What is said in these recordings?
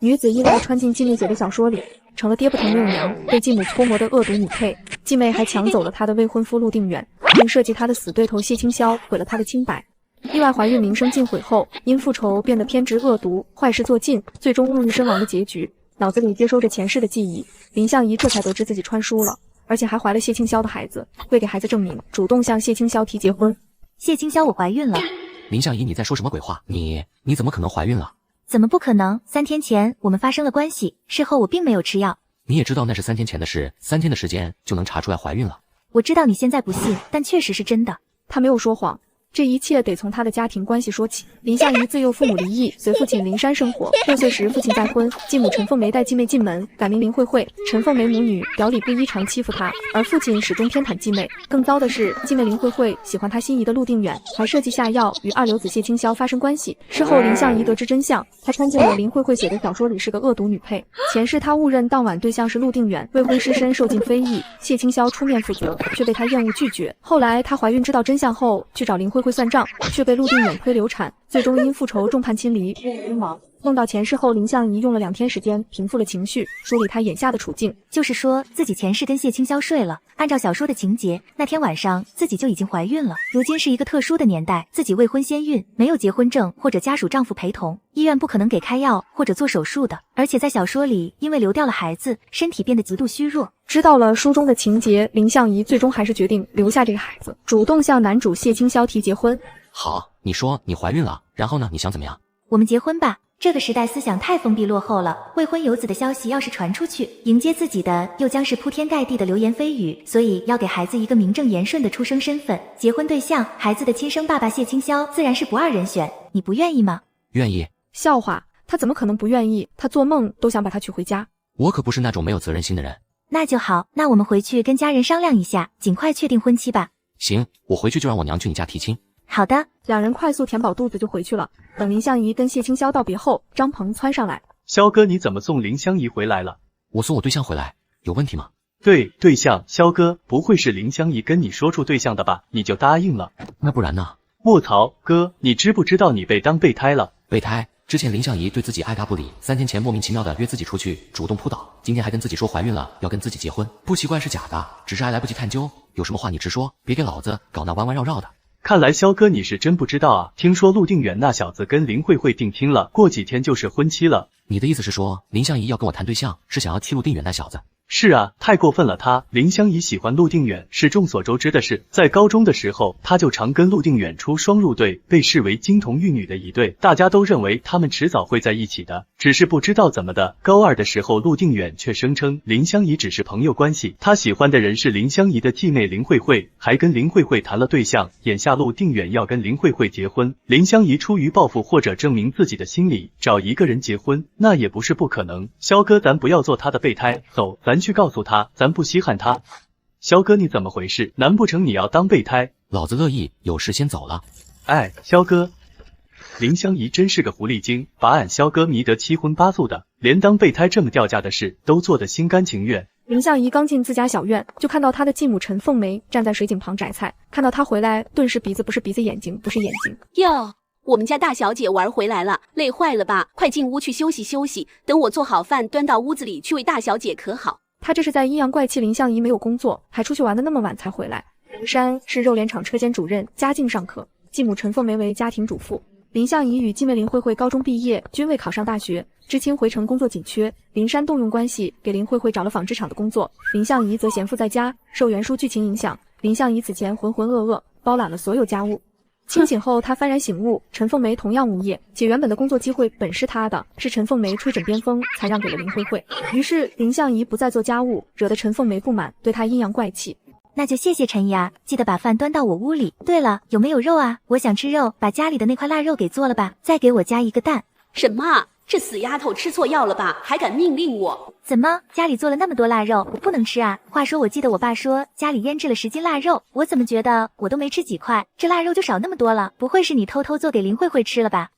女子意外穿进继妹写的小说里，成了爹不疼没有娘，被继母搓磨的恶毒女配。继妹还抢走了她的未婚夫陆定远，并设计她的死对头谢清霄，毁了她的清白。意外怀孕，名声尽毁后，因复仇变得偏执恶毒，坏事做尽，最终误入身亡的结局。脑子里接收着前世的记忆，林相宜这才得知自己穿书了，而且还怀了谢清霄的孩子。为给孩子证明，主动向谢清霄提结婚。谢清霄，我怀孕了。林相宜，你在说什么鬼话？你怎么可能怀孕了？怎么不可能？3天前我们发生了关系，事后我并没有吃药。你也知道那是3天前的事，3天的时间就能查出来怀孕了。我知道你现在不信，但确实是真的。他没有说谎。这一切得从他的家庭关系说起。林相宜自幼父母离异，随父亲林山生活。6岁时父亲再婚，继母陈凤梅带继妹进门，改名林慧慧。陈凤梅母女表里不一，常欺负她，而父亲始终偏袒继妹。更糟的是，继妹林慧慧喜欢他心仪的陆定远，还设计下药与二流子谢清霄发生关系。事后林相宜得知真相，她穿进了林慧慧写的小说里，是个恶毒女配。前世她误认当晚对象是陆定远，未婚失身受尽非议，谢清霄出面负责，却被她厌恶拒绝。后来她怀孕知道真相后，去找林慧慧算账，却被陆定远推流产，最终因复仇众叛亲离，身亡。梦到前世后，林相宜用了2天时间平复了情绪，梳理她眼下的处境。就是说自己前世跟谢清霄睡了，按照小说的情节，那天晚上自己就已经怀孕了。如今是一个特殊的年代，自己未婚先孕，没有结婚证或者家属丈夫陪同，医院不可能给开药或者做手术的。而且在小说里，因为流掉了孩子，身体变得极度虚弱。知道了书中的情节，林相宜最终还是决定留下这个孩子，主动向男主谢清霄提结婚。好，你说你怀孕了，然后呢？你想怎么样？我们结婚吧。这个时代思想太封闭落后了，未婚有子的消息要是传出去，迎接自己的又将是铺天盖地的流言蜚语，所以要给孩子一个名正言顺的出生身份。结婚对象，孩子的亲生爸爸谢清霄自然是不二人选，你不愿意吗？愿意。笑话，他怎么可能不愿意？他做梦都想把他娶回家。我可不是那种没有责任心的人。那就好，那我们回去跟家人商量一下，尽快确定婚期吧。行，我回去就让我娘去你家提亲。好的。两人快速填饱肚子就回去了。等林相宜跟谢清霄道别后，张鹏窜上来：肖哥，你怎么送林相宜回来了？我送我对象回来，有问题吗？对象，肖哥，不会是林相宜跟你说出对象的吧？你就答应了？那不然呢？卧槽，哥，你知不知道你被当备胎了？备胎？之前林相宜对自己爱答不理，3天前莫名其妙的约自己出去，主动扑倒，今天还跟自己说怀孕了，要跟自己结婚，不奇怪是假的，只是还来不及探究。有什么话你直说，别给老子搞那弯弯绕绕的。看来肖哥你是真不知道啊！听说陆定远那小子跟林慧慧订亲了，过几天就是婚期了。你的意思是说，林相宜要跟我谈对象，是想要气陆定远那小子？是啊，太过分了他！林相宜喜欢陆定远是众所周知的事，在高中的时候，他就常跟陆定远出双入对，被视为金童玉女的一对，大家都认为他们迟早会在一起的。只是不知道怎么的，高2的时候，陆定远却声称林相宜只是朋友关系，他喜欢的人是林相宜的继妹林慧慧，还跟林慧慧谈了对象。眼下陆定远要跟林慧慧结婚，林相宜出于报复或者证明自己的心理，找一个人结婚，那也不是不可能。肖哥，咱不要做他的备胎，走，咱去告诉他，咱不稀罕他。肖哥，你怎么回事？难不成你要当备胎？老子乐意，有事先走了。哎，肖哥，林相宜真是个狐狸精，把俺肖哥迷得7荤8素的，连当备胎这么掉价的事都做得心甘情愿。林相宜刚进自家小院，就看到他的继母陈凤梅站在水井旁摘菜，看到他回来，顿时鼻子不是鼻子，眼睛不是眼睛。哟，我们家大小姐玩回来了，累坏了吧？快进屋去休息休息，等我做好饭端到屋子里去喂大小姐可好？他这是在阴阳怪气林相宜没有工作，还出去玩的那么晚才回来。林山是肉联厂车间主任，家境尚可，继母陈凤梅为家庭主妇。林相宜与继妹林慧慧高中毕业，均未考上大学，知青回城工作紧缺，林山动用关系给林慧慧找了纺织厂的工作，林相宜则闲赋在家。受原书剧情影响，林相宜此前浑浑噩噩，包揽了所有家务。清醒后，他幡然醒悟，陈凤梅同样无业，且原本的工作机会本是他的，是陈凤梅吹枕边风才让给了林慧慧。于是林相宜不再做家务，惹得陈凤梅不满，对他阴阳怪气。那就谢谢陈姨啊，记得把饭端到我屋里。对了，有没有肉啊？我想吃肉，把家里的那块腊肉给做了吧，再给我加一个蛋。什么啊？这死丫头吃错药了吧？还敢命令我？怎么，家里做了那么多腊肉，我不能吃啊？话说我记得我爸说家里腌制了10斤腊肉，我怎么觉得我都没吃几块，这腊肉就少那么多了？不会是你偷偷做给林慧慧吃了吧？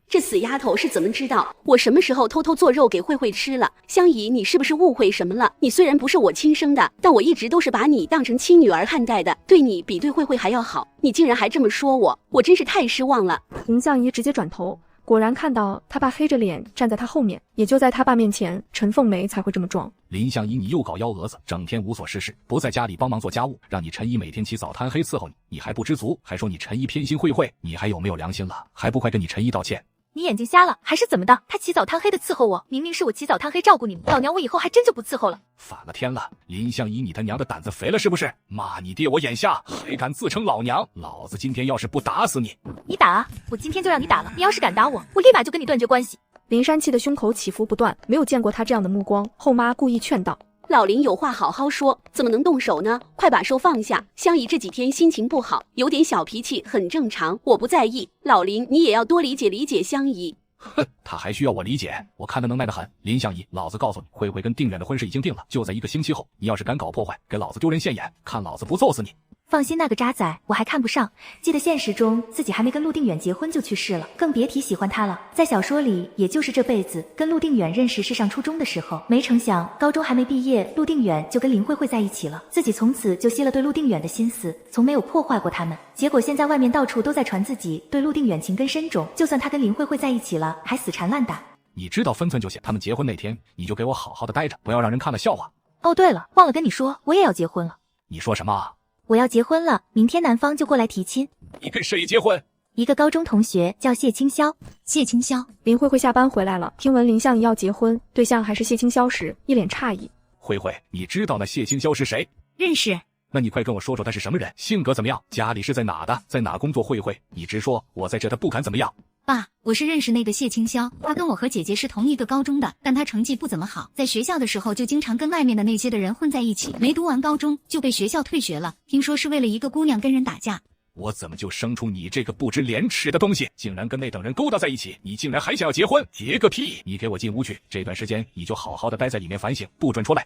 这死丫头是怎么知道我什么时候偷偷做肉给慧慧吃了？香姨，你是不是误会什么了？你虽然不是我亲生的，但我一直都是把你当成亲女儿看待的，对你比对慧慧还要好，你竟然还这么说我，我真是太失望了。林相宜直接转头，果然看到他爸黑着脸站在他后面，也就在他爸面前，陈凤梅才会这么装。林相宜，你又搞幺蛾子，整天无所事事，不在家里帮忙做家务，让你陈姨每天起早贪黑伺候你，你还不知足，还说你陈姨偏心慧慧，你还有没有良心了？还不快跟你陈姨道歉！你眼睛瞎了还是怎么的？他起早贪黑的伺候我，明明是我起早贪黑照顾你们，老娘我以后还真就不伺候了。反了天了，林相宜，你他娘的胆子肥了是不是？骂你爹我眼下，还敢自称老娘？老子今天要是不打死你！你打啊！我今天就让你打了，你要是敢打我，我立马就跟你断绝关系。林珊气得胸口起伏不断，没有见过他这样的目光。后妈故意劝道：老林有话好好说，怎么能动手呢？快把手放下。香姨这几天心情不好，有点小脾气很正常，我不在意。老林，你也要多理解理解香姨。哼，他还需要我理解？我看他能耐得很。林相宜，老子告诉你，慧慧跟定远的婚事已经定了，就在1个星期后。你要是敢搞破坏，给老子丢人现眼，看老子不揍死你！放心，那个渣仔我还看不上。记得现实中自己还没跟陆定远结婚就去世了，更别提喜欢他了。在小说里，也就是这辈子跟陆定远认识是上初中的时候，没成想高中还没毕业，陆定远就跟林慧慧在一起了。自己从此就歇了对陆定远的心思，从没有破坏过他们。结果现在外面到处都在传自己对陆定远情根深重，就算他跟林慧慧在一起了，还死缠烂打。你知道分寸就行，他们结婚那天你就给我好好的待着，不要让人看了笑话。哦对了，忘了跟你说，我也要结婚了。你说什么？我要结婚了，明天男方就过来提亲。你跟谁结婚？一个高中同学叫谢清霄。谢清霄，林慧慧下班回来了，听闻林相宜要结婚，对象还是谢清霄时，一脸诧异。慧慧，你知道那谢清霄是谁？认识。那你快跟我说说他是什么人，性格怎么样，家里是在哪的，在哪工作？慧慧，你直说，我在这他不敢怎么样。爸，我是认识那个谢清霄，他跟我和姐姐是同一个高中的，但他成绩不怎么好，在学校的时候就经常跟外面的那些的人混在一起，没读完高中就被学校退学了，听说是为了一个姑娘跟人打架。我怎么就生出你这个不知廉耻的东西，竟然跟那等人勾搭在一起，你竟然还想要结婚？结个屁！你给我进屋去，这段时间你就好好的待在里面反省，不准出来。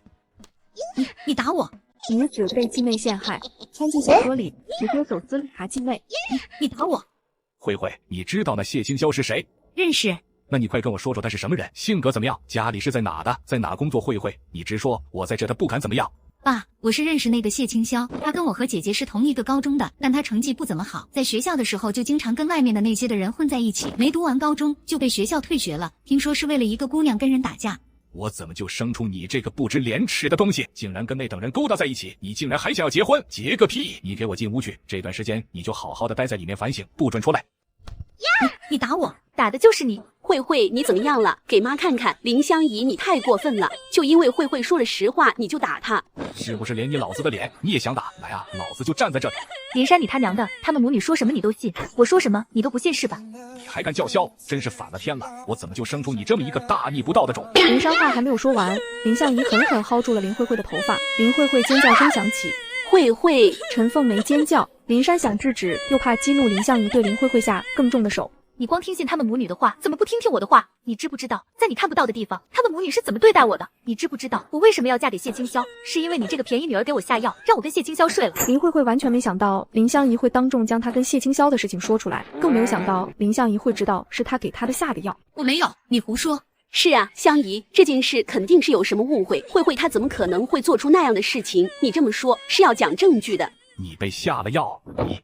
你打我！女子被继妹陷害，参见小说里直接手撕查继妹。你打我！慧慧，你知道那谢清霄是谁？认识。那你快跟我说说他是什么人，性格怎么样，家里是在哪的，在哪工作？慧慧，你直说，我在这他不敢怎么样。爸，我是认识那个谢清霄，他跟我和姐姐是同一个高中的，但他成绩不怎么好，在学校的时候就经常跟外面的那些的人混在一起，没读完高中就被学校退学了，听说是为了一个姑娘跟人打架。我怎么就生出你这个不知廉耻的东西，竟然跟那等人勾搭在一起，你竟然还想要结婚？结个屁！你给我进屋去，这段时间你就好好的待在里面反省，不准出来。你打我！打的就是你。慧慧，你怎么样了？给妈看看。林香宜，你太过分了，就因为慧慧说了实话你就打她，是不是连你老子的脸你也想打？来啊，老子就站在这里。林珊，你他娘的，他们母女说什么你都信，我说什么你都不信是吧？你还敢叫嚣，真是反了天了！我怎么就生出你这么一个大逆不道的种？林珊话还没有说完，林相宜狠狠薅住了林慧慧的头发，林慧慧尖叫声响起。慧慧，陈凤梅尖叫，林珊想制止，又怕激怒林相宜对林慧慧下更重的手。你光听信他们母女的话，怎么不听听我的话？你知不知道，在你看不到的地方，他们母女是怎么对待我的？你知不知道，我为什么要嫁给谢清霄？是因为你这个便宜女儿给我下药，让我跟谢清霄睡了。林慧慧完全没想到林相宜会当众将她跟谢清霄的事情说出来，更没有想到林相宜会知道是她给她的下的药。我没有，你胡说。是啊，香宜，这件事肯定是有什么误会，慧慧她怎么可能会做出那样的事情？你这么说是要讲证据的。你被下了药，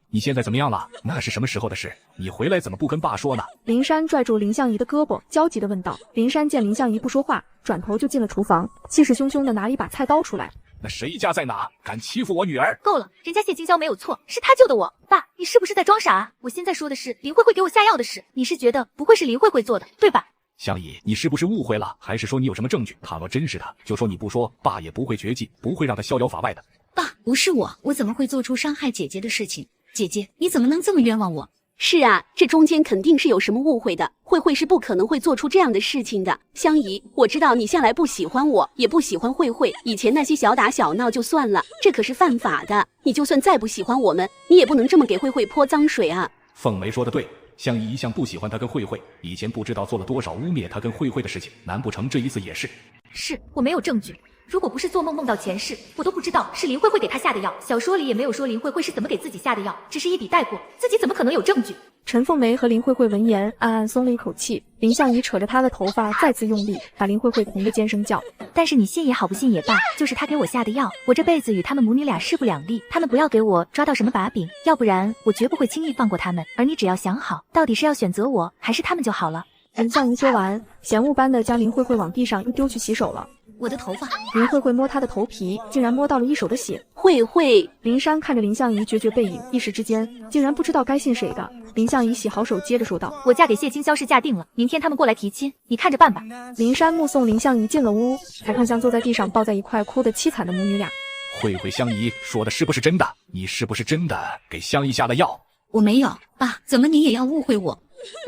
你现在怎么样了？那是什么时候的事？你回来怎么不跟爸说呢？林珊拽住林相宜的胳膊，焦急地问道。林珊见林相宜不说话，转头就进了厨房，气势汹汹地拿一把菜刀出来。那谁家在哪？敢欺负我女儿？够了，人家谢清霄没有错，是他救的我。爸，你是不是在装傻啊？我现在说的是林慧慧给我下药的事，你是觉得不会是林慧慧做的，对吧？香宜，你是不是误会了？还是说你有什么证据？倘若真是他，就说你不说，爸也不会绝迹，不会让他逍遥法外的。爸，不是我怎么会做出伤害姐姐的事情？姐姐，你怎么能这么冤枉我？是啊，这中间肯定是有什么误会的，慧慧是不可能会做出这样的事情的。香宜，我知道你向来不喜欢我，也不喜欢慧慧，以前那些小打小闹就算了，这可是犯法的。你就算再不喜欢我们，你也不能这么给慧慧泼脏水啊。凤梅说的对，香宜一向不喜欢她跟慧慧，以前不知道做了多少污蔑她跟慧慧的事情，难不成这一次也是？是我没有证据。如果不是做梦梦到前世，我都不知道是林慧慧给他下的药。小说里也没有说林慧慧是怎么给自己下的药，只是一笔带过，自己怎么可能有证据？陈凤梅和林慧慧闻言暗暗松了一口气。林相宜扯着她的头发再次用力，把林慧慧疼得尖声叫。但是你信也好，不信也罢，就是他给我下的药，我这辈子与他们母女俩势不两立。他们不要给我抓到什么把柄，要不然我绝不会轻易放过他们。而你只要想好，到底是要选择我还是他们就好了。林相宜说完，嫌恶般的将林慧慧往地上一丢去洗手了。我的头发。林慧慧摸她的头皮，竟然摸到了一手的血。慧慧，林珊看着林相宜决绝背影，一时之间竟然不知道该信谁的。林相宜洗好手，接着说道：“我嫁给谢清霄是嫁定了，明天他们过来提亲，你看着办吧。”林珊目送林相宜进了屋，才看向坐在地上抱在一块哭得凄惨的母女俩。慧慧相宜说的是不是真的？你是不是真的给相宜下了药？我没有，爸，怎么你也要误会我？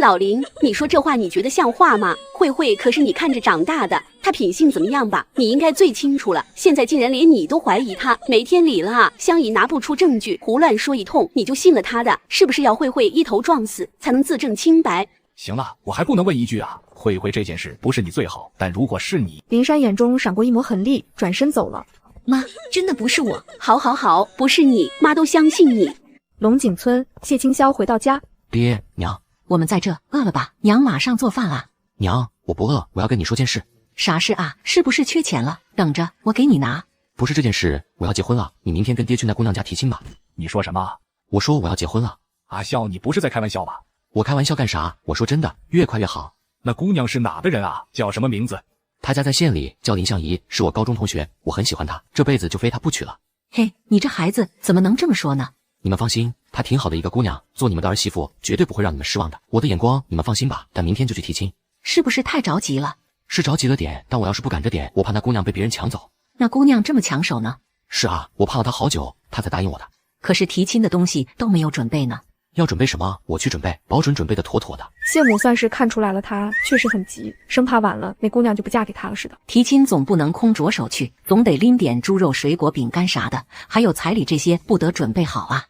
老林，你说这话你觉得像话吗？慧慧可是你看着长大的，她品性怎么样吧，你应该最清楚了。现在竟然连你都怀疑她，没天理了啊！相宜拿不出证据，胡乱说一通，你就信了她的，是不是要慧慧一头撞死才能自证清白？行了，我还不能问一句啊，慧慧这件事不是你最好，但如果是你……林珊眼中闪过一抹狠厉，转身走了。妈，真的不是我。好，不是你，妈都相信你。龙井村，谢清霄回到家，爹娘，我们在这，饿了吧？娘马上做饭啦。娘，我不饿，我要跟你说件事。啥事啊？是不是缺钱了？等着，我给你拿。不是这件事，我要结婚了，你明天跟爹去那姑娘家提亲吧。你说什么？我说我要结婚了。阿笑，你不是在开玩笑吧？我开玩笑干啥？我说真的，越快越好。那姑娘是哪的人啊？叫什么名字？她家在县里，叫林相宜，是我高中同学，我很喜欢她，这辈子就非她不娶了。嘿，你这孩子怎么能这么说呢？你们放心，她挺好的一个姑娘，做你们的儿媳妇绝对不会让你们失望的。我的眼光你们放心吧，但明天就去提亲。是不是太着急了？是着急了点，但我要是不赶着点，我怕那姑娘被别人抢走。那姑娘这么抢手呢？是啊，我盼了她好久，她才答应我的。可是提亲的东西都没有准备呢。要准备什么？我去准备，保准准备的妥妥的。谢母算是看出来了，她确实很急，生怕晚了那姑娘就不嫁给他了似的。提亲总不能空着手去，总得拎点猪肉、水果、饼干啥的，还有彩礼这些不得准备好啊。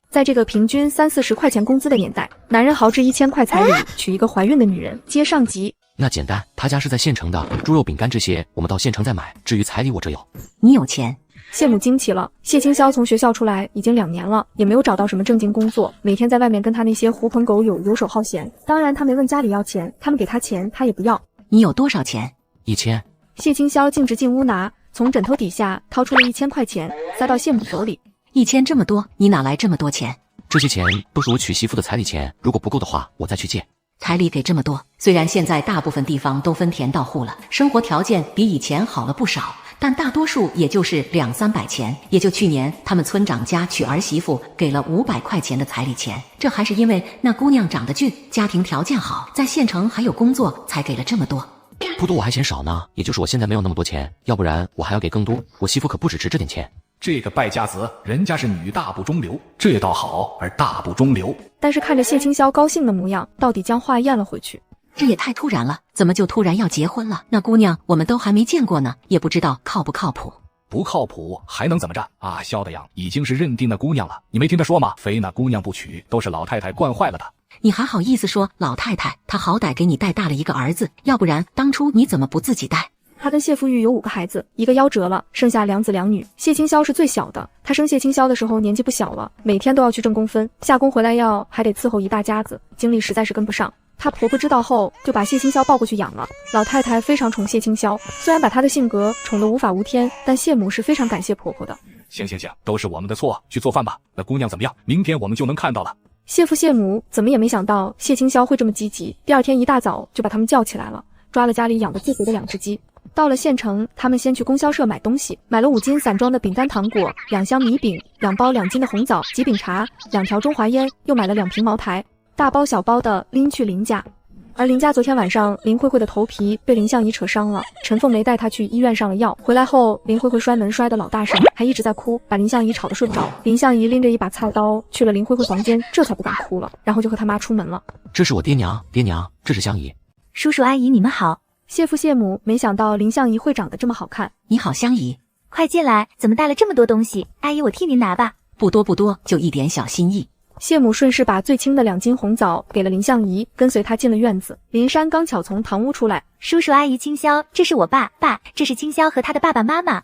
在这个平均30-40块钱工资的年代，男人豪掷1000块彩礼娶一个怀孕的女人，接上集。那简单，他家是在县城的，猪肉、饼干这些我们到县城再买。至于彩礼，我这有。你有钱？谢母惊奇了。谢清霄从学校出来已经2年了，也没有找到什么正经工作，每天在外面跟他那些狐朋狗友游手好闲。当然，他没问家里要钱，他们给他钱他也不要。你有多少钱？1000。谢清霄径直进屋拿，从枕头底下掏出了1000块钱，塞到谢母手里。1000这么多，你哪来这么多钱？这些钱都是我娶媳妇的彩礼钱，如果不够的话，我再去借。彩礼给这么多，虽然现在大部分地方都分田到户了，生活条件比以前好了不少，但大多数也就是200-300钱。也就去年他们村长家娶儿媳妇给了500块钱的彩礼钱，这还是因为那姑娘长得俊，家庭条件好，在县城还有工作，才给了这么多。不多我还嫌少呢，也就是我现在没有那么多钱，要不然我还要给更多。我媳妇可不只值这点钱。这个败家子，人家是女大不中留，这倒好，而大不中留。但是看着谢清霄高兴的模样，到底将话咽了回去。这也太突然了，怎么就突然要结婚了？那姑娘我们都还没见过呢，也不知道靠不靠谱。不靠谱还能怎么着？阿萧的样已经是认定的姑娘了，你没听他说吗？非那姑娘不娶，都是老太太惯坏了的。你还好意思说老太太？她好歹给你带大了一个儿子，要不然当初你怎么不自己带？他跟谢富玉有5个孩子，一个夭折了，剩下2子2女。谢清霄是最小的，他生谢清霄的时候年纪不小了，每天都要去挣工分，下工回来还得伺候一大家子，精力实在是跟不上。她婆婆知道后，就把谢清霄抱过去养了。老太太非常宠谢清霄，虽然把她的性格宠得无法无天，但谢母是非常感谢婆婆的。行，都是我们的错，去做饭吧。那姑娘怎么样？明天我们就能看到了。谢父谢母怎么也没想到谢清霄会这么积极，第2天一大早就把他们叫起来了，抓了家里养的最肥的2只鸡。到了县城，他们先去供销社买东西，买了5斤散装的饼干糖果，2箱米饼，2包2斤的红枣、几饼茶，2条中华烟，又买了2瓶茅台，大包小包的拎去林家。而林家昨天晚上林慧慧的头皮被林相宜扯伤了，陈凤梅带她去医院上了药，回来后林慧慧摔门摔得老大声，还一直在哭，把林相宜吵得睡不着。林相宜拎着一把菜刀去了林慧慧房间，这才不敢哭了，然后就和他妈出门了。这是我爹娘，爹娘，这是相宜。叔叔阿姨你们好。谢父谢母没想到林相宜会长得这么好看。你好相宜，快进来，怎么带了这么多东西？阿姨我替您拿吧。不多，就一点小心意。谢母顺势把最轻的2斤红枣给了林相宜，跟随他进了院子。林珊刚巧从堂屋出来，叔叔阿姨青霄，这是我爸，这是青霄和他的爸爸妈妈。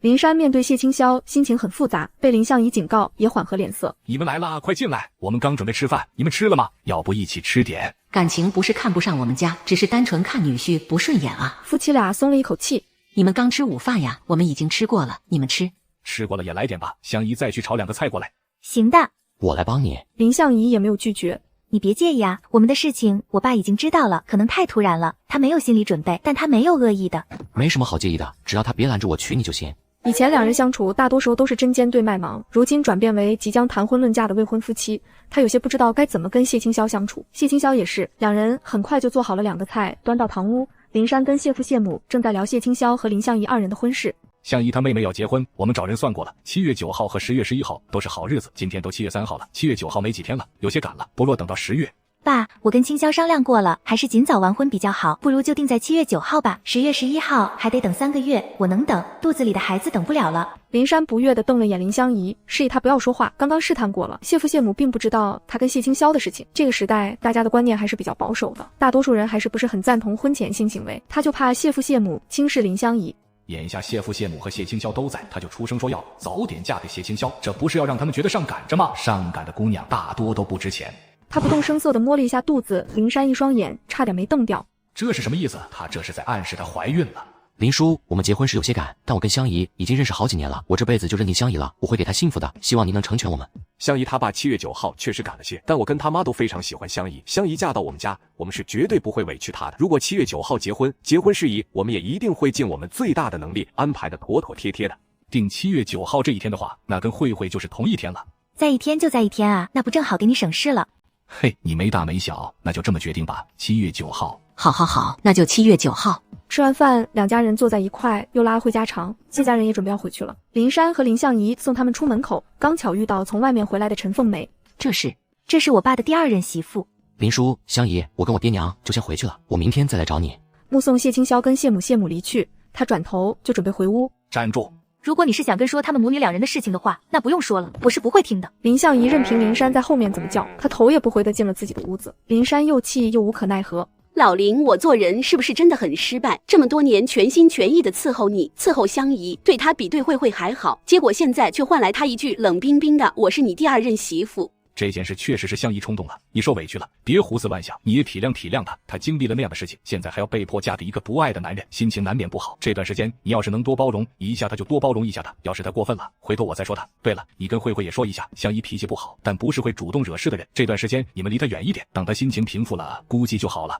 林珊面对谢青霄，心情很复杂，被林相宜警告也缓和脸色。你们来啦，快进来，我们刚准备吃饭，你们吃了吗？要不一起吃点？感情不是看不上我们家，只是单纯看女婿不顺眼啊。夫妻俩松了一口气。你们刚吃午饭呀，我们已经吃过了，你们吃。吃过了也来点吧，香姨再去炒2个菜过来。行的，我来帮你。林相宜也没有拒绝。你别介意啊，我们的事情我爸已经知道了，可能太突然了，他没有心理准备，但他没有恶意的。没什么好介意的，只要他别拦着我娶你就行。以前2人相处大多时候都是针尖对麦芒，如今转变为即将谈婚论嫁的未婚夫妻，他有些不知道该怎么跟谢青霄相处。谢青霄也是，2人很快就做好了2个菜，端到堂屋。林珊跟谢父谢母正在聊谢青霄和林相宜2人的婚事。相姨她妹妹要结婚，我们找人算过了，7月9号和10月11号都是好日子，今天都7月3号了，7月9号没几天了，有些赶了，不若等到10月。爸，我跟青霄商量过了，还是尽早完婚比较好，不如就定在7月9号吧，10月11号还得等3个月，我能等，肚子里的孩子等不了了。林珊不悦地瞪了眼林相宜，示意他不要说话，刚刚试探过了。谢父谢母并不知道他跟谢青霄的事情，这个时代大家的观念还是比较保守的，大多数人还是不是很赞同婚前性行为，他就怕谢父谢母轻视林相宜。眼下谢父谢母和谢青霄都在，他就出声说要早点嫁给谢青霄，这不是要让他们觉得上赶着吗？上赶的姑娘大多都不值钱。他不动声色地摸了一下肚子，林珊一双眼差点没瞪掉。这是什么意思？他这是在暗示她怀孕了。林叔，我们结婚是有些赶，但我跟香姨已经认识好几年了，我这辈子就认定香姨了，我会给她幸福的，希望您能成全我们。香姨她爸7月9号确实赶了些，但我跟他妈都非常喜欢香姨，香姨嫁到我们家，我们是绝对不会委屈她的。如果7月9号结婚事宜，我们也一定会尽我们最大的能力安排的妥妥帖帖的。定7月9号这一天的话，那跟慧慧就是同一天了。在一天就在一天啊，那不正好给你省事了？嘿，你没大没小，那就这么决定吧，7月9号。好，那就7月9号。吃完饭，2家人坐在一块，又拉回家常。谢家人也准备要回去了。林珊和林相宜送他们出门口，刚巧遇到从外面回来的陈凤梅。这是我爸的第2任媳妇。林叔，香姨，我跟我爹娘就先回去了，我明天再来找你。目送谢青霄跟谢母谢母离去，他转头就准备回屋。站住！如果你是想跟说他们母女2人的事情的话，那不用说了，我是不会听的。林相宜任凭林珊在后面怎么叫，他头也不回地进了自己的屋子。林珊又气又无可奈何。老林，我做人是不是真的很失败？这么多年全心全意的伺候你，伺候香姨，对她比对慧慧还好，结果现在却换来她一句冷冰冰的“我是你第2任媳妇”。这件事确实是香姨冲动了，你受委屈了，别胡思乱想，你也体谅她，她经历了那样的事情，现在还要被迫嫁给一个不爱的男人，心情难免不好。这段时间你要是能多包容一下她，就多包容一下她，要是她过分了，回头我再说她。对了，你跟慧慧也说一下，香姨脾气不好，但不是会主动惹事的人，这段时间你们离她远一点，等她心情平复了，估计就好了。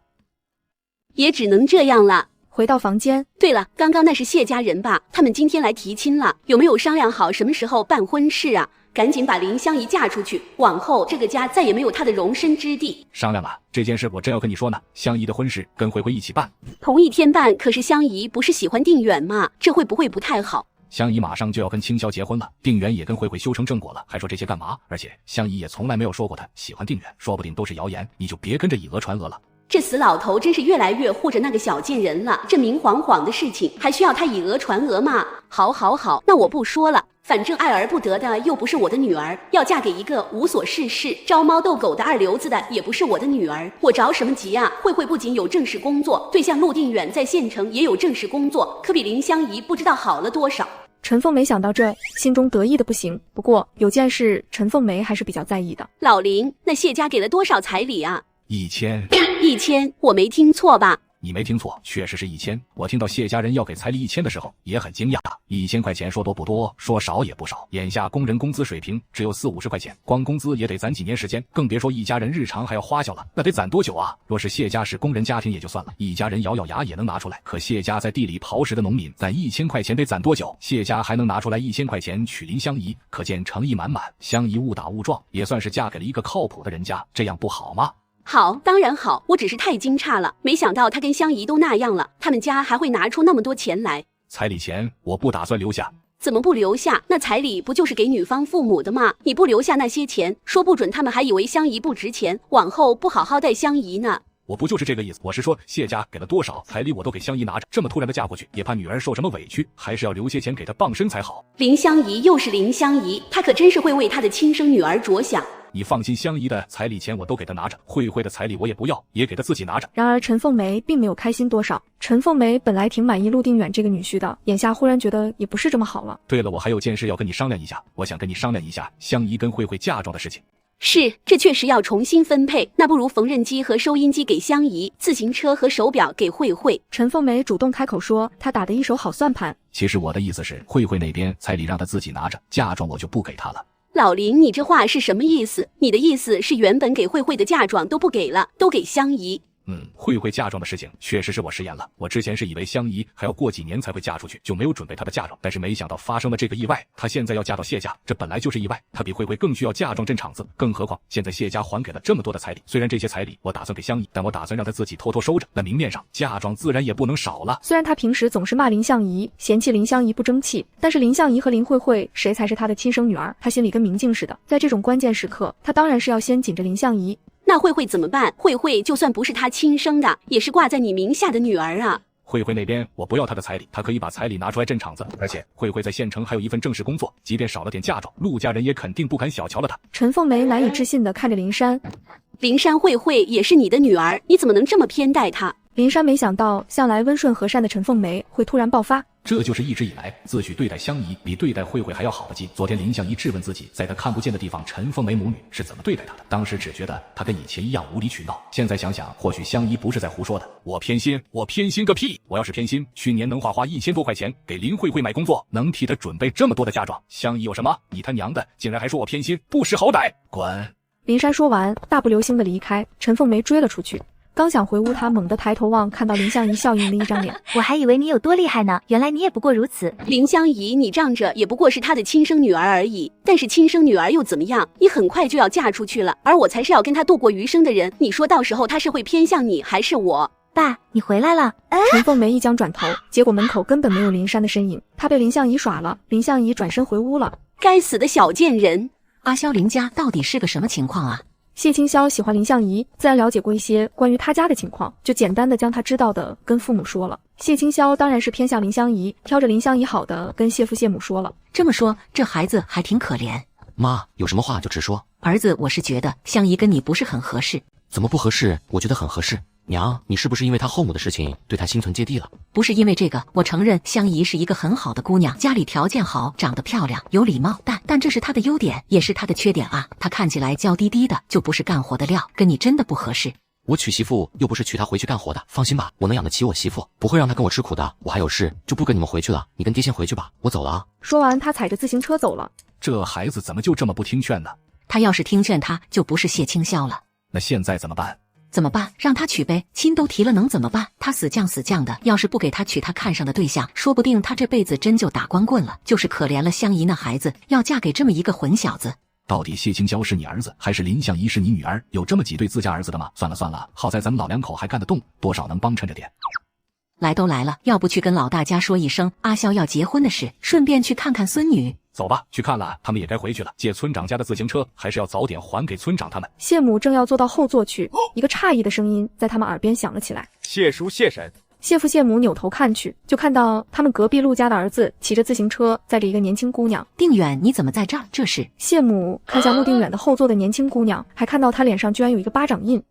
也只能这样了。回到房间，对了，刚刚那是谢家人吧？他们今天来提亲了，有没有商量好什么时候办婚事啊？赶紧把林香姨嫁出去，往后这个家再也没有她的容身之地。商量了，这件事我真要跟你说呢，香姨的婚事跟慧慧一起办。同一天办，可是香姨不是喜欢定远吗？这会不会不太好？香姨马上就要跟青霄结婚了，定远也跟慧慧修成正果了，还说这些干嘛？而且香姨也从来没有说过她喜欢定远，说不定都是谣言，你就别跟着以讹传讹了。这死老头真是越来越护着那个小贱人了，这明晃晃的事情还需要他以讹传讹吗？好，那我不说了，反正爱而不得的又不是我的女儿，要嫁给一个无所事事、招猫逗狗的2流子的也不是我的女儿，我着什么急啊？慧慧不仅有正式工作，对象陆定远在县城也有正式工作，可比林香宜不知道好了多少。陈凤梅想到这，心中得意的不行。不过有件事，陈凤梅还是比较在意的。老林，那谢家给了多少彩礼啊？1000，我没听错吧？你没听错，确实是1000。我听到谢家人要给彩礼1000的时候，也很惊讶。1000块钱说多不多，说少也不少。眼下工人工资水平只有40-50块钱，光工资也得攒几年时间，更别说一家人日常还要花销了，那得攒多久啊？若是谢家是工人家庭也就算了，一家人咬咬牙也能拿出来。可谢家在地里刨食的农民，攒1000块钱得攒多久？谢家还能拿出来1000块钱娶林香宜，可见诚意满满。香宜误打误撞，也算是嫁给了一个靠谱的人家，这样不好吗？好，当然好，我只是太惊诧了，没想到他跟香姨都那样了，他们家还会拿出那么多钱来。彩礼钱我不打算留下。怎么不留下？那彩礼不就是给女方父母的吗？你不留下那些钱，说不准他们还以为香姨不值钱，往后不好好待香姨呢。我不就是这个意思，我是说谢家给了多少彩礼我都给香姨拿着，这么突然的嫁过去，也怕女儿受什么委屈，还是要留些钱给她傍身才好。林香姨又是林香姨，她可真是会为她的亲生女儿着想。你放心，香姨的彩礼钱我都给她拿着，慧慧的彩礼我也不要，也给她自己拿着。然而陈凤梅并没有开心多少。陈凤梅本来挺满意陆定远这个女婿的，眼下忽然觉得也不是这么好了。对了，我还有件事要跟你商量一下，我想跟你商量一下香姨跟慧慧嫁妆的事情。是，这确实要重新分配，那不如缝纫机和收音机给香姨，自行车和手表给慧慧。陈凤梅主动开口说，她打得一手好算盘。其实我的意思是，慧慧那边彩礼让她自己拿着，嫁妆我就不给她了。老林，你这话是什么意思？你的意思是原本给慧慧的嫁妆都不给了，都给香姨？慧慧嫁妆的事情确实是我食言了。我之前是以为香姨还要过几年才会嫁出去，就没有准备她的嫁妆。但是没想到发生了这个意外，她现在要嫁到谢家，这本来就是意外。她比慧慧更需要嫁妆镇场子，更何况现在谢家还给了这么多的彩礼。虽然这些彩礼我打算给香姨，但我打算让她自己偷偷收着。那明面上嫁妆自然也不能少了。虽然他平时总是骂林相宜，嫌弃林相宜不争气，但是林相宜和林慧慧谁才是他的亲生女儿，他心里跟明镜似的。在这种关键时刻，他当然是要先紧着林相宜。那慧慧怎么办？慧慧就算不是她亲生的，也是挂在你名下的女儿啊。慧慧那边我不要她的彩礼，她可以把彩礼拿出来镇场子，而且慧慧在县城还有一份正式工作，即便少了点嫁妆，陆家人也肯定不敢小瞧了她。陈凤梅难以置信地看着林珊，林珊，慧慧也是你的女儿，你怎么能这么偏待她？林珊没想到向来温顺和善的陈凤梅会突然爆发。这就是一直以来自诩对待香姨比对待慧慧还要好的基。昨天林相宜质问自己，在她看不见的地方陈凤梅母女是怎么对待她的，当时只觉得她跟以前一样无理取闹，现在想想或许香姨不是在胡说的。我偏心个屁！我要是偏心，去年能花1000多块钱给林慧慧买工作，能替她准备这么多的嫁妆。香姨有什么？你他娘的竟然还说我偏心，不识好歹，滚！林珊说完大步流星地离开，陈凤梅追了出去。刚想回屋，他猛地抬头望，看到林相宜笑盈的一张脸。我还以为你有多厉害呢，原来你也不过如此。林相宜，你仗着也不过是她的亲生女儿而已，但是亲生女儿又怎么样？你很快就要嫁出去了，而我才是要跟她度过余生的人。你说到时候她是会偏向你还是我？爸，你回来了。陈凤梅一将转头，结果门口根本没有林珊的身影，她被林相宜耍了。林相宜转身回屋了。该死的小贱人！阿萧林家到底是个什么情况啊？谢清霄喜欢林相宜，自然了解过一些关于他家的情况，就简单的将他知道的跟父母说了。谢清霄当然是偏向林相宜，挑着林相宜好的跟谢父谢母说了。这么说，这孩子还挺可怜。妈，有什么话就直说。儿子，我是觉得相宜跟你不是很合适。怎么不合适？我觉得很合适。娘，你是不是因为她后母的事情对她心存芥蒂了？不是因为这个，我承认香宜是一个很好的姑娘，家里条件好，长得漂亮，有礼貌，但这是她的优点，也是她的缺点啊。她看起来娇滴滴的，就不是干活的料，跟你真的不合适。我娶媳妇又不是娶她回去干活的，放心吧，我能养得起我媳妇，不会让她跟我吃苦的。我还有事，就不跟你们回去了，你跟爹先回去吧，我走了啊。说完，他踩着自行车走了。这孩子怎么就这么不听劝呢？他要是听劝，他就不是谢清霄了。那现在怎么办？怎么办？让他娶呗，亲都提了，能怎么办？他死犟的，要是不给他娶他看上的对象，说不定他这辈子真就打光棍了。就是可怜了香宜那孩子，要嫁给这么一个混小子。到底谢清霄是你儿子，还是林相宜是你女儿？有这么几对自家儿子的吗？算了，好在咱们老两口还干得动，多少能帮衬着点。来都来了，要不去跟老大家说一声阿萧要结婚的事，顺便去看看孙女。走吧，去看了，他们也该回去了。借村长家的自行车，还是要早点还给村长他们。谢母正要坐到后座去，一个诧异的声音在他们耳边响了起来。谢叔谢婶。谢父谢母扭头看去，就看到他们隔壁陆家的儿子骑着自行车载着一个年轻姑娘。定远，你怎么在这儿？这是。谢母看向陆定远的后座的年轻姑娘，还看到他脸上居然有一个巴掌印。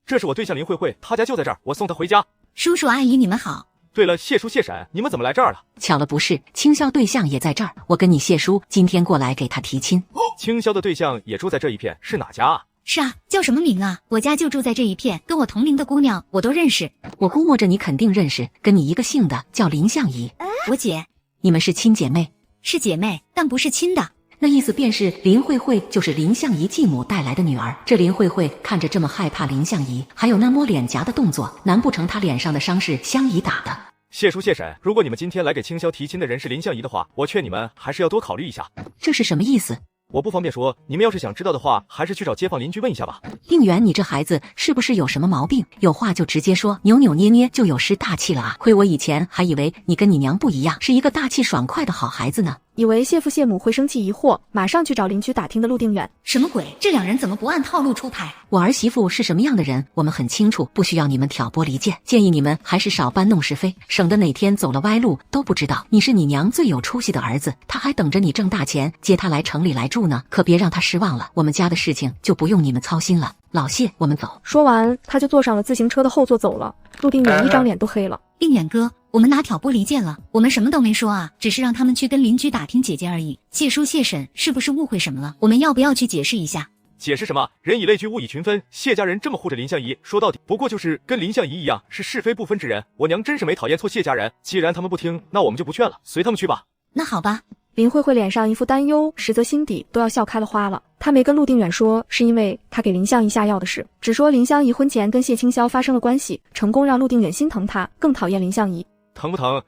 这是我对象林慧慧，她家就在这儿，我送她回家。叔叔阿姨你们好。对了，谢叔谢婶，你们怎么来这儿了？巧了不是，清霄对象也在这儿，我跟你谢叔今天过来给他提亲。清霄的对象也住在这一片，是哪家啊？是啊，叫什么名啊？我家就住在这一片，跟我同龄的姑娘我都认识。我估摸着你肯定认识，跟你一个姓的叫林相宜。我姐。你们是亲姐妹？是姐妹，但不是亲的。那意思便是林慧慧就是林相宜继母带来的女儿。这林慧慧看着这么害怕林相宜，还有那摸脸颊的动作，难不成她脸上的伤是相宜打的？谢叔谢婶，如果你们今天来给清霄提亲的人是林相宜的话，我劝你们还是要多考虑一下。这是什么意思？我不方便说，你们要是想知道的话，还是去找街坊邻居问一下吧。定远，你这孩子是不是有什么毛病？有话就直接说，扭扭捏捏就有失大气了啊！亏我以前还以为你跟你娘不一样，是一个大气爽快的好孩子呢。以为谢父谢母会生气疑惑，马上去找邻居打听的陆定远。什么鬼？这两人怎么不按套路出牌？我儿媳妇是什么样的人，我们很清楚，不需要你们挑拨离间。建议你们还是少搬弄是非，省得哪天走了歪路都不知道。你是你娘最有出息的儿子，他还等着你挣大钱接他来城里来住呢，可别让他失望了。我们家的事情就不用你们操心了。老谢，我们走。说完，他就坐上了自行车的后座走了。陆定远一张脸都黑了。定远哥，我们哪挑拨离间了？我们什么都没说啊，只是让他们去跟邻居打听姐姐而已。谢叔谢婶是不是误会什么了？我们要不要去解释一下？解释什么？人以类聚，物以群分。谢家人这么护着林相宜，说到底不过就是跟林相宜一样是是非不分之人。我娘真是没讨厌错谢家人，既然他们不听，那我们就不劝了，随他们去吧。那好吧。林慧慧脸上一副担忧，实则心底都要笑开了花了。她没跟陆定远说，是因为她给林相宜下药的事，只说林相宜婚前跟谢清霄发生了关系，成功让陆定远心疼她，更讨厌林相宜。疼不疼？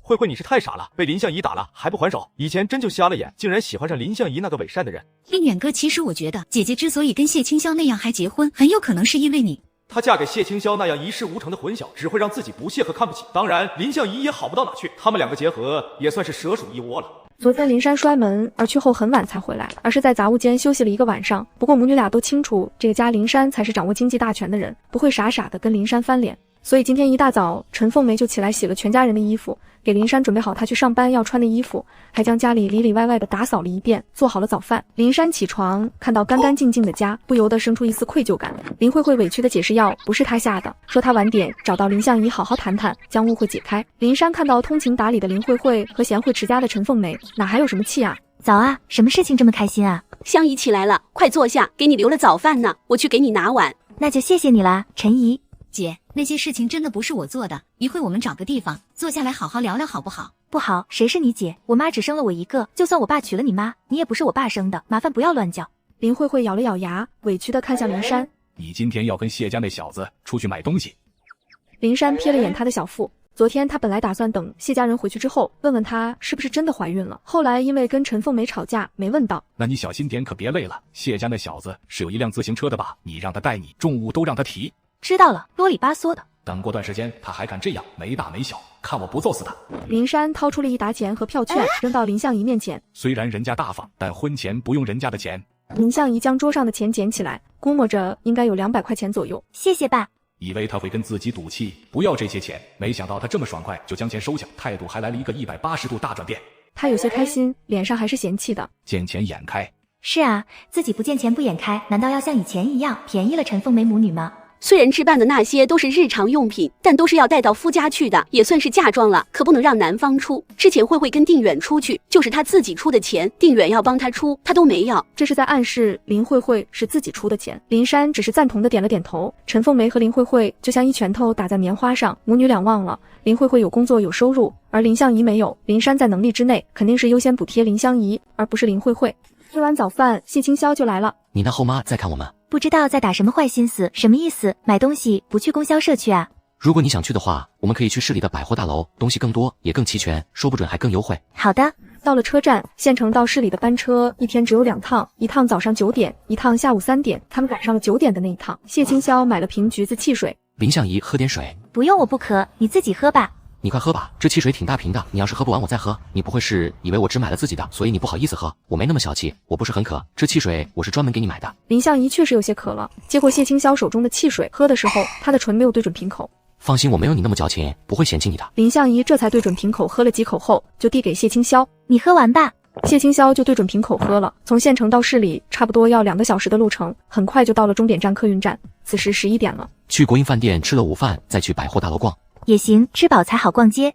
慧慧，你是太傻了，被林相宜打了还不还手，以前真就瞎了眼，竟然喜欢上林相宜那个伪善的人。定远哥，其实我觉得姐姐之所以跟谢清霄那样还结婚，很有可能是因为你。她嫁给谢清霄那样一事无成的混小，只会让自己不屑和看不起。当然，林相宜也好不到哪去，他们两个结合也算是蛇鼠一窝了。昨天林珊摔门而去后很晚才回来，而是在杂物间休息了一个晚上。不过母女俩都清楚，这个家林珊才是掌握经济大权的人，不会傻傻的跟林珊翻脸。所以今天一大早，陈凤梅就起来洗了全家人的衣服，给林珊准备好她去上班要穿的衣服，还将家里里里外外的打扫了一遍，做好了早饭。林珊起床看到干干净净的家，不由得生出一丝愧疚感。林慧慧委屈的解释药不是她下的，说她晚点找到林相宜好好谈谈，将误会解开。林珊看到通情达理的林慧慧和贤惠持家的陈凤梅，哪还有什么气啊？早啊，什么事情这么开心啊？相宜起来了，快坐下，给你留了早饭呢，我去给你拿碗。那就谢谢你啦，陈姨。姐，那些事情真的不是我做的，一会我们找个地方坐下来好好聊聊好不好？不好，谁是你姐？我妈只生了我一个，就算我爸娶了你妈，你也不是我爸生的，麻烦不要乱叫。林慧慧咬了咬牙，委屈地看向林珊。你今天要跟谢家那小子出去买东西。林珊瞥了眼他的小腹，昨天他本来打算等谢家人回去之后问问他是不是真的怀孕了，后来因为跟陈凤梅吵架没问到。那你小心点，可别累了。谢家那小子是有一辆自行车的吧？你让他带你，重物都让他提。知道了，啰里吧嗦的。等过段时间他还敢这样，没大没小，看我不揍死他。林珊掏出了一沓钱和票券，扔到林相宜面前。虽然人家大方，但婚前不用人家的钱。林相宜将桌上的钱捡起来，估摸着应该有200块钱左右。谢谢爸。以为他会跟自己赌气不要这些钱，没想到他这么爽快就将钱收下，态度还来了一个180度大转变。他有些开心，脸上还是嫌弃的。见钱眼开。是啊，自己不见钱不眼开，难道要像以前一样便宜了陈凤梅母女吗？虽然置办的那些都是日常用品，但都是要带到夫家去的，也算是嫁妆了，可不能让男方出。之前慧慧跟定远出去，就是他自己出的钱，定远要帮他出，他都没要，这是在暗示林慧慧是自己出的钱。林珊只是赞同的点了点头。陈凤梅和林慧慧就像一拳头打在棉花上，母女俩忘了林慧慧有工作有收入，而林相宜没有。林珊在能力之内，肯定是优先补贴林相宜，而不是林慧慧。吃完早饭，谢清霄就来了。你那后妈在看我们？不知道在打什么坏心思，什么意思？买东西不去供销社去啊？如果你想去的话，我们可以去市里的百货大楼，东西更多也更齐全，说不准还更优惠。好的。到了车站，县城到市里的班车一天只有2趟，一趟早上9点，一趟下午3点。他们赶上了9点的那一趟。谢清霄买了瓶橘子汽水。林相宜，喝点水。不用，我不渴，你自己喝吧。你快喝吧，这汽水挺大瓶的，你要是喝不完我再喝。你不会是以为我只买了自己的，所以你不好意思喝？我没那么小气，我不是很渴，这汽水我是专门给你买的。林相宜确实有些渴了，接过谢清霄手中的汽水，喝的时候他的唇没有对准瓶口。放心，我没有你那么矫情，不会嫌弃你的。林相宜这才对准瓶口喝了几口后，就递给谢清霄，你喝完吧。谢清霄就对准瓶口喝了。从县城到市里差不多要2个小时的路程，很快就到了终点站客运站。此时11点了。去国营饭店吃了午饭，再去百货大楼逛也行，吃饱才好逛街。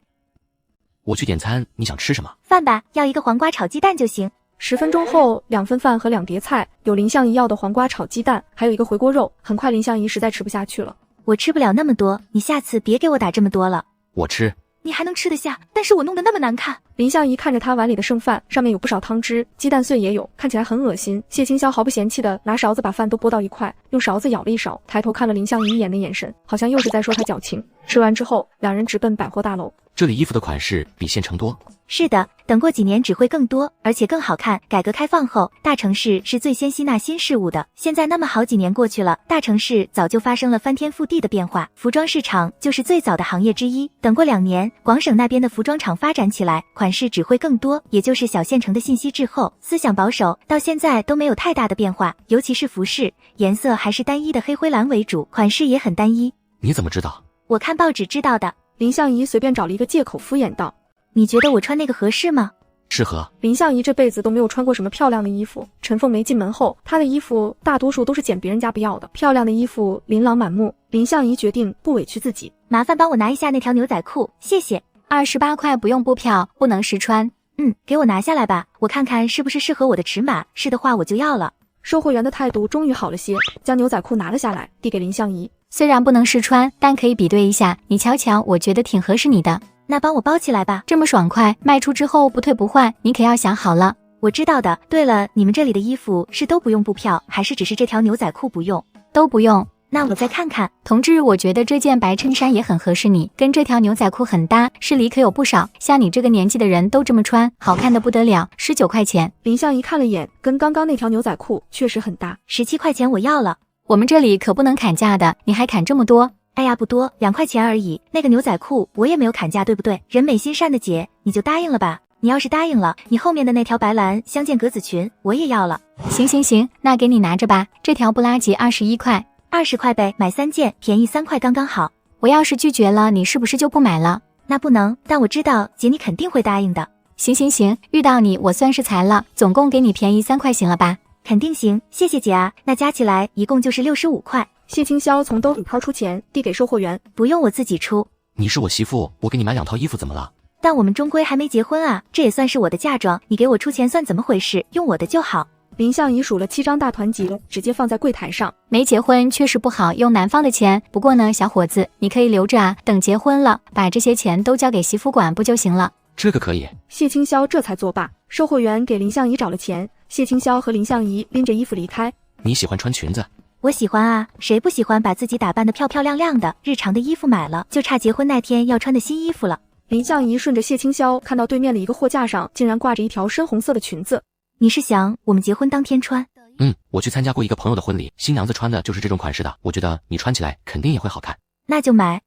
我去点餐，你想吃什么？饭吧，要一个黄瓜炒鸡蛋就行。10分钟后，2份饭和2碟菜，有林相宜要的黄瓜炒鸡蛋，还有一个回锅肉。很快林相宜实在吃不下去了。我吃不了那么多，你下次别给我打这么多了。我吃。你还能吃得下，但是我弄得那么难看。林相宜看着他碗里的剩饭，上面有不少汤汁，鸡蛋碎也有，看起来很恶心。谢清霄毫不嫌弃的拿勺子把饭都拨到一块，用勺子舀了一勺，抬头看了林相宜一眼的眼神，好像又是在说他矫情。吃完之后，两人直奔百货大楼。这里衣服的款式比县城多。是的，等过几年只会更多，而且更好看。改革开放后，大城市是最先吸纳新事物的。现在那么好几年过去了，大城市早就发生了翻天覆地的变化，服装市场就是最早的行业之一。等过2年，广省那边的服装厂发展起来，款式只会更多，也就是小县城的信息滞后，思想保守，到现在都没有太大的变化。尤其是服饰，颜色还是单一的黑灰蓝为主，款式也很单一。你怎么知道？我看报纸知道的。林相宜随便找了一个借口敷衍道：“你觉得我穿那个合适吗？”适合。林相宜这辈子都没有穿过什么漂亮的衣服。陈凤梅进门后，她的衣服大多数都是捡别人家不要的，漂亮的衣服琳琅满目。林相宜决定不委屈自己，麻烦帮我拿一下那条牛仔裤，谢谢。28块不用布票，不能实穿。给我拿下来吧，我看看是不是适合我的尺码，是的话我就要了。售货员的态度终于好了些，将牛仔裤拿了下来，递给林相宜。虽然不能试穿，但可以比对一下，你瞧瞧，我觉得挺合适你的。那帮我包起来吧。这么爽快，卖出之后不退不换，你可要想好了。我知道的。对了，你们这里的衣服是都不用布票，还是只是这条牛仔裤不用？都不用。那我再看看。同志，我觉得这件白衬衫也很合适你，跟这条牛仔裤很搭，市里可有不少像你这个年纪的人都这么穿，好看的不得了。19块钱。林相宜看了眼，跟刚刚那条牛仔裤确实很搭。17块钱我要了。我们这里可不能砍价的，你还砍这么多？哎呀，不多，2块钱而已。那个牛仔裤我也没有砍价，对不对？人美心善的姐，你就答应了吧。你要是答应了，你后面的那条白蓝相间格子裙我也要了。行，那给你拿着吧，这条不拉几21块。20块呗，买3件，便宜3块刚刚好。我要是拒绝了，你是不是就不买了？那不能，但我知道姐你肯定会答应的。行，遇到你我算是财了，总共给你便宜3块行了吧？肯定行，谢谢姐啊，那加起来一共就是65块。谢清霄从兜里掏出钱，递给售货员。不用，我自己出。你是我媳妇，我给你买2套衣服怎么了？但我们终归还没结婚啊，这也算是我的嫁妆，你给我出钱算怎么回事？用我的就好。林相宜数了7张大团结，直接放在柜台上。没结婚确实不好用男方的钱，不过呢，小伙子，你可以留着啊，等结婚了，把这些钱都交给媳妇管不就行了？这个可以。谢清霄这才作罢。售货员给林相宜找了钱，谢清霄和林相宜拎着衣服离开。你喜欢穿裙子？我喜欢啊，谁不喜欢把自己打扮得漂漂亮亮的？日常的衣服买了，就差结婚那天要穿的新衣服了。林相宜顺着谢清霄看到对面的一个货架上竟然挂着一条深红色的裙子。你是想我们结婚当天穿？我去参加过一个朋友的婚礼，新娘子穿的就是这种款式的，我觉得你穿起来肯定也会好看。那就买，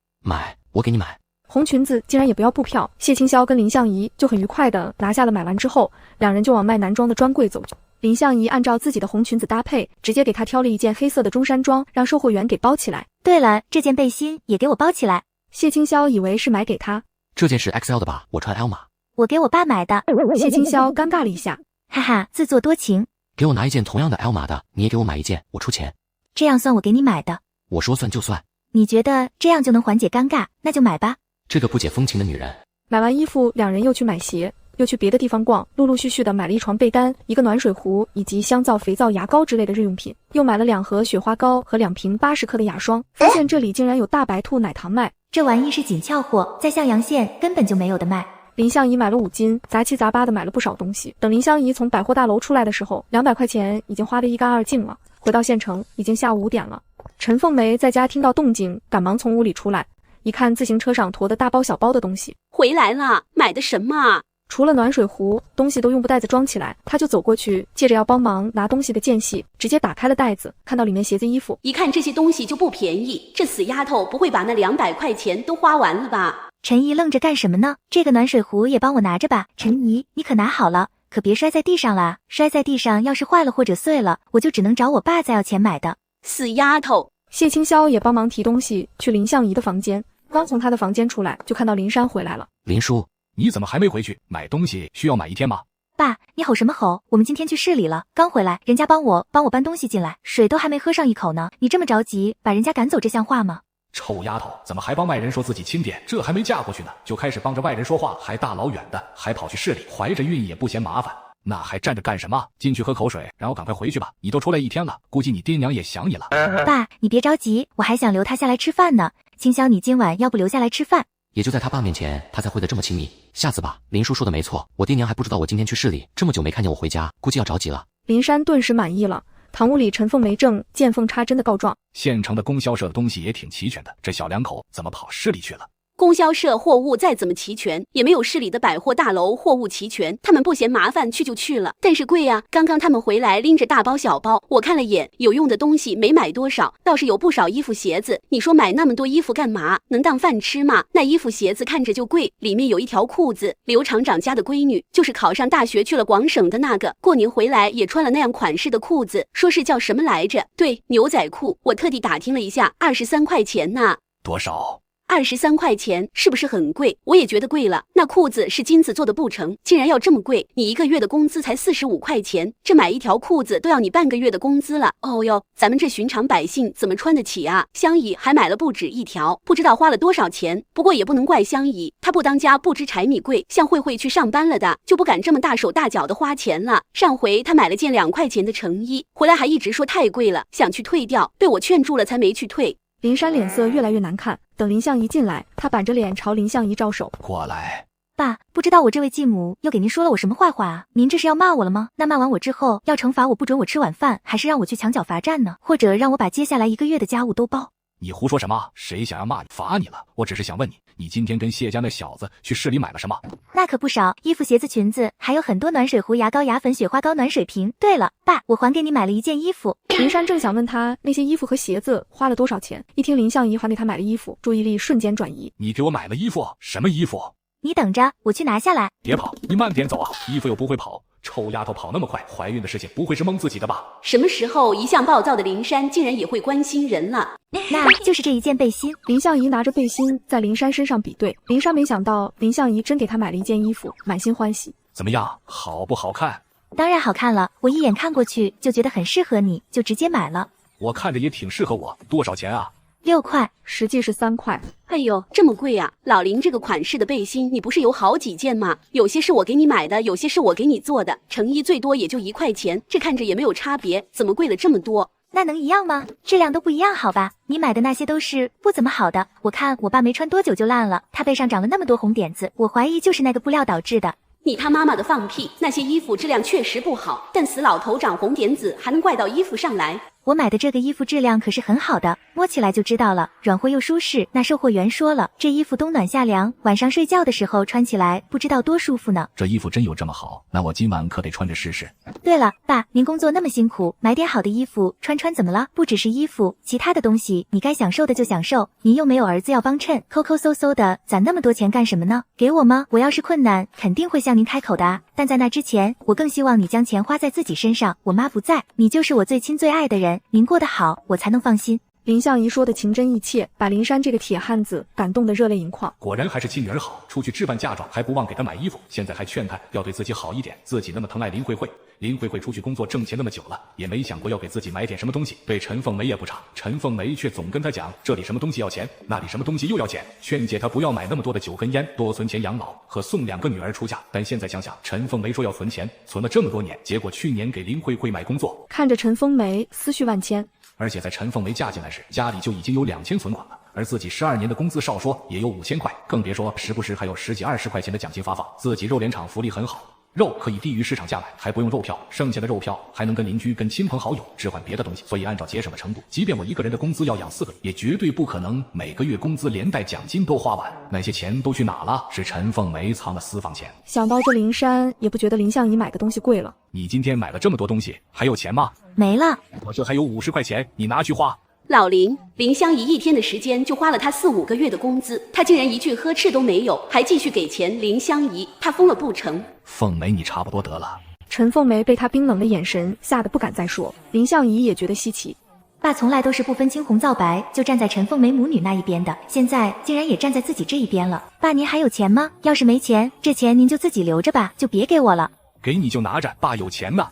我给你买。红裙子竟然也不要布票，谢清霄跟林相宜就很愉快的拿下了。买完之后，两人就往卖男装的专柜走去。林相宜按照自己的红裙子搭配，直接给他挑了一件黑色的中山装，让售货员给包起来。对了，这件背心也给我包起来。谢清霄以为是买给他，这件是 XL 的吧？我穿 L 码。我给我爸买的。谢清霄尴尬了一下，哈哈，自作多情。给我拿一件同样的 L 码的，你也给我买一件，我出钱。这样算我给你买的。我说算就算。你觉得这样就能缓解尴尬，那就买吧。这个不解风情的女人。买完衣服，两人又去买鞋，又去别的地方逛，陆陆续续的买了一床被单、一个暖水壶以及香皂、肥皂、牙膏之类的日用品，又买了2盒雪花膏和2瓶80克的雅霜。发现这里竟然有大白兔奶糖卖，这玩意是紧俏货，在向阳县根本就没有的卖。林相宜买了5斤，杂七杂八的买了不少东西。等林相宜从百货大楼出来的时候，200块钱已经花得一干二净了。回到县城，已经下午5点了。陈凤梅在家听到动静，赶忙从屋里出来，一看自行车上驮的大包小包的东西，回来了，买的什么啊？除了暖水壶，东西都用布袋子装起来。他就走过去，借着要帮忙拿东西的间隙，直接打开了袋子，看到里面鞋子、衣服。一看这些东西就不便宜，这死丫头不会把那200块钱都花完了吧？陈姨愣着干什么呢？这个暖水壶也帮我拿着吧。陈姨，你可拿好了，可别摔在地上啦！摔在地上要是坏了或者碎了，我就只能找我爸再要钱买的。死丫头！谢清霄也帮忙提东西去林相宜的房间。刚从他的房间出来，就看到林珊回来了。林叔，你怎么还没回去？买东西需要买1天吗？爸，你吼什么吼？我们今天去市里了，刚回来，人家帮我搬东西进来，水都还没喝上一口呢。你这么着急把人家赶走，这像话吗？臭丫头，怎么还帮外人说自己亲爹？这还没嫁过去呢，就开始帮着外人说话，还大老远的，还跑去市里，怀着孕也不嫌麻烦。那还站着干什么？进去喝口水，然后赶快回去吧。你都出来1天了，估计你爹娘也想你了。爸，你别着急，我还想留他下来吃饭呢。清霄，你今晚要不留下来吃饭？也就在他爸面前，他才会得这么亲密。下次吧。林叔说的没错，我爹娘还不知道我今天去市里，这么久没看见我回家，估计要着急了。林珊顿时满意了，堂屋里，陈凤梅正见缝插针的告状。县城的供销社的东西也挺齐全的，这小两口怎么跑市里去了？供销社货物再怎么齐全，也没有市里的百货大楼货物齐全。他们不嫌麻烦，去就去了，但是贵啊！刚刚他们回来拎着大包小包，我看了眼，有用的东西没买多少，倒是有不少衣服鞋子。你说买那么多衣服干嘛？能当饭吃吗？那衣服鞋子看着就贵，里面有一条裤子，刘厂长家的闺女，就是考上大学去了广省的那个，过年回来也穿了那样款式的裤子，说是叫什么来着？对，牛仔裤。我特地打听了一下，23块钱呢。多少？23块钱是不是很贵？我也觉得贵了。那裤子是金子做的不成，竟然要这么贵？你一个月的工资才45块钱，这买一条裤子都要你半个月的工资了。哦哟，咱们这寻常百姓怎么穿得起啊？香姨还买了不止一条，不知道花了多少钱。不过也不能怪香姨，她不当家不知柴米贵，像慧慧去上班了的，就不敢这么大手大脚的花钱了。上回她买了件2块钱的成衣，回来还一直说太贵了，想去退掉，被我劝住了才没去退。林珊脸色越来越难看，等林相宜进来，她板着脸朝林相宜招手：“过来。”爸，不知道我这位继母又给您说了我什么坏话啊？您这是要骂我了吗？那骂完我之后，要惩罚我不准我吃晚饭，还是让我去墙角罚站呢？或者让我把接下来1个月的家务都包？你胡说什么？谁想要骂你罚你了？我只是想问你，你今天跟谢家那小子去市里买了什么？那可不少，衣服、鞋子、裙子，还有很多暖水壶、牙膏、牙粉、雪花膏、暖水瓶。对了，爸，我还给你买了一件衣服。林珊正想问他那些衣服和鞋子花了多少钱，一听林相宜还给他买了衣服，注意力瞬间转移。你给我买了衣服？什么衣服？你等着，我去拿下来。别跑，你慢点走啊！衣服又不会跑，臭丫头跑那么快，怀孕的事情不会是蒙自己的吧？什么时候一向暴躁的林珊竟然也会关心人了？那就是这一件背心。林相宜拿着背心在林珊身上比对，林珊没想到林相宜真给她买了一件衣服，满心欢喜。怎么样，好不好看？当然好看了，我一眼看过去就觉得很适合你，就直接买了。我看着也挺适合我，多少钱啊？6块，实际是3块。哎呦，这么贵啊！老林这个款式的背心，你不是有好几件吗？有些是我给你买的，有些是我给你做的，成衣最多也就1块钱，这看着也没有差别，怎么贵了这么多？那能一样吗？质量都不一样，好吧？你买的那些都是不怎么好的，我看我爸没穿多久就烂了，他背上长了那么多红点子，我怀疑就是那个布料导致的。你他妈妈的放屁！那些衣服质量确实不好，但死老头长红点子还能怪到衣服上来？我买的这个衣服质量可是很好的，摸起来就知道了，软和又舒适。那售货员说了，这衣服冬暖夏凉，晚上睡觉的时候穿起来不知道多舒服呢。这衣服真有这么好？那我今晚可得穿着试试。对了，爸，您工作那么辛苦，买点好的衣服穿穿怎么了？不只是衣服，其他的东西你该享受的就享受。您又没有儿子要帮衬，抠抠搜搜的攒那么多钱干什么呢？给我吗？我要是困难，肯定会向您开口的啊。但在那之前，我更希望你将钱花在自己身上。我妈不在，你就是我最亲最爱的人，您过得好，我才能放心。林相宜说的情真意切，把林珊这个铁汉子感动得热泪盈眶。果然还是亲女儿好，出去置办嫁妆还不忘给她买衣服，现在还劝她要对自己好一点。自己那么疼爱林慧慧，林慧慧出去工作挣钱那么久了，也没想过要给自己买点什么东西。对陈凤梅也不差，陈凤梅却总跟她讲这里什么东西要钱，那里什么东西又要钱，劝解她不要买那么多的酒跟烟，多存钱养老和送2个女儿出嫁。但现在想想，陈凤梅说要存钱，存了这么多年，结果去年给林慧慧买工作。看着陈凤梅思绪万千。而且在陈凤梅嫁进来时，家里就已经有2000存款了，而自己12年的工资少说也有5000块，更别说时不时还有10几20块钱的奖金发放。自己肉联厂福利很好，肉可以低于市场价买，还不用肉票，剩下的肉票还能跟邻居跟亲朋好友置换别的东西。所以按照节省的程度，即便我一个人的工资要养4个人，也绝对不可能每个月工资连带奖金都花完。那些钱都去哪了？是陈凤梅藏的私房钱。想到这，林珊也不觉得林相宜买的东西贵了。你今天买了这么多东西，还有钱吗？没了。我这还有50块钱，你拿去花。老林，林相宜1天的时间就花了他4、5个月的工资，他竟然一句呵斥都没有，还继续给钱林相宜，他疯了不成？凤梅，你差不多得了。陈凤梅被他冰冷的眼神吓得不敢再说，林相宜也觉得稀奇。爸从来都是不分青红皂白就站在陈凤梅母女那一边的，现在竟然也站在自己这一边了。爸，您还有钱吗？要是没钱，这钱您就自己留着吧，就别给我了。给你就拿着，爸有钱呢。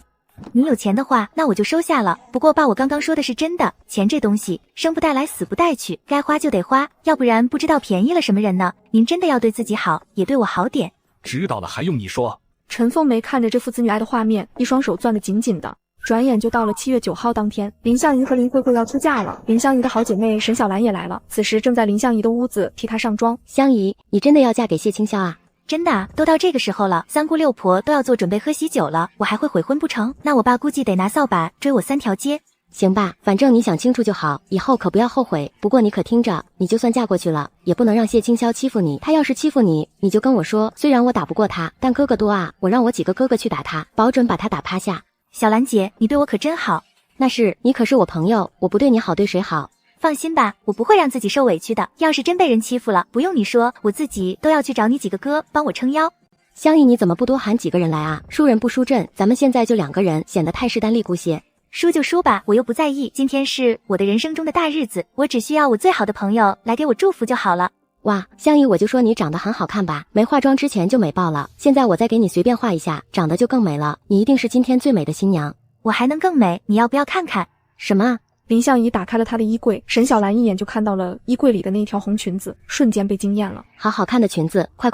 你有钱的话，那我就收下了。不过爸，我刚刚说的是真的，钱这东西生不带来死不带去，该花就得花，要不然不知道便宜了什么人呢。您真的要对自己好，也对我好点。知道了，还用你说？陈凤梅看着这父子女爱的画面，一双手攥得紧紧的。转眼就到了7月9号当天，林相宜和林慧慧要出嫁了。林相宜的好姐妹沈小兰也来了，此时正在林相宜的屋子替她上妆。相宜，你真的要嫁给谢清霄啊？真的啊，都到这个时候了，三姑六婆都要做准备喝喜酒了，我还会悔婚不成？那我爸估计得拿扫把追我3条街。行吧，反正你想清楚就好，以后可不要后悔。不过你可听着，你就算嫁过去了，也不能让谢清霄欺负你。他要是欺负你，你就跟我说，虽然我打不过他，但哥哥多啊，我让我几个哥哥去打他，保准把他打趴下。小兰姐，你对我可真好。那是，你可是我朋友，我不对你好对谁好？放心吧，我不会让自己受委屈的。要是真被人欺负了，不用你说，我自己都要去找你几个哥帮我撑腰。香姨，你怎么不多喊几个人来啊？输人不输阵，咱们现在就2个人，显得太势单力孤些。输就输吧，我又不在意。今天是我的人生中的大日子，我只需要我最好的朋友来给我祝福就好了。哇，香姨，我就说你长得很好看吧，没化妆之前就美爆了，现在我再给你随便画一下，长得就更美了。你一定是今天最美的新娘。我还能更美，你要不要看看？什么啊？林相宜打开了她的衣柜，沈小兰一眼就看到了衣柜里的那条红裙子，瞬间被惊艳了。好好看的裙子，快，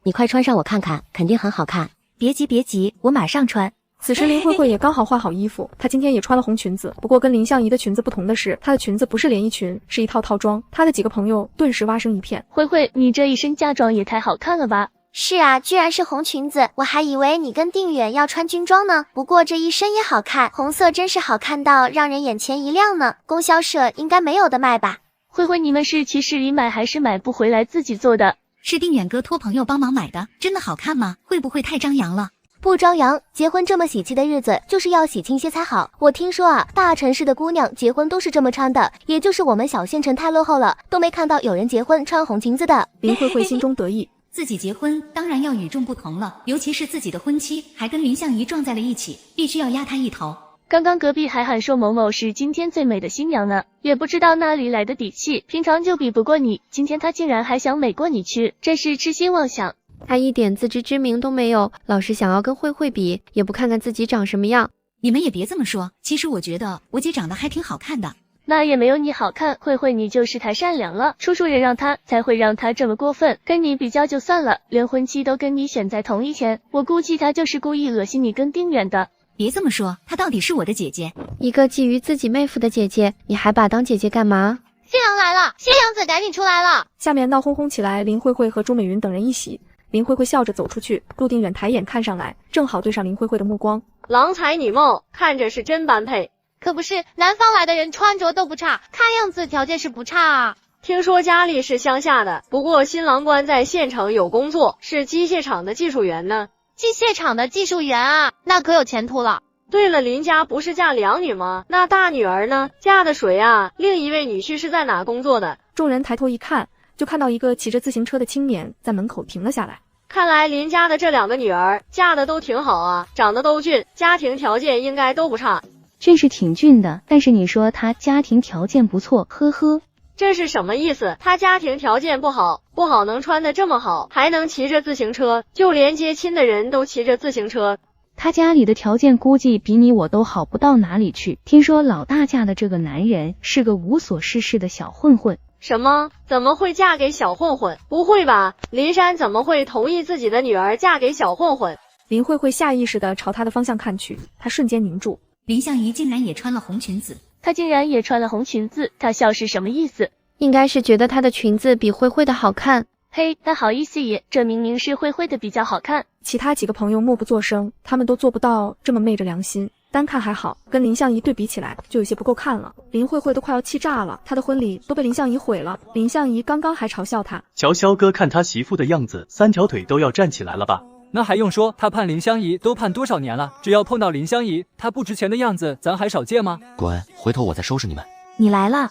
你快穿上我看看，肯定很好看。别急，我马上穿。此时林慧慧也刚好换好衣服，她今天也穿了红裙子，不过跟林相宜的裙子不同的是，她的裙子不是连衣裙，是一套套装。她的几个朋友顿时蛙声一片。慧慧，你这一身嫁妆也太好看了吧？是啊，居然是红裙子，我还以为你跟定远要穿军装呢。不过这一身也好看，红色真是好看到让人眼前一亮呢。供销社应该没有的卖吧？慧慧，你们是去市里买还是买不回来自己做的？是定远哥托朋友帮忙买的，真的好看吗？会不会太张扬了？不张扬，结婚这么喜气的日子，就是要喜庆些才好。我听说啊，大城市的姑娘结婚都是这么穿的，也就是我们小县城太落后了，都没看到有人结婚穿红裙子的。林慧慧心中得意。自己结婚当然要与众不同了，尤其是自己的婚期还跟林相宜撞在了一起，必须要压她一头。刚刚隔壁还喊说某某是今天最美的新娘呢，也不知道哪里来的底气，平常就比不过你，今天他竟然还想美过你去，真是痴心妄想。他一点自知之明都没有，老是想要跟慧慧比，也不看看自己长什么样。你们也别这么说，其实我觉得我姐长得还挺好看的。那也没有你好看，慧慧你就是太善良了，处处忍让他，才会让他这么过分。跟你比较就算了，连婚期都跟你选在同一天，我估计他就是故意恶心你跟丁远的。别这么说，她到底是我的姐姐，一个觊觎自己妹夫的姐姐，你还把当姐姐干嘛？新娘来了，新娘子赶紧出来了！下面闹哄哄起来，林慧慧和朱美云等人一喜。林慧慧笑着走出去，陆定远抬眼看上来，正好对上林慧慧的目光。郎才女貌，看着是真般配。可不是，南方来的人穿着都不差，看样子条件是不差啊。听说家里是乡下的，不过新郎官在县城有工作，是机械厂的技术员呢。机械厂的技术员啊，那可有前途了。对了，林家不是嫁两女吗？那大女儿呢？嫁的谁啊？另一位女婿是在哪工作的？众人抬头一看，就看到一个骑着自行车的青年在门口停了下来。看来林家的这2个女儿嫁的都挺好啊，长得都俊，家庭条件应该都不差。俊是挺俊的，但是你说他家庭条件不错，呵呵。这是什么意思？他家庭条件不好能穿得这么好，还能骑着自行车，就连接亲的人都骑着自行车。他家里的条件估计比你我都好不到哪里去。听说老大嫁的这个男人是个无所事事的小混混。什么？怎么会嫁给小混混？不会吧，林珊怎么会同意自己的女儿嫁给小混混？林慧慧下意识地朝他的方向看去，她瞬间凝住。林相宜竟然也穿了红裙子，她竟然也穿了红裙子，她笑是什么意思？应该是觉得她的裙子比慧慧的好看。嘿，她好意思也，这明明是慧慧的比较好看。其他几个朋友默不作声，他们都做不到这么昧着良心。单看还好，跟林相宜对比起来就有些不够看了。林慧慧都快要气炸了，她的婚礼都被林相宜毁了。林相宜刚刚还嘲笑她，乔萧哥看他媳妇的样子，3条腿都要站起来了吧？那还用说，他盼林相宜都盼多少年了？只要碰到林相宜，他不值钱的样子，咱还少见吗？滚，回头我再收拾你们。你来了。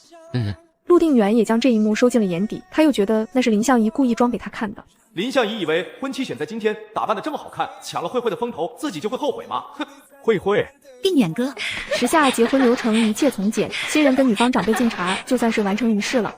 陆定远也将这一幕收进了眼底，他又觉得那是林相宜故意装给他看的。林相宜以为婚期选在今天，打扮得这么好看，抢了慧慧的风头，自己就会后悔吗？哼，慧慧。定远哥，时下结婚流程一切从简，新人跟女方长辈敬茶，就算是完成仪式了。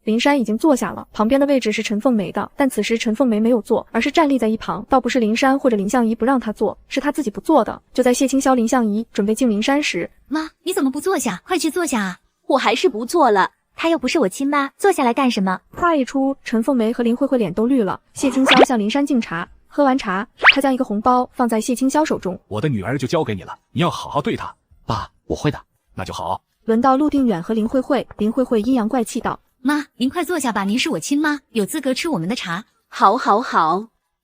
林珊已经坐下了，旁边的位置是陈凤梅的，但此时陈凤梅没有坐，而是站立在一旁。倒不是林珊或者林相宜不让她坐，是她自己不坐的。就在谢清霄、林相宜准备敬林珊时，妈，你怎么不坐下？快去坐下啊！我还是不坐了。她又不是我亲妈，坐下来干什么？话一出，陈凤梅和林慧慧脸都绿了。谢清霄向林珊敬茶，喝完茶，他将一个红包放在谢清霄手中。我的女儿就交给你了，你要好好对她。爸，我会的。那就好。轮到陆定远和林慧慧，林慧慧阴阳怪气道：妈，您快坐下吧，您是我亲妈，有资格吃我们的茶。好。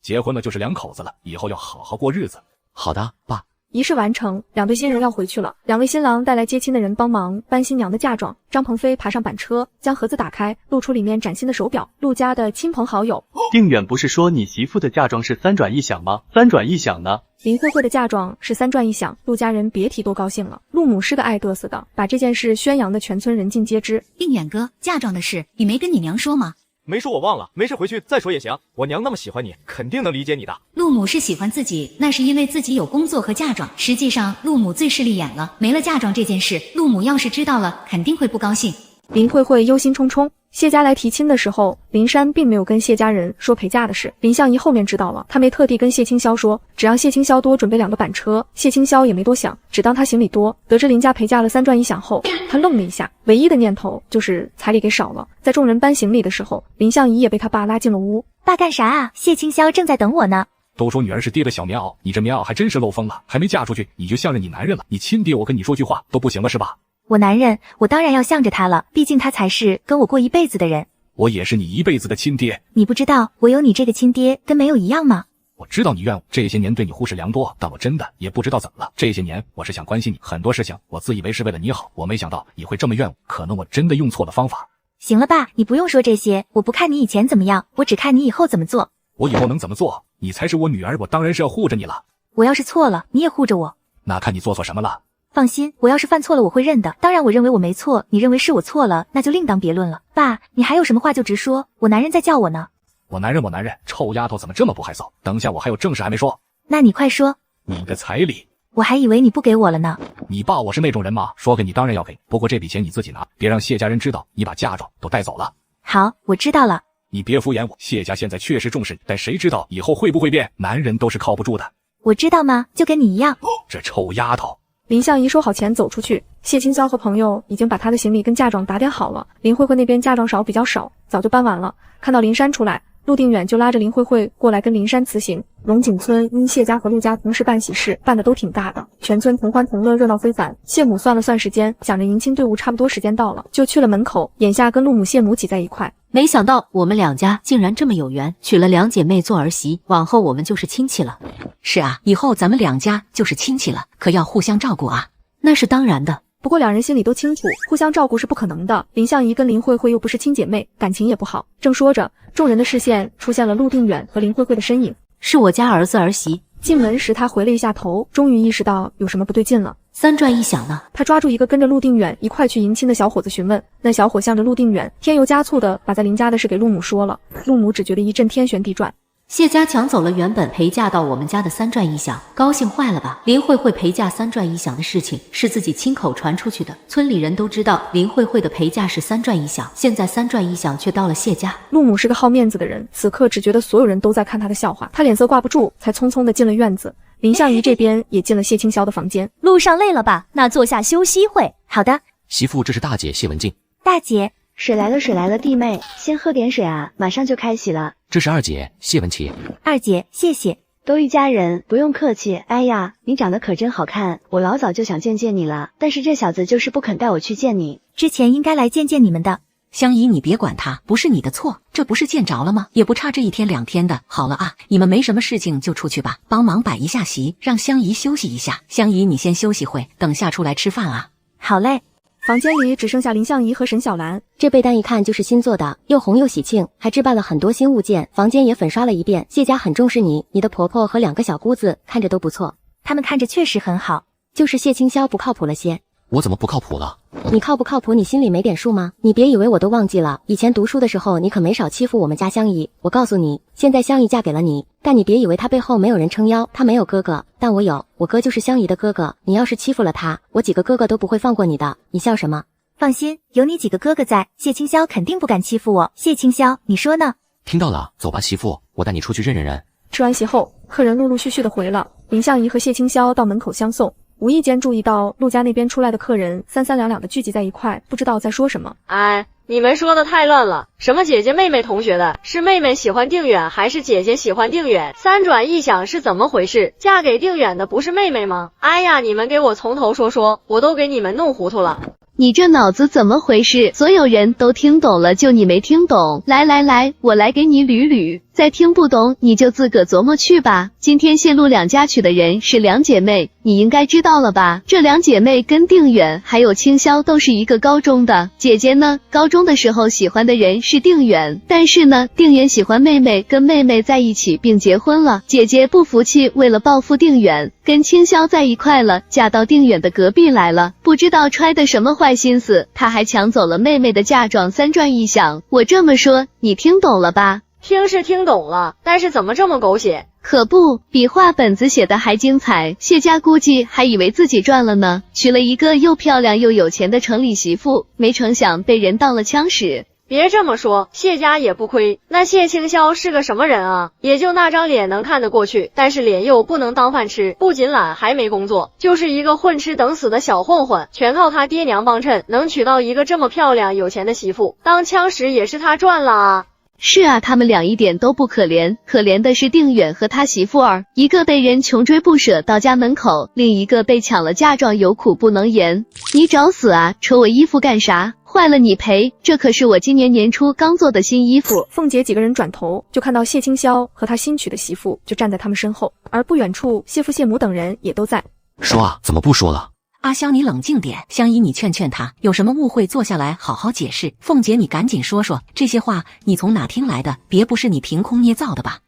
结婚了就是两口子了，以后要好好过日子。好的，爸。仪式完成，两对新人要回去了。两位新郎带来接亲的人帮忙搬新娘的嫁妆。张鹏飞爬上板车，将盒子打开，露出里面崭新的手表。陆家的亲朋好友。定远不是说你媳妇的嫁妆是3转1响吗？3转1响呢？林慧慧的嫁妆是3转1响，陆家人别提多高兴了。陆母是个爱嘚瑟的，把这件事宣扬的全村人尽皆知。定远哥，嫁妆的事你没跟你娘说吗？没说我忘了，没事回去再说也行。我娘那么喜欢你，肯定能理解你的。陆母是喜欢自己，那是因为自己有工作和嫁妆。实际上，陆母最势利眼了，没了嫁妆这件事，陆母要是知道了，肯定会不高兴。林慧慧忧心忡忡。谢家来提亲的时候，林珊并没有跟谢家人说陪嫁的事。林相宜后面知道了，他没特地跟谢清霄说，只让谢清霄多准备2个板车。谢清霄也没多想，只当他行李多。得知林家陪嫁了3转1响后，他愣了一下，唯一的念头就是彩礼给少了。在众人搬行李的时候，林相宜也被他爸拉进了屋。爸干啥啊？谢清霄正在等我呢。都说女儿是爹的小棉袄，你这棉袄还真是漏风了，还没嫁出去你就向着你男人了。你亲爹我跟你说句话都不行了是吧？我男人，我当然要向着他了，毕竟他才是跟我过一辈子的人。我也是你一辈子的亲爹。你不知道我有你这个亲爹跟没有一样吗？我知道你怨我，这些年对你忽视良多，但我真的也不知道怎么了。这些年我是想关心你，很多事情我自以为是为了你好，我没想到你会这么怨我，可能我真的用错了方法。行了爸，你不用说这些，我不看你以前怎么样，我只看你以后怎么做。我以后能怎么做？你才是我女儿，我当然是要护着你了。我要是错了，你也护着我。那看你做错什么了。放心，我要是犯错了我会认的。当然我认为我没错，你认为是我错了，那就另当别论了。爸，你还有什么话就直说，我男人在叫我呢。我男人，臭丫头怎么这么不害臊？等下我还有正事还没说。那你快说。你的彩礼。我还以为你不给我了呢。你爸我是那种人吗？说给你当然要给，不过这笔钱你自己拿，别让谢家人知道你把嫁妆都带走了。好，我知道了。你别敷衍我，谢家现在确实重视你，但谁知道以后会不会变？男人都是靠不住的。我知道吗？就跟你一样。这臭丫头。林相宜收好钱走出去，谢清霄和朋友已经把他的行李跟嫁妆打点好了。林慧慧那边嫁妆少比较少，早就搬完了。看到林珊出来，陆定远就拉着林慧慧过来跟林珊辞行。龙井村因谢家和陆家同时办喜事，办的都挺大的，全村同欢同乐，热闹非凡。谢母算了算时间，想着迎亲队伍差不多时间到了，就去了门口，眼下跟陆母谢母挤在一块。没想到我们两家竟然这么有缘，娶了2姐妹做儿媳，往后我们就是亲戚了。是啊，以后咱们2家就是亲戚了，可要互相照顾啊。那是当然的。不过两人心里都清楚，互相照顾是不可能的。林相宜跟林慧慧又不是亲姐妹，感情也不好。正说着，众人的视线出现了陆定远和林慧慧的身影。是我家儿子儿媳。进门时他回了一下头，终于意识到有什么不对劲了。3转1响呢？他抓住一个跟着陆定远一块去迎亲的小伙子询问，那小伙向着陆定远添油加醋的把在林家的事给陆母说了。陆母只觉得一阵天旋地转。谢家抢走了原本陪嫁到我们家的3转1响，高兴坏了吧？林慧慧陪嫁3转1响的事情是自己亲口传出去的，村里人都知道林慧慧的陪嫁是3转1响，现在3转1响却到了谢家。陆母是个好面子的人，此刻只觉得所有人都在看他的笑话，他脸色挂不住，才匆匆的进了院子。林相宜这边也进了谢清霄的房间。路上累了吧？那坐下休息会。好的。媳妇，这是大姐谢文静。大姐。水来了，水来了，弟妹，先喝点水啊，马上就开洗了。这是二姐谢文琪。二姐，谢谢。都一家人，不用客气。哎呀，你长得可真好看，我老早就想见见你了，但是这小子就是不肯带我去见你。之前应该来见见你们的。香姨，你别管他，不是你的错，这不是见着了吗？也不差这1天2天的。好了啊，你们没什么事情就出去吧，帮忙摆一下席，让香姨休息一下。香姨，你先休息会，等下出来吃饭啊。好嘞。房间里只剩下林相宜和沈小兰。这被单一看就是新做的，又红又喜庆，还置办了很多新物件，房间也粉刷了一遍。谢家很重视你，你的婆婆和2个小姑子看着都不错。他们看着确实很好，就是谢清霄不靠谱了些。我怎么不靠谱了？你靠不靠谱你心里没点数吗？你别以为我都忘记了，以前读书的时候你可没少欺负我们家香姨。我告诉你，现在香姨嫁给了你，但你别以为她背后没有人撑腰，她没有哥哥，但我有，我哥就是香姨的哥哥。你要是欺负了他，我几个哥哥都不会放过你的。你笑什么？放心，有你几个哥哥在，谢清霄肯定不敢欺负我。谢清霄，你说呢？听到了，走吧媳妇，我带你出去认认人。吃完席后，客人陆陆续续的回了，林相宜和谢清霄到门口相送。无意间注意到陆家那边出来的客人三三两两的聚集在一块，不知道在说什么。哎，你们说的太乱了，什么姐姐妹妹同学的，是妹妹喜欢定远还是姐姐喜欢定远？3转1响是怎么回事？嫁给定远的不是妹妹吗？哎呀，你们给我从头说，我都给你们弄糊涂了。你这脑子怎么回事？所有人都听懂了，就你没听懂。来，我来给你捋捋。再听不懂你就自个琢磨去吧。今天谢陆两家娶的人是两姐妹，你应该知道了吧？这两姐妹跟定远还有青霄都是一个高中的。姐姐呢，高中的时候喜欢的人是定远，但是呢，定远喜欢妹妹，跟妹妹在一起并结婚了。姐姐不服气，为了报复定远，跟青霄在一块了，嫁到定远的隔壁来了。不知道揣的什么坏心思，她还抢走了妹妹的嫁妆，3转一响。我这么说，你听懂了吧？听是听懂了，但是怎么这么狗血？可不，比画本子写的还精彩。谢家估计还以为自己赚了呢，娶了一个又漂亮又有钱的城里媳妇，没成想被人当了枪使。别这么说，谢家也不亏。那谢清霄是个什么人啊？也就那张脸能看得过去，但是脸又不能当饭吃，不仅懒还没工作，就是一个混吃等死的小混混，全靠他爹娘帮衬，能娶到一个这么漂亮有钱的媳妇，当枪使也是他赚了啊。是啊，他们俩一点都不可怜，可怜的是定远和他媳妇儿，一个被人穷追不舍到家门口，另一个被抢了嫁妆，有苦不能言。你找死啊！扯我衣服干啥？坏了你赔，这可是我今年年初刚做的新衣服。凤姐几个人转头就看到谢清霄和他新娶的媳妇就站在他们身后，而不远处谢父谢母等人也都在。说啊，怎么不说了？阿香，你冷静点，香姨你劝劝他，有什么误会坐下来好好解释。凤姐你赶紧说说，这些话你从哪听来的？别不是你凭空捏造的吧？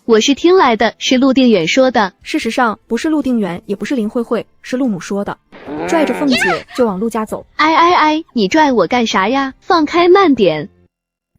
我是听来的，是陆定远说的。事实上不是陆定远，也不是林慧慧，是陆母说的。拽着凤姐就往陆家走。哎，你拽我干啥呀？放开慢点。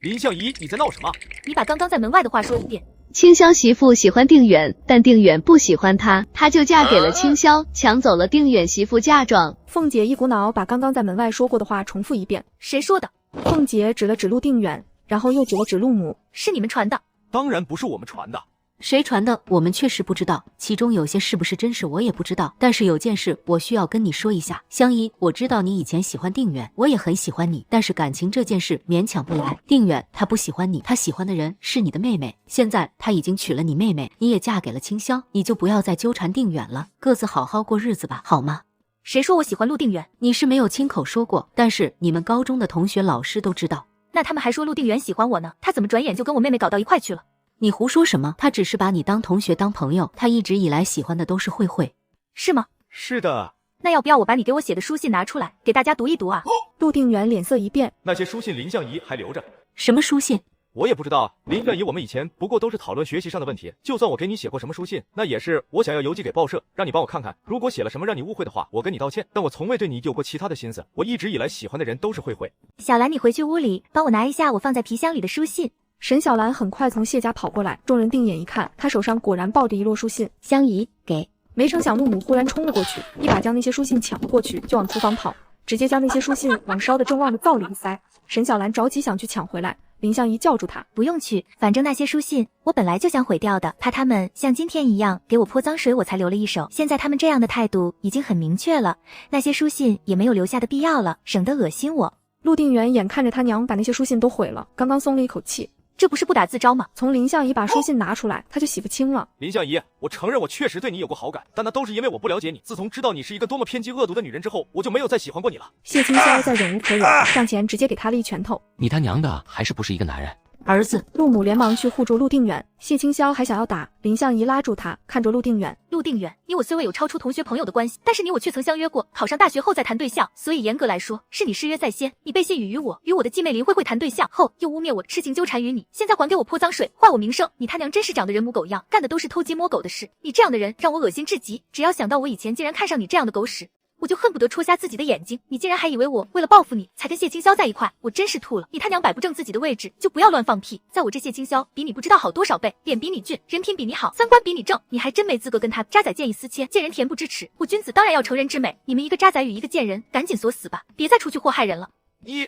林相宜，你在闹什么？你把刚刚在门外的话说一遍。青霄媳妇喜欢定远，但定远不喜欢她，她就嫁给了青霄，抢走了定远媳妇嫁妆。凤姐一股脑把刚刚在门外说过的话重复一遍。谁说的？凤姐指了指陆定远，然后又指了指陆母。是你们传的？当然不是我们传的。谁传的？我们确实不知道，其中有些是不是真实我也不知道。但是有件事我需要跟你说一下，香姨，我知道你以前喜欢定远，我也很喜欢你，但是感情这件事勉强不来。定远他不喜欢你，他喜欢的人是你的妹妹。现在他已经娶了你妹妹，你也嫁给了青霄，你就不要再纠缠定远了，各自好好过日子吧，好吗？谁说我喜欢陆定远？你是没有亲口说过，但是你们高中的同学老师都知道。那他们还说陆定远喜欢我呢，他怎么转眼就跟我妹妹搞到一块去了？你胡说什么？他只是把你当同学当朋友，他一直以来喜欢的都是慧慧。是吗？是的。那要不要我把你给我写的书信拿出来给大家读一读啊？陆定远脸色一变，那些书信林相宜还留着。什么书信？我也不知道，林相宜我们以前不过都是讨论学习上的问题，就算我给你写过什么书信，那也是我想要邮寄给报社，让你帮我看看，如果写了什么让你误会的话，我跟你道歉，但我从未对你有过其他的心思，我一直以来喜欢的人都是慧慧。小兰，你回去屋里帮我拿一下我放在皮箱里的书信。沈小兰很快从谢家跑过来，众人定眼一看，她手上果然抱着一摞书信。香姨，给。没成想陆母忽然冲了过去，一把将那些书信抢了过去，就往厨房跑，直接将那些书信往烧得正旺的灶里一塞。沈小兰着急想去抢回来，林相宜叫住她，不用去，反正那些书信我本来就想毁掉的，怕他们像今天一样给我泼脏水，我才留了一手。现在他们这样的态度已经很明确了，那些书信也没有留下的必要了，省得恶心我。陆定远眼看着他娘把那些书信都毁了，刚刚松了一口气。这不是不打自招吗？从林相宜把书信拿出来，他就洗不清了。林相宜，我承认我确实对你有过好感，但那都是因为我不了解你。自从知道你是一个多么偏激恶毒的女人之后，我就没有再喜欢过你了。谢清霄在忍无可忍，上前直接给他了一拳头。你他娘的还是不是一个男人？儿子，陆母连忙去护住陆定远，谢清霄还想要打，林相宜拉住他，看着陆定远。陆定远，你我虽未有超出同学朋友的关系，但是你我却曾相约过，考上大学后再谈对象，所以严格来说是你誓约在先。你背信与我，与我的继妹林慧慧谈对象后，又污蔑我痴情纠缠于你，现在还给我泼脏水，坏我名声。你他娘真是长得人模狗样，干的都是偷鸡摸狗的事。你这样的人让我恶心至极，只要想到我以前竟然看上你这样的狗屎，我就恨不得戳瞎自己的眼睛。你竟然还以为我为了报复你才跟谢清霄在一块，我真是吐了。你他娘摆不正自己的位置就不要乱放屁。在我这谢清霄比你不知道好多少倍，脸比你俊，人品比你好，三观比你正，你还真没资格跟他渣仔见异思迁，见人恬不知耻。我君子当然要成人之美，你们一个渣仔与一个贱人，赶紧锁死吧，别再出去祸害人了。你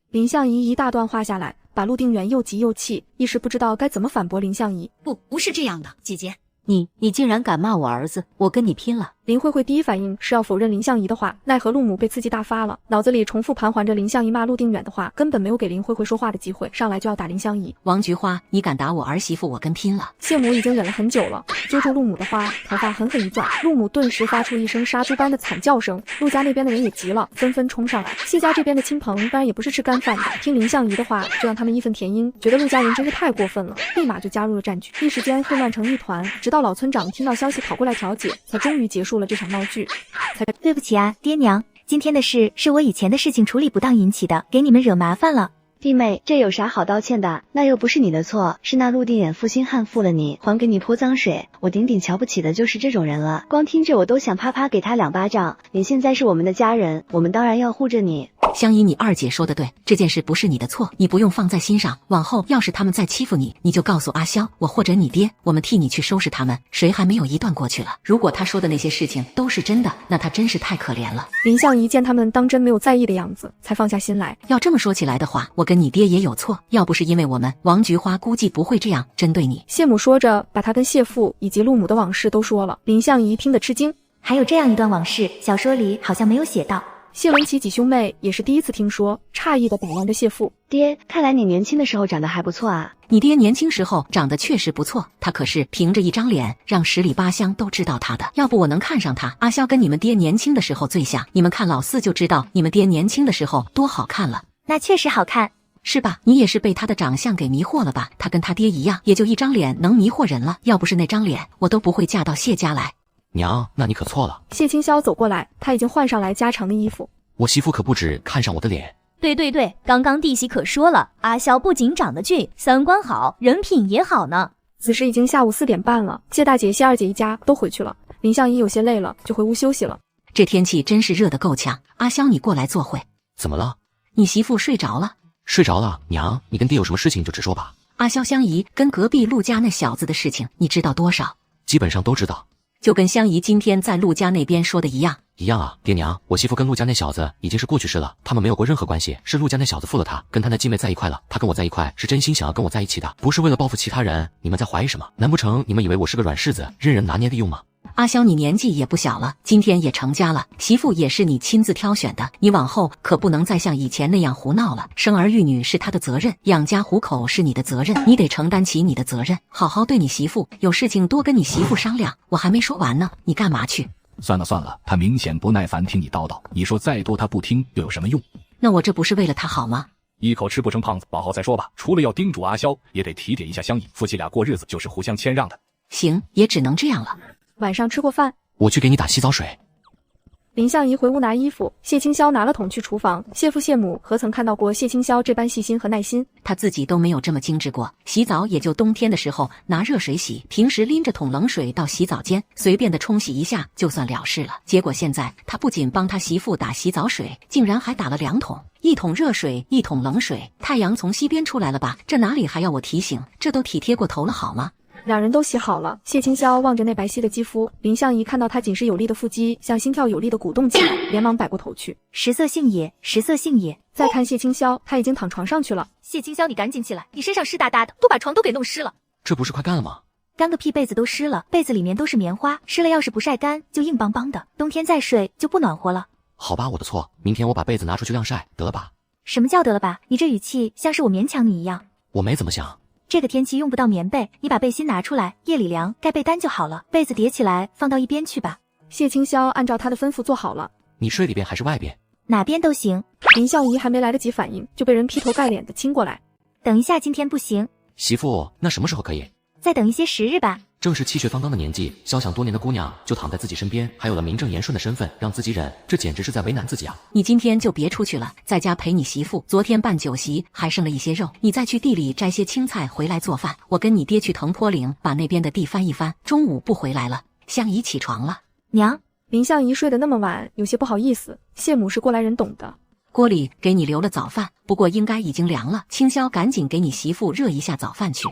林相宜一大段话下来，把陆定远又急又气，一时不知道该怎么反驳林相宜。不是这样的，姐姐。你竟然敢骂我儿子，我跟你拼了！林慧慧第一反应是要否认林相宜的话，奈何陆母被刺激大发了，脑子里重复盘桓着林相宜骂陆定远的话，根本没有给林慧慧说话的机会，上来就要打林相宜。王菊花，你敢打我儿媳妇，我跟拼了！谢母已经忍了很久了，接住陆母的话，头发狠狠一转，陆母顿时发出一声杀猪般的惨叫声。陆家那边的人也急了，纷纷冲上来。谢家这边的亲朋当然也不是吃干饭的，听林相宜的话，就让他们义愤填膺，觉得陆家人真是太过分了，立马就加入了战局。一时间混乱成一团，直到老村长听到消息跑过来调解，才终于结束了这场闹剧。对不起啊，爹娘，今天的事是我以前的事情处理不当引起的，给你们惹麻烦了。弟妹，这有啥好道歉的？那又不是你的错，是那陆定远负心汉负了你，还给你泼脏水。我顶顶瞧不起的就是这种人了，光听着我都想啪啪给他2巴掌。你现在是我们的家人，我们当然要护着你。相宜，你二姐说的对，这件事不是你的错，你不用放在心上。往后要是他们再欺负你，你就告诉阿萧，我或者你爹，我们替你去收拾他们。谁还没有一段过去了？如果他说的那些事情都是真的，那他真是太可怜了。林相宜见他们当真没有在意的样子，才放下心来。要这么说起来的话，我跟你爹也有错，要不是因为我们，王菊花估计不会这样针对你。谢母说着，把他跟谢父以及陆母的往事都说了。林相宜听得吃惊，还有这样一段往事，小说里好像没有写到。谢文琪几兄妹也是第一次听说，诧异的打量着谢父。爹，看来你年轻的时候长得还不错啊。你爹年轻时候长得确实不错，他可是凭着一张脸让10里8乡都知道他的。要不我能看上他？阿萧跟你们爹年轻的时候最像，你们看老四就知道你们爹年轻的时候多好看了。那确实好看，是吧？你也是被他的长相给迷惑了吧？他跟他爹一样，也就一张脸能迷惑人了。要不是那张脸，我都不会嫁到谢家来。娘，那你可错了。谢清霄走过来，他已经换上来家常的衣服。我媳妇可不止看上我的脸。对，刚刚弟媳可说了，阿萧不仅长得俊，三观好，人品也好呢。此时已经下午4点半了，谢大姐、谢二姐一家都回去了。林相宜有些累了，就回屋休息了。这天气真是热得够呛。阿萧，你过来坐会。怎么了？你媳妇睡着了。睡着了。娘，你跟爹有什么事情就直说吧。阿萧，相宜跟隔壁陆家那小子的事情，你知道多少？基本上都知道。就跟相宜今天在陆家那边说的一样。一样啊，爹娘，我媳妇跟陆家那小子已经是过去式了，他们没有过任何关系，是陆家那小子负了她，跟他那继妹在一块了。他跟我在一块是真心想要跟我在一起的，不是为了报复其他人。你们在怀疑什么？难不成你们以为我是个软柿子，任人拿捏利用吗？阿萧，你年纪也不小了，今天也成家了，媳妇也是你亲自挑选的，你往后可不能再像以前那样胡闹了。生儿育女是他的责任，养家糊口是你的责任，你得承担起你的责任，好好对你媳妇，有事情多跟你媳妇商量。我还没说完呢，你干嘛去？算了，他明显不耐烦听你叨叨，你说再多他不听又有什么用？那我这不是为了他好吗？一口吃不成胖子，保好再说吧。除了要叮嘱阿萧，也得提点一下相宜，夫妻俩过日子就是互相谦让的。行，也只能这样了。晚上吃过饭，我去给你打洗澡水。林相宜回屋拿衣服，谢清霄拿了桶去厨房。谢父谢母何曾看到过谢清霄这般细心和耐心？他自己都没有这么精致过。洗澡也就冬天的时候拿热水洗，平时拎着桶冷水到洗澡间，随便的冲洗一下就算了事了。结果现在他不仅帮他媳妇打洗澡水，竟然还打了2桶，1桶热水，1桶冷水。太阳从西边出来了吧？这哪里还要我提醒？这都体贴过头了好吗？两人都洗好了，谢清霄望着那白皙的肌肤，林相宜看到他紧实有力的腹肌像心跳有力的鼓动起来，连忙摆过头去。食色性也，食色性也。再看谢清霄，他已经躺床上去了。谢清霄，你赶紧起来，你身上湿哒哒的，都把床都给弄湿了。这不是快干了吗？干个屁，被子都湿了，被子里面都是棉花，湿了要是不晒干就硬邦邦的，冬天再睡就不暖和了。好吧，我的错，明天我把被子拿出去晾晒，得了吧？什么叫得了吧？你这语气像是我勉强你一样。我没怎么想。这个天气用不到棉被，你把背心拿出来，夜里凉盖被单就好了，被子叠起来放到一边去吧。谢清霄按照他的吩咐做好了。你睡里边还是外边？哪边都行。林相宜还没来得及反应，就被人劈头盖脸的亲过来。等一下，今天不行。媳妇，那什么时候可以？再等一些时日吧。正是气血方刚的年纪，肖想多年的姑娘就躺在自己身边，还有了名正言顺的身份，让自己忍，这简直是在为难自己啊！你今天就别出去了，在家陪你媳妇。昨天办酒席还剩了一些肉，你再去地里摘些青菜回来做饭。我跟你爹去腾坡岭把那边的地翻一翻，中午不回来了。相宜起床了。娘，林相宜睡得那么晚，有些不好意思。谢母是过来人，懂的。锅里给你留了早饭，不过应该已经凉了。清霄赶紧给你媳妇热一下早饭去。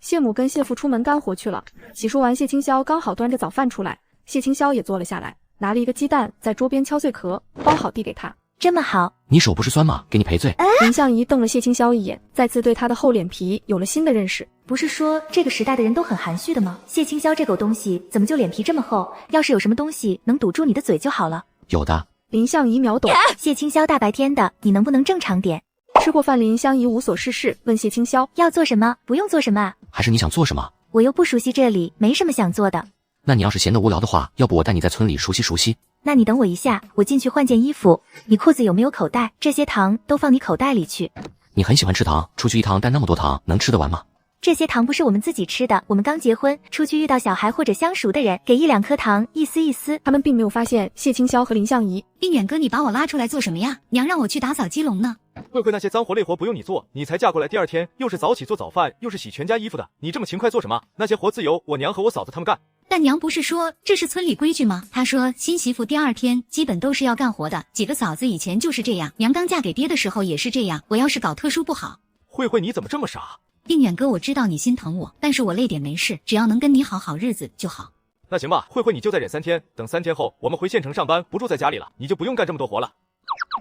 谢母跟谢父出门干活去了。洗漱完，谢清霄刚好端着早饭出来，谢清霄也坐了下来，拿了一个鸡蛋在桌边敲碎壳，包好递给他。这么好，你手不是酸吗？给你赔罪。林相宜瞪了谢清霄一眼，再次对他的厚脸皮有了新的认识。不是说这个时代的人都很含蓄的吗？谢清霄这狗东西怎么就脸皮这么厚？要是有什么东西能堵住你的嘴就好了。有的。林相宜秒懂。谢清霄大白天的，你能不能正常点？吃过饭，林相宜无所事事，问谢清霄要做什么？不用做什么啊？还是你想做什么？我又不熟悉这里，没什么想做的。那你要是闲得无聊的话，要不我带你在村里熟悉熟悉。那你等我一下，我进去换件衣服。你裤子有没有口袋？这些糖都放你口袋里去。你很喜欢吃糖，出去一趟带那么多糖，能吃得完吗？这些糖不是我们自己吃的，我们刚结婚，出去遇到小孩或者相熟的人，给1-2颗糖，意思意思。他们并没有发现谢清霄和林相宜。定远哥，你把我拉出来做什么呀？娘让我去打扫鸡笼呢。慧慧那些脏活累活不用你做，你才嫁过来第2天，又是早起做早饭，又是洗全家衣服的，你这么勤快做什么？那些活自由我娘和我嫂子他们干。但娘不是说这是村里规矩吗？她说新媳妇第2天基本都是要干活的，几个嫂子以前就是这样，娘刚嫁给爹的时候也是这样。我要是搞特殊不好。慧慧你怎么这么傻？定远哥，我知道你心疼我，但是我累点没事，只要能跟你好好日子就好。那行吧，慧慧你就再忍3天，等3天后我们回县城上班，不住在家里了，你就不用干这么多活了。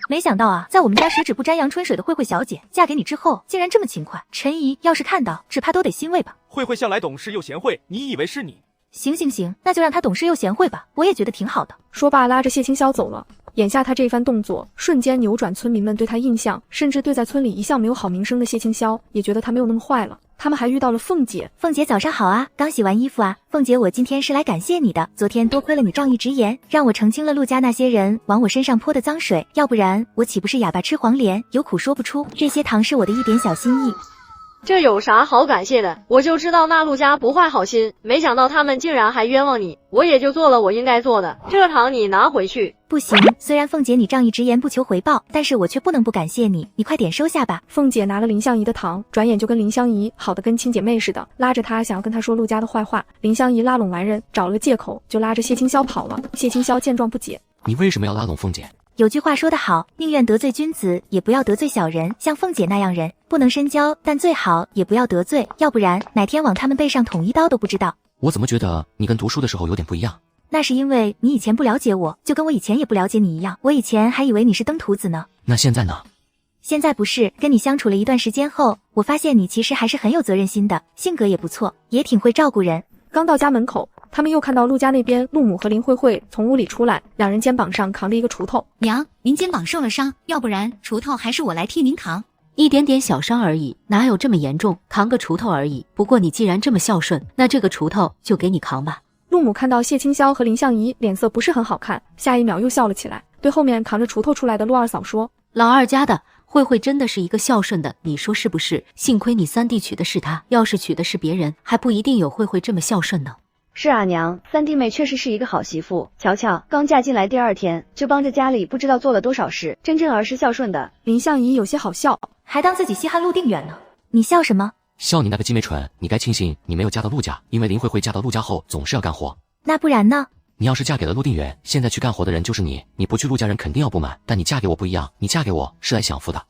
没想到啊，在我们家十指不沾阳春水的慧慧小姐，嫁给你之后竟然这么勤快。陈姨要是看到，只怕都得欣慰吧。慧慧向来懂事又贤惠，你以为是你？行，那就让她懂事又贤惠吧，我也觉得挺好的。说罢，拉着谢清霄走了。眼下他这番动作，瞬间扭转村民们对他印象，甚至对在村里一向没有好名声的谢清霄，也觉得他没有那么坏了。他们还遇到了凤姐。凤姐早上好啊，刚洗完衣服啊。凤姐，我今天是来感谢你的，昨天多亏了你仗义直言，让我澄清了陆家那些人往我身上泼的脏水，要不然我岂不是哑巴吃黄连，有苦说不出。这些糖是我的一点小心意。这有啥好感谢的？我就知道那陆家不坏好心，没想到他们竟然还冤枉你，我也就做了我应该做的。这糖你拿回去。不行，虽然凤姐你仗义直言不求回报，但是我却不能不感谢你，你快点收下吧。凤姐拿了林相宜的糖，转眼就跟林相宜好的跟亲姐妹似的，拉着她想要跟她说陆家的坏话。林相宜拉拢完人，找了个借口就拉着谢清霄跑了。谢清霄见状不解，你为什么要拉拢凤姐？有句话说得好，宁愿得罪君子，也不要得罪小人。像凤姐那样人，不能深交，但最好也不要得罪，要不然哪天往他们背上捅一刀都不知道。我怎么觉得你跟读书的时候有点不一样？那是因为你以前不了解我，就跟我以前也不了解你一样。我以前还以为你是登徒子呢。那现在呢？现在不是，跟你相处了一段时间后，我发现你其实还是很有责任心的，性格也不错，也挺会照顾人。刚到家门口，他们又看到陆家那边陆母和林慧慧从屋里出来，两人肩膀上扛着一个锄头。娘，您肩膀受了伤，要不然锄头还是我来替您扛。一点点小伤而已，哪有这么严重？扛个锄头而已。不过你既然这么孝顺，那这个锄头就给你扛吧。陆母看到谢清霄和林相宜脸色不是很好看，下一秒又笑了起来，对后面扛着锄头出来的陆二嫂说：“老二家的慧慧真的是一个孝顺的，你说是不是？幸亏你三弟娶的是她，要是娶的是别人，还不一定有慧慧这么孝顺呢。”是啊，娘，三弟妹确实是一个好媳妇。瞧瞧，刚嫁进来第2天，就帮着家里不知道做了多少事，真正儿是孝顺的。林相宜有些好笑，还当自己稀罕陆定远呢。你笑什么？笑你那个鸡没蠢，你该庆幸你没有嫁到陆家，因为林慧慧嫁到陆家后总是要干活。那不然呢？你要是嫁给了陆定远，现在去干活的人就是你，你不去陆家人肯定要不满，但你嫁给我不一样，你嫁给我是来享福的。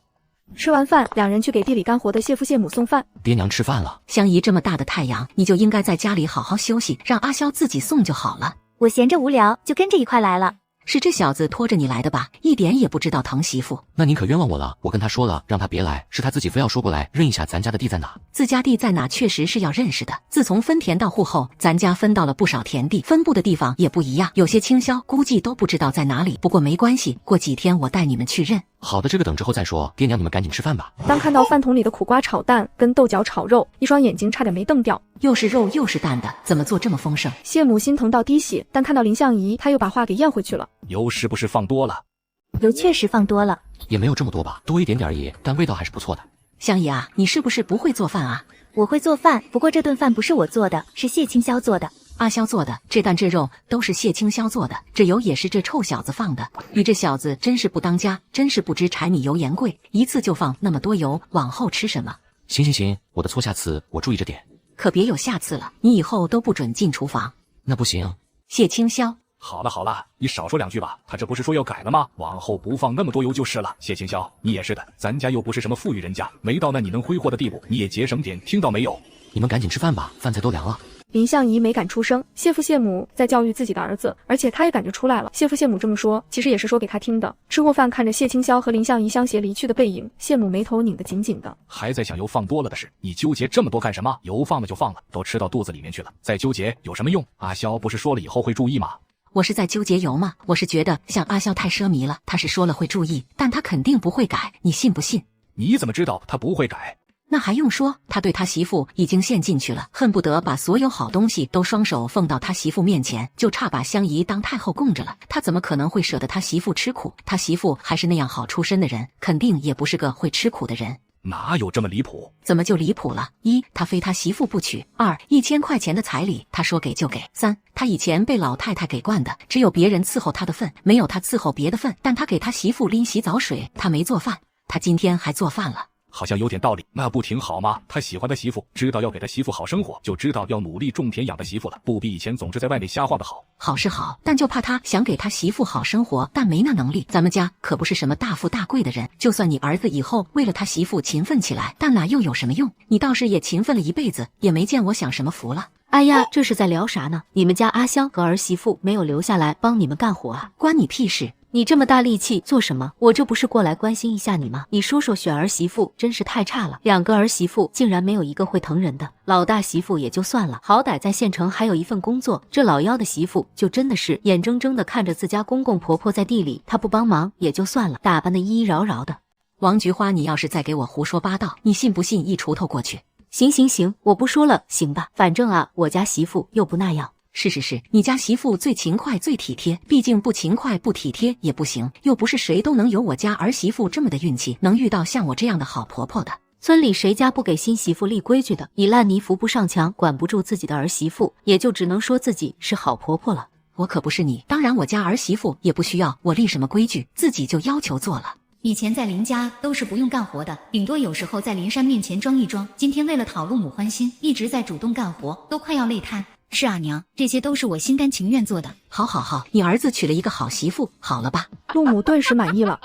吃完饭，两人去给地里干活的谢父谢母送饭。爹娘吃饭了。相宜这么大的太阳，你就应该在家里好好休息，让阿萧自己送就好了。我闲着无聊，就跟着一块来了。是这小子拖着你来的吧？一点也不知道疼媳妇。那您可冤枉我了，我跟他说了，让他别来，是他自己非要说过来认一下咱家的地在哪。自家地在哪确实是要认识的。自从分田到户后，咱家分到了不少田地，分布的地方也不一样，有些倾销估计都不知道在哪里。不过没关系，过几天我带你们去认。好的，这个等之后再说。爹娘你们赶紧吃饭吧。当看到饭桶里的苦瓜炒蛋跟豆角炒肉，一双眼睛差点没瞪掉。又是肉又是蛋的，怎么做这么丰盛？谢母心疼到滴血，但看到林相宜，他又把话给咽回去了。油是不是放多了？油确实放多了，也没有这么多吧，多一点点而已，但味道还是不错的。相宜啊，你是不是不会做饭啊？我会做饭，不过这顿饭不是我做的，是谢清霄做的。阿萧做的，这蛋这肉都是谢清霄做的，这油也是这臭小子放的。你这小子真是不当家，真是不知柴米油盐贵，一次就放那么多油，往后吃什么？行，我的错，下次我注意着点。可别有下次了，你以后都不准进厨房。那不行。谢清霄，好了，你少说2句吧，他这不是说要改了吗？往后不放那么多油就是了。谢清霄，你也是的，咱家又不是什么富裕人家，没到那你能挥霍的地步，你也节省点，听到没有？你们赶紧吃饭吧，饭菜都凉了。林相宜没敢出声，谢父谢母在教育自己的儿子，而且他也赶着出来了。谢父谢母这么说，其实也是说给他听的。吃过饭，看着谢清霄和林相宜相携离去的背影，谢母眉头拧得紧紧的。还在想油放多了的事，你纠结这么多干什么？油放了就放了，都吃到肚子里面去了，再纠结有什么用？阿萧不是说了以后会注意吗？我是在纠结油吗？我是觉得像阿萧太奢靡了，他是说了会注意，但他肯定不会改，你信不信？你怎么知道他不会改？那还用说，他对他媳妇已经陷进去了，恨不得把所有好东西都双手奉到他媳妇面前，就差把香姨当太后供着了。他怎么可能会舍得他媳妇吃苦？他媳妇还是那样好出身的人，肯定也不是个会吃苦的人。哪有这么离谱？怎么就离谱了？一，他非他媳妇不娶；二，1000块钱的彩礼，他说给就给；三，他以前被老太太给惯的，只有别人伺候他的份，没有他伺候别的份。但他给他媳妇拎洗澡水，他没做饭，他今天还做饭了。好像有点道理，那不挺好吗？他喜欢他媳妇，知道要给他媳妇好生活，就知道要努力种田养他媳妇了，不比以前总是在外面瞎晃的好。好是好，但就怕他想给他媳妇好生活，但没那能力。咱们家可不是什么大富大贵的人，就算你儿子以后为了他媳妇勤奋起来，但那又有什么用？你倒是也勤奋了一辈子，也没见我享什么福了。哎呀，这是在聊啥呢？你们家阿香和儿媳妇没有留下来帮你们干活啊？关你屁事！你这么大力气做什么？我这不是过来关心一下你吗？你说说选儿媳妇真是太差了，2个儿媳妇竟然没有一个会疼人的。老大媳妇也就算了，好歹在县城还有一份工作，这老幺的媳妇就真的是眼睁睁的看着自家公公婆婆在地里，她不帮忙也就算了，打扮的衣衣饶饶的。王菊花，你要是再给我胡说八道，你信不信一锄头过去？行，我不说了，行吧？反正啊，我家媳妇又不那样。是，你家媳妇最勤快最体贴，毕竟不勤快不体贴也不行，又不是谁都能有我家儿媳妇这么的运气，能遇到像我这样的好婆婆的。村里谁家不给新媳妇立规矩的？以烂泥扶不上墙，管不住自己的儿媳妇，也就只能说自己是好婆婆了。我可不是你，当然我家儿媳妇也不需要我立什么规矩，自己就要求做了。以前在林家都是不用干活的，顶多有时候在林珊面前装一装。今天为了讨陆母欢心，一直在主动干活，都快要累瘫。是啊娘，这些都是我心甘情愿做的。好，你儿子娶了一个好媳妇，好了吧？陆母顿时满意了。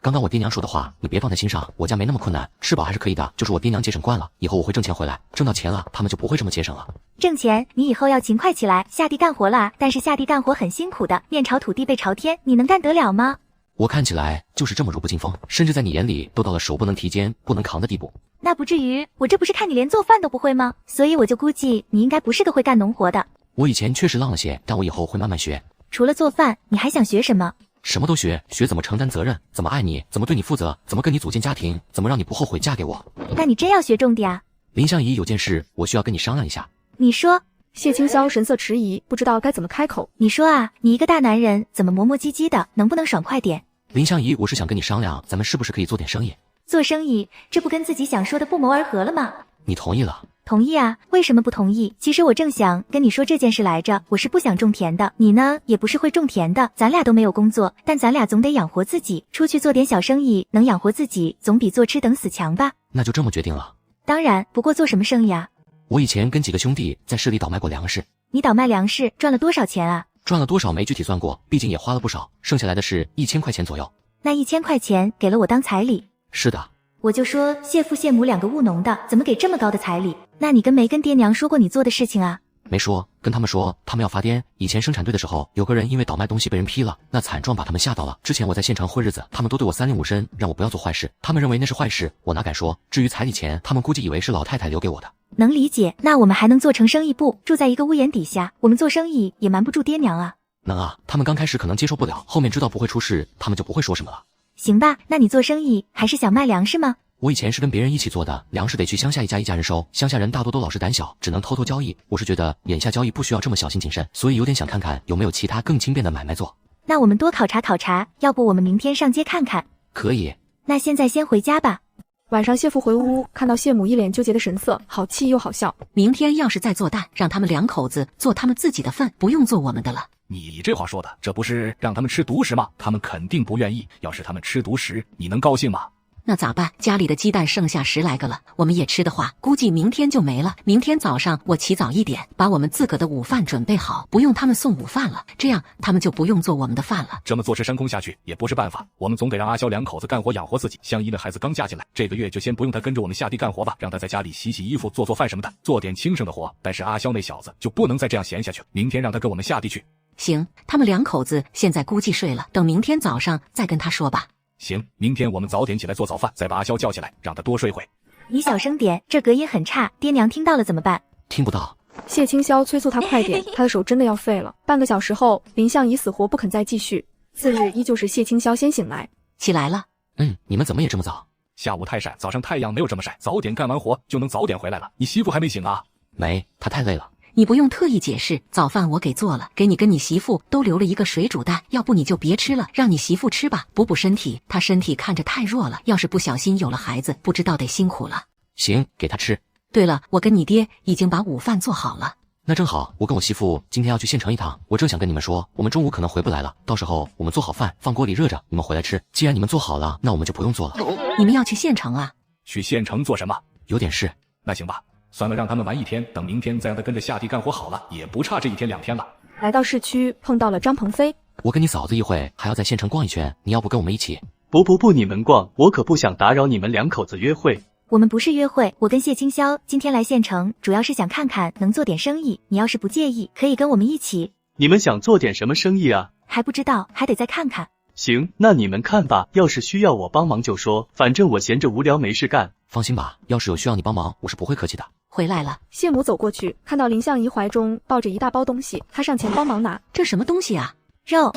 刚刚我爹娘说的话，你别放在心上，我家没那么困难，吃饱还是可以的，就是我爹娘节省惯了，以后我会挣钱回来，挣到钱了，他们就不会这么节省了。挣钱，你以后要勤快起来，下地干活了。但是下地干活很辛苦的，面朝土地背朝天，你能干得了吗？我看起来就是这么弱不禁风，甚至在你眼里都到了手不能提肩不能扛的地步。那不至于，我这不是看你连做饭都不会吗？所以我就估计你应该不是个会干农活的。我以前确实浪了些，但我以后会慢慢学。除了做饭，你还想学什么？什么都学，学怎么承担责任，怎么爱你，怎么对你负责，怎么跟你组建家庭，怎么让你不后悔嫁给我。那你真要学重点啊？林香姨，有件事我需要跟你商量一下。你说。谢清霄神色迟疑，不知道该怎么开口。你说啊，你一个大男人怎么磨磨唧唧的，能不能爽快点？林香姨，我是想跟你商量，咱们是不是可以做点生意？做生意，这不跟自己想说的不谋而合了吗？你同意了？同意啊，为什么不同意？其实我正想跟你说这件事来着，我是不想种田的，你呢也不是会种田的，咱俩都没有工作，但咱俩总得养活自己，出去做点小生意，能养活自己，总比坐吃等死强吧？那就这么决定了。当然，不过做什么生意啊？我以前跟几个兄弟在市里倒卖过粮食。你倒卖粮食赚了多少钱啊？赚了多少没具体算过，毕竟也花了不少，剩下来的是1000块钱左右。那1000块钱给了我当彩礼？是的。我就说谢父谢母2个务农的，怎么给这么高的彩礼？那你没跟爹娘说过你做的事情啊？没说，跟他们说他们要发癫。以前生产队的时候，有个人因为倒卖东西被人批了，那惨状把他们吓到了。之前我在县城混日子，他们都对我3令5申，让我不要做坏事。他们认为那是坏事，我哪敢说。至于彩礼钱，他们估计以为是老太太留给我的。能理解，那我们还能做成生意部，住在一个屋檐底下，我们做生意也瞒不住爹娘啊。能啊，他们刚开始可能接受不了，后面知道不会出事，他们就不会说什么了。行吧，那你做生意还是想卖粮食吗？我以前是跟别人一起做的，粮食得去乡下一家一家人收，乡下人大多都老实胆小，只能偷偷交易。我是觉得眼下交易不需要这么小心谨慎，所以有点想看看有没有其他更轻便的买卖做。那我们多考察考察，要不我们明天上街看看？可以。那现在先回家吧。晚上谢父回屋，看到谢母一脸纠结的神色，好气又好笑。明天要是再做蛋，让他们2口子做他们自己的份，不用做我们的了。你这话说的，这不是让他们吃独食吗？他们肯定不愿意。要是他们吃独食，你能高兴吗？那咋办？家里的鸡蛋剩下10来个了，我们也吃的话，估计明天就没了。明天早上我起早一点，把我们自个的午饭准备好，不用他们送午饭了，这样他们就不用做我们的饭了。这么坐吃山空下去也不是办法，我们总得让阿肖2口子干活养活自己。香姨的孩子刚嫁进来，这个月就先不用他跟着我们下地干活吧，让他在家里洗洗衣服、做做饭什么的，做点轻省的活。但是阿肖那小子就不能再这样闲下去，明天让他跟我们下地去。行，他们2口子现在估计睡了，等明天早上再跟他说吧。行，明天我们早点起来做早饭，再把阿肖叫起来，让他多睡会。你小声点，这隔音很差，爹娘听到了怎么办？听不到。谢清霄催促他快点，他的手真的要废了。半个小时后，林相宜死活不肯再继续。次日依旧是谢清霄先醒来。起来了。你们怎么也这么早？下午太晒，早上太阳没有这么晒，早点干完活就能早点回来了。你媳妇还没醒啊？没，她太累了。你不用特意解释，早饭我给做了，给你跟你媳妇都留了一个水煮蛋，要不你就别吃了，让你媳妇吃吧，补补身体。她身体看着太弱了，要是不小心有了孩子，不知道得辛苦了。行，给她吃。对了，我跟你爹已经把午饭做好了。那正好，我跟我媳妇今天要去县城一趟，我正想跟你们说，我们中午可能回不来了，到时候我们做好饭放锅里热着，你们回来吃。既然你们做好了，那我们就不用做了。你们要去县城啊？去县城做什么？有点事。那行吧，算了，让他们玩一天，等明天再让他跟着下地干活好了，也不差这1天2天了。来到市区，碰到了张鹏飞。我跟你嫂子一会还要在县城逛一圈，你要不跟我们一起？不，你们逛，我可不想打扰你们两口子约会。我们不是约会，我跟谢清霄今天来县城，主要是想看看能做点生意。你要是不介意，可以跟我们一起。你们想做点什么生意啊？还不知道，还得再看看。行，那你们看吧，要是需要我帮忙就说，反正我闲着无聊没事干。放心吧，要是有需要你帮忙，我是不会客气的。回来了。谢母走过去，看到林相宜怀中抱着一大包东西，她上前帮忙拿。这什么东西啊？肉。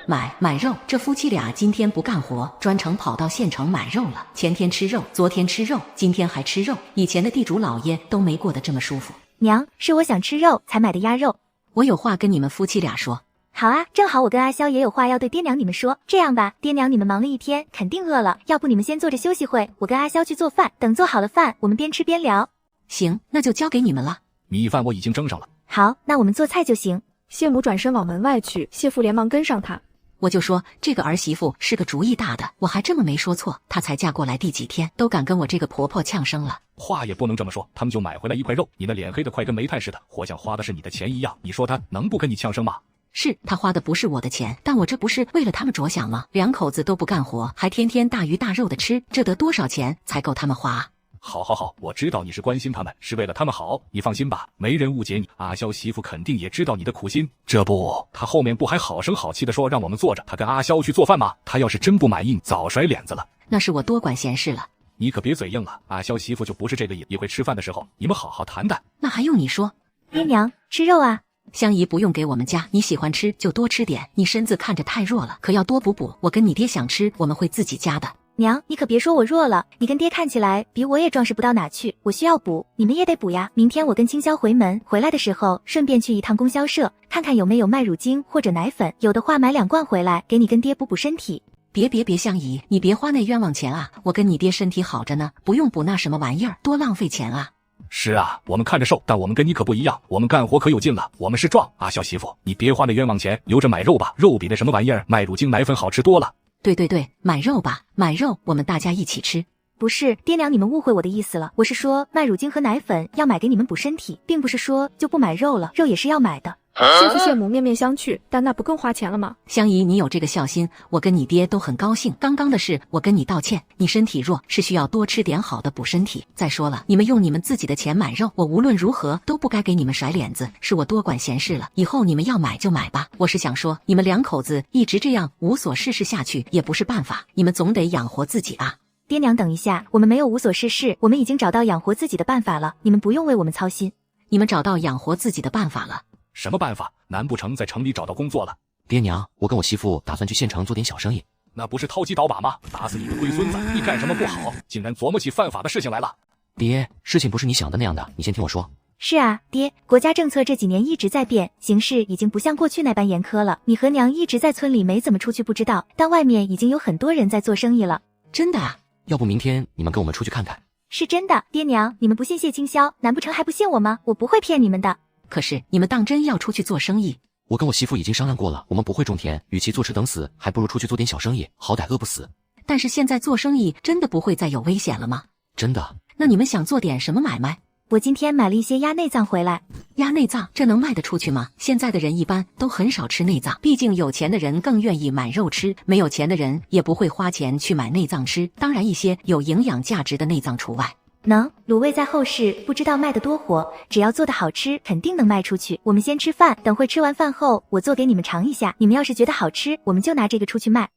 买肉，这夫妻俩今天不干活，专程跑到县城买肉了。前天吃肉，昨天吃肉，今天还吃肉。以前的地主老爷都没过得这么舒服。娘，是我想吃肉才买的鸭肉。我有话跟你们夫妻俩说。好啊，正好我跟阿萧也有话要对爹娘你们说。这样吧，爹娘你们忙了一天，肯定饿了，要不你们先坐着休息会，我跟阿萧去做饭，等做好了饭，我们边吃边聊。行，那就交给你们了。米饭我已经蒸上了。好，那我们做菜就行。谢母转身往门外去，谢父连忙跟上她。我就说这个儿媳妇是个主意大的，我还这么没说错。她才嫁过来第几天，都敢跟我这个婆婆呛声了。话也不能这么说，他们就买回来一块肉，你的脸黑得快跟煤炭似的，活像花的是你的钱一样，你说她能不跟你呛声吗？是他花的不是我的钱，但我这不是为了他们着想吗？两口子都不干活，还天天大鱼大肉的吃，这得多少钱才够他们花？好，我知道你是关心他们，是为了他们好，你放心吧，没人误解你。阿萧媳妇肯定也知道你的苦心，这不，他后面不还好声好气的说让我们坐着，他跟阿萧去做饭吗？他要是真不满意，早甩脸子了。那是我多管闲事了。你可别嘴硬了，阿萧媳妇就不是这个意，一会吃饭的时候你们好好谈谈。那还用你说？爹娘，吃肉啊。香姨不用给我们家，你喜欢吃就多吃点，你身子看着太弱了，可要多补补。我跟你爹想吃，我们会自己加的。娘，你可别说我弱了，你跟爹看起来比我也壮实不到哪去，我需要补，你们也得补呀。明天我跟清霄回门，回来的时候顺便去一趟供销社，看看有没有卖乳精或者奶粉，有的话买2罐回来给你跟爹补补身体。别，香姨，你别花那冤枉钱啊！我跟你爹身体好着呢，不用补那什么玩意儿，多浪费钱啊！是啊，我们看着瘦，但我们跟你可不一样，我们干活可有劲了，我们是壮。阿萧媳妇，你别花那冤枉钱，留着买肉吧，肉比那什么玩意儿卖乳精奶粉好吃多了。对，买肉吧，买肉，我们大家一起吃。不是，爹娘，你们误会我的意思了，我是说卖乳精和奶粉要买给你们补身体，并不是说就不买肉了，肉也是要买的。谢父谢母面面相觑，但那不更花钱了吗？香姨，你有这个孝心，我跟你爹都很高兴。刚刚的事我跟你道歉，你身体弱是需要多吃点好的补身体。再说了，你们用你们自己的钱买肉，我无论如何都不该给你们甩脸子，是我多管闲事了。以后你们要买就买吧。我是想说，你们两口子一直这样无所事事下去也不是办法，你们总得养活自己啊。爹娘等一下，我们没有无所事事，我们已经找到养活自己的办法了，你们不用为我们操心。你们找到养活自己的办法了？什么办法？难不成在城里找到工作了？爹娘，我跟我媳妇打算去县城做点小生意。那不是掏鸡倒把吗？打死你个龟孙子！你干什么不好，竟然琢磨起犯法的事情来了？爹，事情不是你想的那样的，你先听我说。是啊，爹，国家政策这几年一直在变，形势已经不像过去那般严苛了。你和娘一直在村里没怎么出去不知道，但外面已经有很多人在做生意了。真的啊？要不明天你们跟我们出去看看？是真的，爹娘，你们不信谢清霄，难不成还不信我吗？我不会骗你们的。可是你们当真要出去做生意？我跟我媳妇已经商量过了，我们不会种田，与其坐吃等死，还不如出去做点小生意，好歹饿不死。但是现在做生意真的不会再有危险了吗？真的。那你们想做点什么买卖？我今天买了一些鸭内脏回来。鸭内脏这能卖得出去吗？现在的人一般都很少吃内脏，毕竟有钱的人更愿意买肉吃，没有钱的人也不会花钱去买内脏吃，当然一些有营养价值的内脏除外。能，卤味在后市不知道卖得多火，只要做得好吃，肯定能卖出去。我们先吃饭，等会吃完饭后，我做给你们尝一下。你们要是觉得好吃，我们就拿这个出去卖。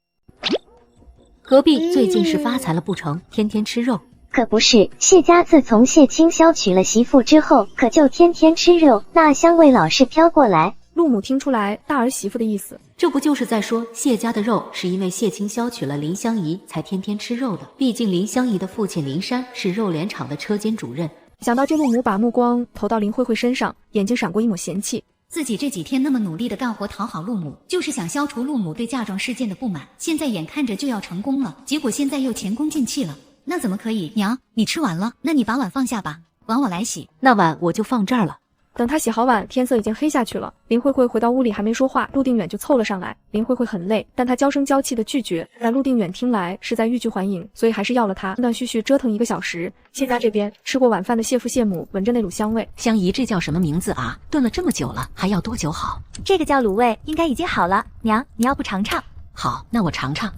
隔壁最近是发财了不成？天天吃肉。可不是，谢家自从谢清霄娶了媳妇之后，可就天天吃肉，那香味老是飘过来。陆母听出来大儿媳妇的意思，这不就是在说谢家的肉是因为谢清霄娶了林香怡才天天吃肉的？毕竟林香怡的父亲林山是肉联厂的车间主任。想到这，陆母把目光投到林慧慧身上，眼睛闪过一抹嫌弃。自己这几天那么努力的干活讨好陆母，就是想消除陆母对嫁妆事件的不满，现在眼看着就要成功了，结果现在又前功尽弃了，那怎么可以？娘，你吃完了，那你把碗放下吧，碗我来洗。那碗我就放这儿了。等他洗好碗，天色已经黑下去了。林慧慧回到屋里还没说话，陆定远就凑了上来。林慧慧很累，但她娇声娇气的拒绝，但陆定远听来是在欲拒还迎，所以还是要了她。断断续续折腾1个小时，谢家这边吃过晚饭的谢父谢母闻着那股香味，香姨这叫什么名字啊？炖了这么久了，还要多久好？这个叫卤味，应该已经好了。娘，你要不尝尝？好，那我尝尝。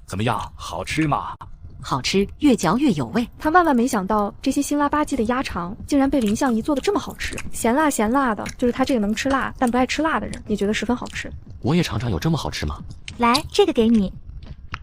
怎么样，好吃吗？好吃，越嚼越有味。他万万没想到，这些辛辣吧唧的鸭肠竟然被林相宜做的这么好吃，咸辣咸辣的，就是他这个能吃辣但不爱吃辣的人也觉得十分好吃。我也尝尝，有这么好吃吗？来，这个给你。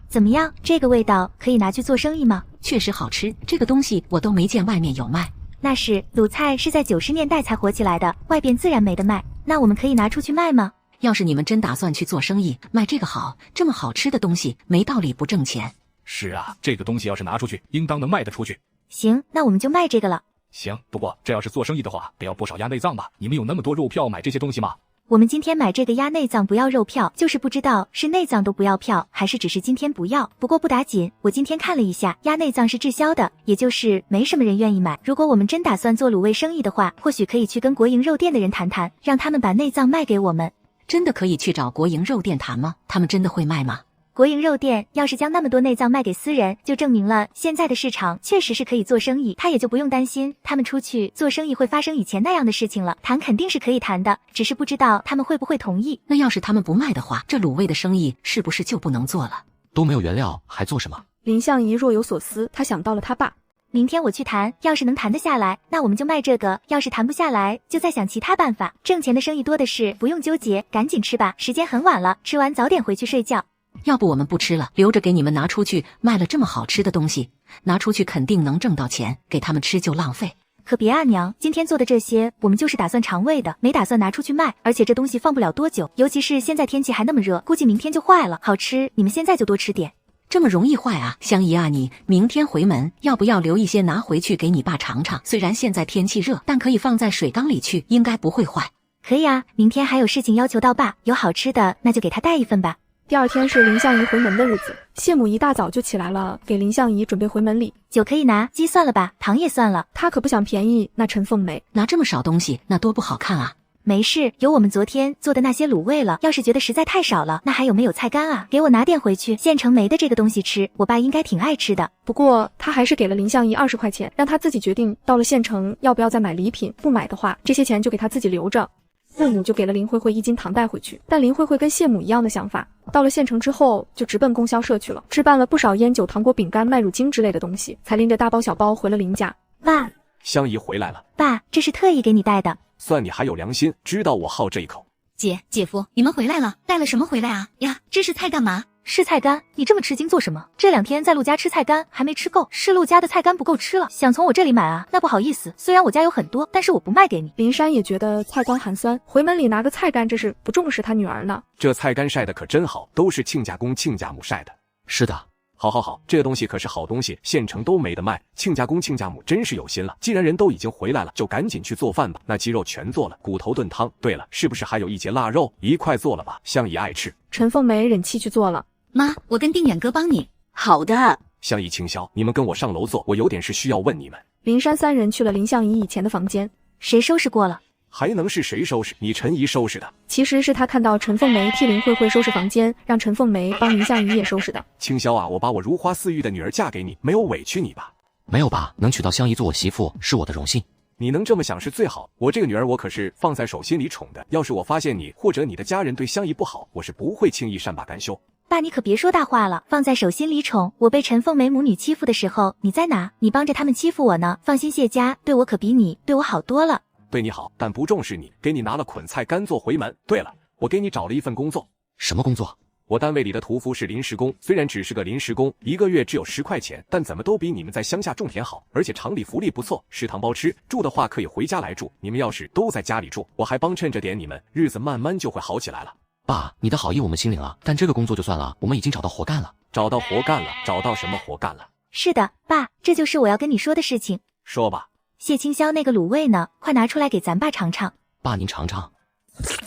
怎么样？这个味道可以拿去做生意吗？确实好吃，这个东西我都没见外面有卖。那是，鲁菜是在90年代才火起来的，外边自然没得卖。那我们可以拿出去卖吗？要是你们真打算去做生意，卖这个好，这么好吃的东西，没道理不挣钱。是啊，这个东西要是拿出去，应当能卖得出去。行，那我们就卖这个了。行，不过这要是做生意的话，得要不少鸭内脏吧？你们有那么多肉票买这些东西吗？我们今天买这个鸭内脏不要肉票，就是不知道是内脏都不要票，还是只是今天不要。不过不打紧，我今天看了一下，鸭内脏是滞销的，也就是没什么人愿意买。如果我们真打算做卤味生意的话，或许可以去跟国营肉店的人谈谈，让他们把内脏卖给我们。真的可以去找国营肉店谈吗？他们真的会卖吗？国营肉店要是将那么多内脏卖给私人，就证明了现在的市场确实是可以做生意，他也就不用担心他们出去做生意会发生以前那样的事情了。谈肯定是可以谈的，只是不知道他们会不会同意。那要是他们不卖的话，这卤味的生意是不是就不能做了？都没有原料，还做什么？林相宜若有所思，他想到了他爸。明天我去谈，要是能谈得下来，那我们就卖这个；要是谈不下来，就再想其他办法。挣钱的生意多的是，不用纠结，赶紧吃吧，时间很晚了，吃完早点回去睡觉。要不我们不吃了，留着给你们拿出去卖了。这么好吃的东西，拿出去肯定能挣到钱，给他们吃就浪费。可别啊娘，今天做的这些，我们就是打算尝味的，没打算拿出去卖。而且这东西放不了多久，尤其是现在天气还那么热，估计明天就坏了。好吃，你们现在就多吃点。这么容易坏啊？香姨啊，你明天回门要不要留一些拿回去给你爸尝尝？虽然现在天气热，但可以放在水缸里去，应该不会坏。可以啊，明天还有事情要求到爸，有好吃的那就给他带一份吧。第二天是林相宜回门的日子，谢母一大早就起来了，给林相宜准备回门礼。酒可以拿，鸡算了吧，糖也算了。他可不想便宜那陈凤梅，拿这么少东西，那多不好看啊。没事，有我们昨天做的那些卤味了。要是觉得实在太少了，那还有没有菜干啊？给我拿点回去，现成没的这个东西吃，我爸应该挺爱吃的。不过他还是给了林相宜20块钱，让他自己决定到了县城要不要再买礼品，不买的话，这些钱就给他自己留着。父母就给了林慧慧1斤糖带回去，但林慧慧跟谢母一样的想法，到了县城之后就直奔供销社去了，置办了不少烟酒、糖果、饼干、麦乳精之类的东西，才拎着大包小包回了林家。爸，香姨回来了。爸，这是特意给你带的。算你还有良心，知道我好这一口。姐夫，你们回来了，带了什么回来啊？呀，这是菜干嘛？是菜干，你这么吃惊做什么？这2天在陆家吃菜干还没吃够，是陆家的菜干不够吃了，想从我这里买啊？那不好意思，虽然我家有很多，但是我不卖给你。林山也觉得菜干寒酸，回门里拿个菜干，这是不重视他女儿呢。这菜干晒的可真好，都是亲家公亲家母晒的。是的。好，这个东西可是好东西，县城都没得卖。亲家公亲家母真是有心了，既然人都已经回来了，就赶紧去做饭吧。那鸡肉全做了，骨头炖汤。对了，是不是还有1节腊肉？一块做了吧，香姨爱吃。陈凤梅忍气去做了。妈，我跟定远哥帮你。好的。香姨、清霄，你们跟我上楼坐，我有点事需要问你们。林山3人去了林相宜以前的房间，谁收拾过了？还能是谁收拾？你陈姨收拾的。其实是他看到陈凤梅替林慧慧收拾房间，让陈凤梅帮林相宜也收拾的。清霄啊，我把我如花似玉的女儿嫁给你，没有委屈你吧？没有吧，能娶到香姨做我媳妇是我的荣幸。你能这么想是最好，我这个女儿我可是放在手心里宠的。要是我发现你或者你的家人对香姨不好，我是不会轻易善罢甘休。爸，你可别说大话了，放在手心里宠。我被陈凤梅母女欺负的时候，你在哪？你帮着他们欺负我呢。放心，谢家对我可比你对我好多了。对你好，但不重视你，给你拿了捆菜干做回门。对了，我给你找了一份工作。什么工作？我单位里的屠夫是临时工，虽然只是个临时工，1个月只有10块钱，但怎么都比你们在乡下种田好，而且厂里福利不错，食堂包吃，住的话可以回家来住。你们要是都在家里住，我还帮衬着点你们，日子慢慢就会好起来了。爸，你的好意我们心领了，但这个工作就算了，我们已经找到活干了。找到活干了？找到什么活干了？是的，爸，这就是我要跟你说的事情。说吧。谢清霄那个卤味呢？快拿出来给咱爸尝尝。爸，您尝尝。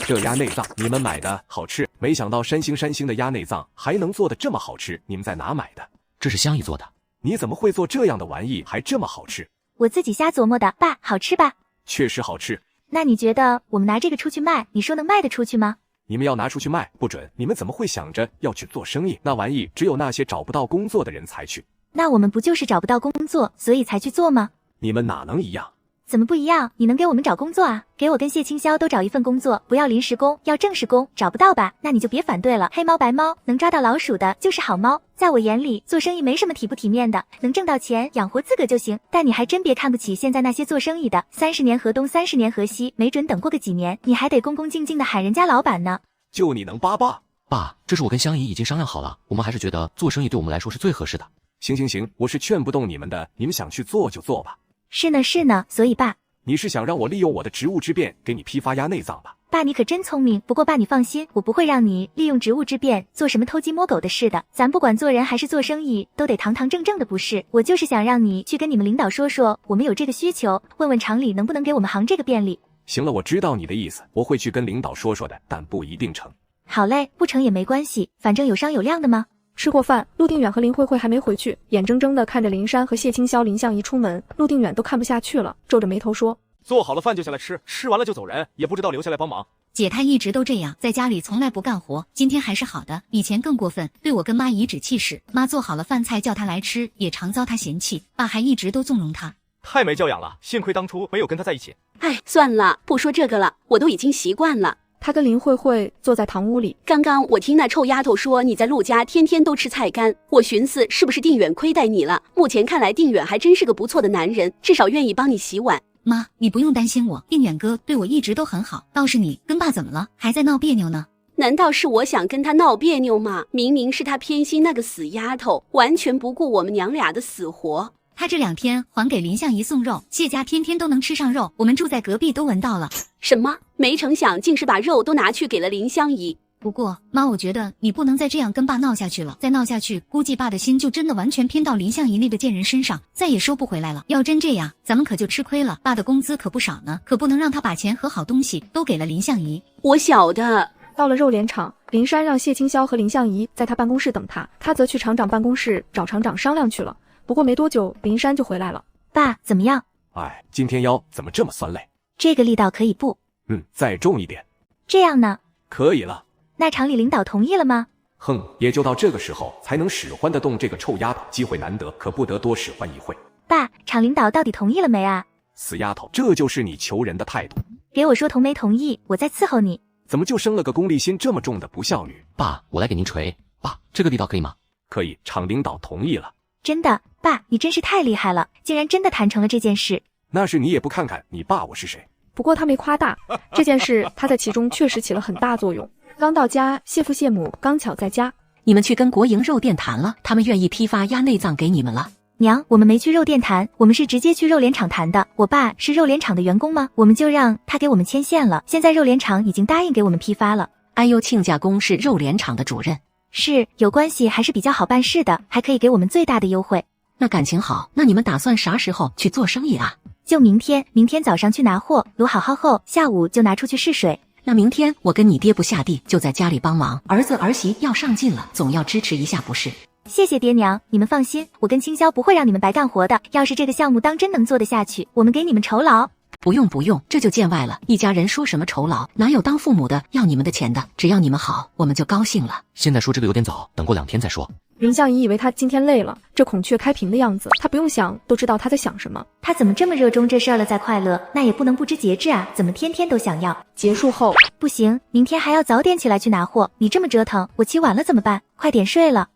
这鸭内脏你们买的好吃，没想到山星的鸭内脏还能做得这么好吃，你们在哪买的？这是香姨做的。你怎么会做这样的玩意还这么好吃？我自己瞎琢磨的，爸，好吃吧？确实好吃。那你觉得我们拿这个出去卖，你说能卖得出去吗？你们要拿出去卖不准，你们怎么会想着要去做生意？那玩意只有那些找不到工作的人才去。那我们不就是找不到工作，所以才去做吗？你们哪能一样？怎么不一样？你能给我们找工作啊？给我跟谢清霄都找一份工作，不要临时工，要正式工。找不到吧？那你就别反对了。黑猫白猫，能抓到老鼠的就是好猫。在我眼里，做生意没什么体不体面的，能挣到钱养活自个就行。但你还真别看不起现在那些做生意的，30年河东30年河西，没准等过个几年，你还得恭恭敬敬的喊人家老板呢。就你能叭叭？爸，这是我跟香姨已经商量好了，我们还是觉得做生意对我们来说是最合适的。行，我是劝不动你们的，你们想去做就做吧。是呢，所以爸，你是想让我利用我的职务之便给你批发鸭内脏吧？爸，你可真聪明。不过爸，你放心，我不会让你利用职务之便做什么偷鸡摸狗的事的。咱不管做人还是做生意，都得堂堂正正的，不是？我就是想让你去跟你们领导说说，我们有这个需求，问问厂里能不能给我们行这个便利。行了，我知道你的意思，我会去跟领导说说的，但不一定成。好嘞，不成也没关系，反正有商有量的嘛。吃过饭，陆定远和林慧慧还没回去，眼睁睁地看着林珊和谢清霄、林相宜出门，陆定远都看不下去了，皱着眉头说：“做好了饭就下来吃，吃完了就走人，也不知道留下来帮忙。”姐她一直都这样，在家里从来不干活，今天还是好的，以前更过分，对我跟妈颐指气使。妈做好了饭菜叫她来吃，也常遭她嫌弃，爸还一直都纵容她。太没教养了，幸亏当初没有跟她在一起。哎，算了，不说这个了，我都已经习惯了。他跟林慧慧坐在堂屋里，刚刚我听那臭丫头说你在陆家天天都吃菜干，我寻思是不是定远亏待你了？目前看来定远还真是个不错的男人，至少愿意帮你洗碗。妈，你不用担心我，定远哥对我一直都很好，倒是你跟爸怎么了？还在闹别扭呢？难道是我想跟他闹别扭吗？明明是他偏心那个死丫头，完全不顾我们娘俩的死活。他这2天还给林相宜送肉，谢家天天都能吃上肉，我们住在隔壁都闻到了。什么？没成想竟是把肉都拿去给了林相宜。不过妈，我觉得你不能再这样跟爸闹下去了，再闹下去，估计爸的心就真的完全偏到林相宜那个贱人身上，再也收不回来了。要真这样，咱们可就吃亏了，爸的工资可不少呢，可不能让他把钱和好东西都给了林相宜。我晓得。到了肉联厂，林珊让谢清霄和林相宜在他办公室等他，他则去厂长办公室找厂长商量去了。不过没多久，林珊就回来了。爸，怎么样？哎，今天腰怎么这么酸累？这个力道可以不？再重一点。这样呢？可以了。那厂里领导同意了吗？哼，也就到这个时候才能使唤得动这个臭丫头，机会难得，可不得多使唤一会。爸，厂领导到底同意了没啊？死丫头，这就是你求人的态度。给我说同没同意，我再伺候你。怎么就生了个功利心这么重的不孝女？爸，我来给您捶。爸，这个力道可以吗？可以，厂领导同意了。真的，爸，你真是太厉害了，竟然真的谈成了这件事。那是你也不看看你爸我是谁。不过他没夸大这件事，他在其中确实起了很大作用。刚到家，谢父谢母刚巧在家。你们去跟国营肉店谈了，他们愿意批发鸭内脏给你们了。娘，我们没去肉店谈，我们是直接去肉联厂谈的。我爸是肉联厂的员工吗？我们就让他给我们牵线了。现在肉联厂已经答应给我们批发了。哎呦，亲家公是肉联厂的主任。是，有关系还是比较好办事的，还可以给我们最大的优惠。那感情好，那你们打算啥时候去做生意啊？就明天早上去拿货，卤好后，下午就拿出去试水。那明天我跟你爹不下地，就在家里帮忙。儿子儿媳要上进了，总要支持一下不是？谢谢爹娘，你们放心，我跟清霄不会让你们白干活的。要是这个项目当真能做得下去，我们给你们酬劳。不用，这就见外了。一家人说什么酬劳，哪有当父母的要你们的钱的？只要你们好，我们就高兴了。现在说这个有点早，等过2天再说。林相宜以为他今天累了，这孔雀开屏的样子，他不用想都知道他在想什么。他怎么这么热衷这事儿了？再快乐，那也不能不知节制啊！怎么天天都想要？结束后不行，明天还要早点起来去拿货。你这么折腾，我起晚了怎么办？快点睡了。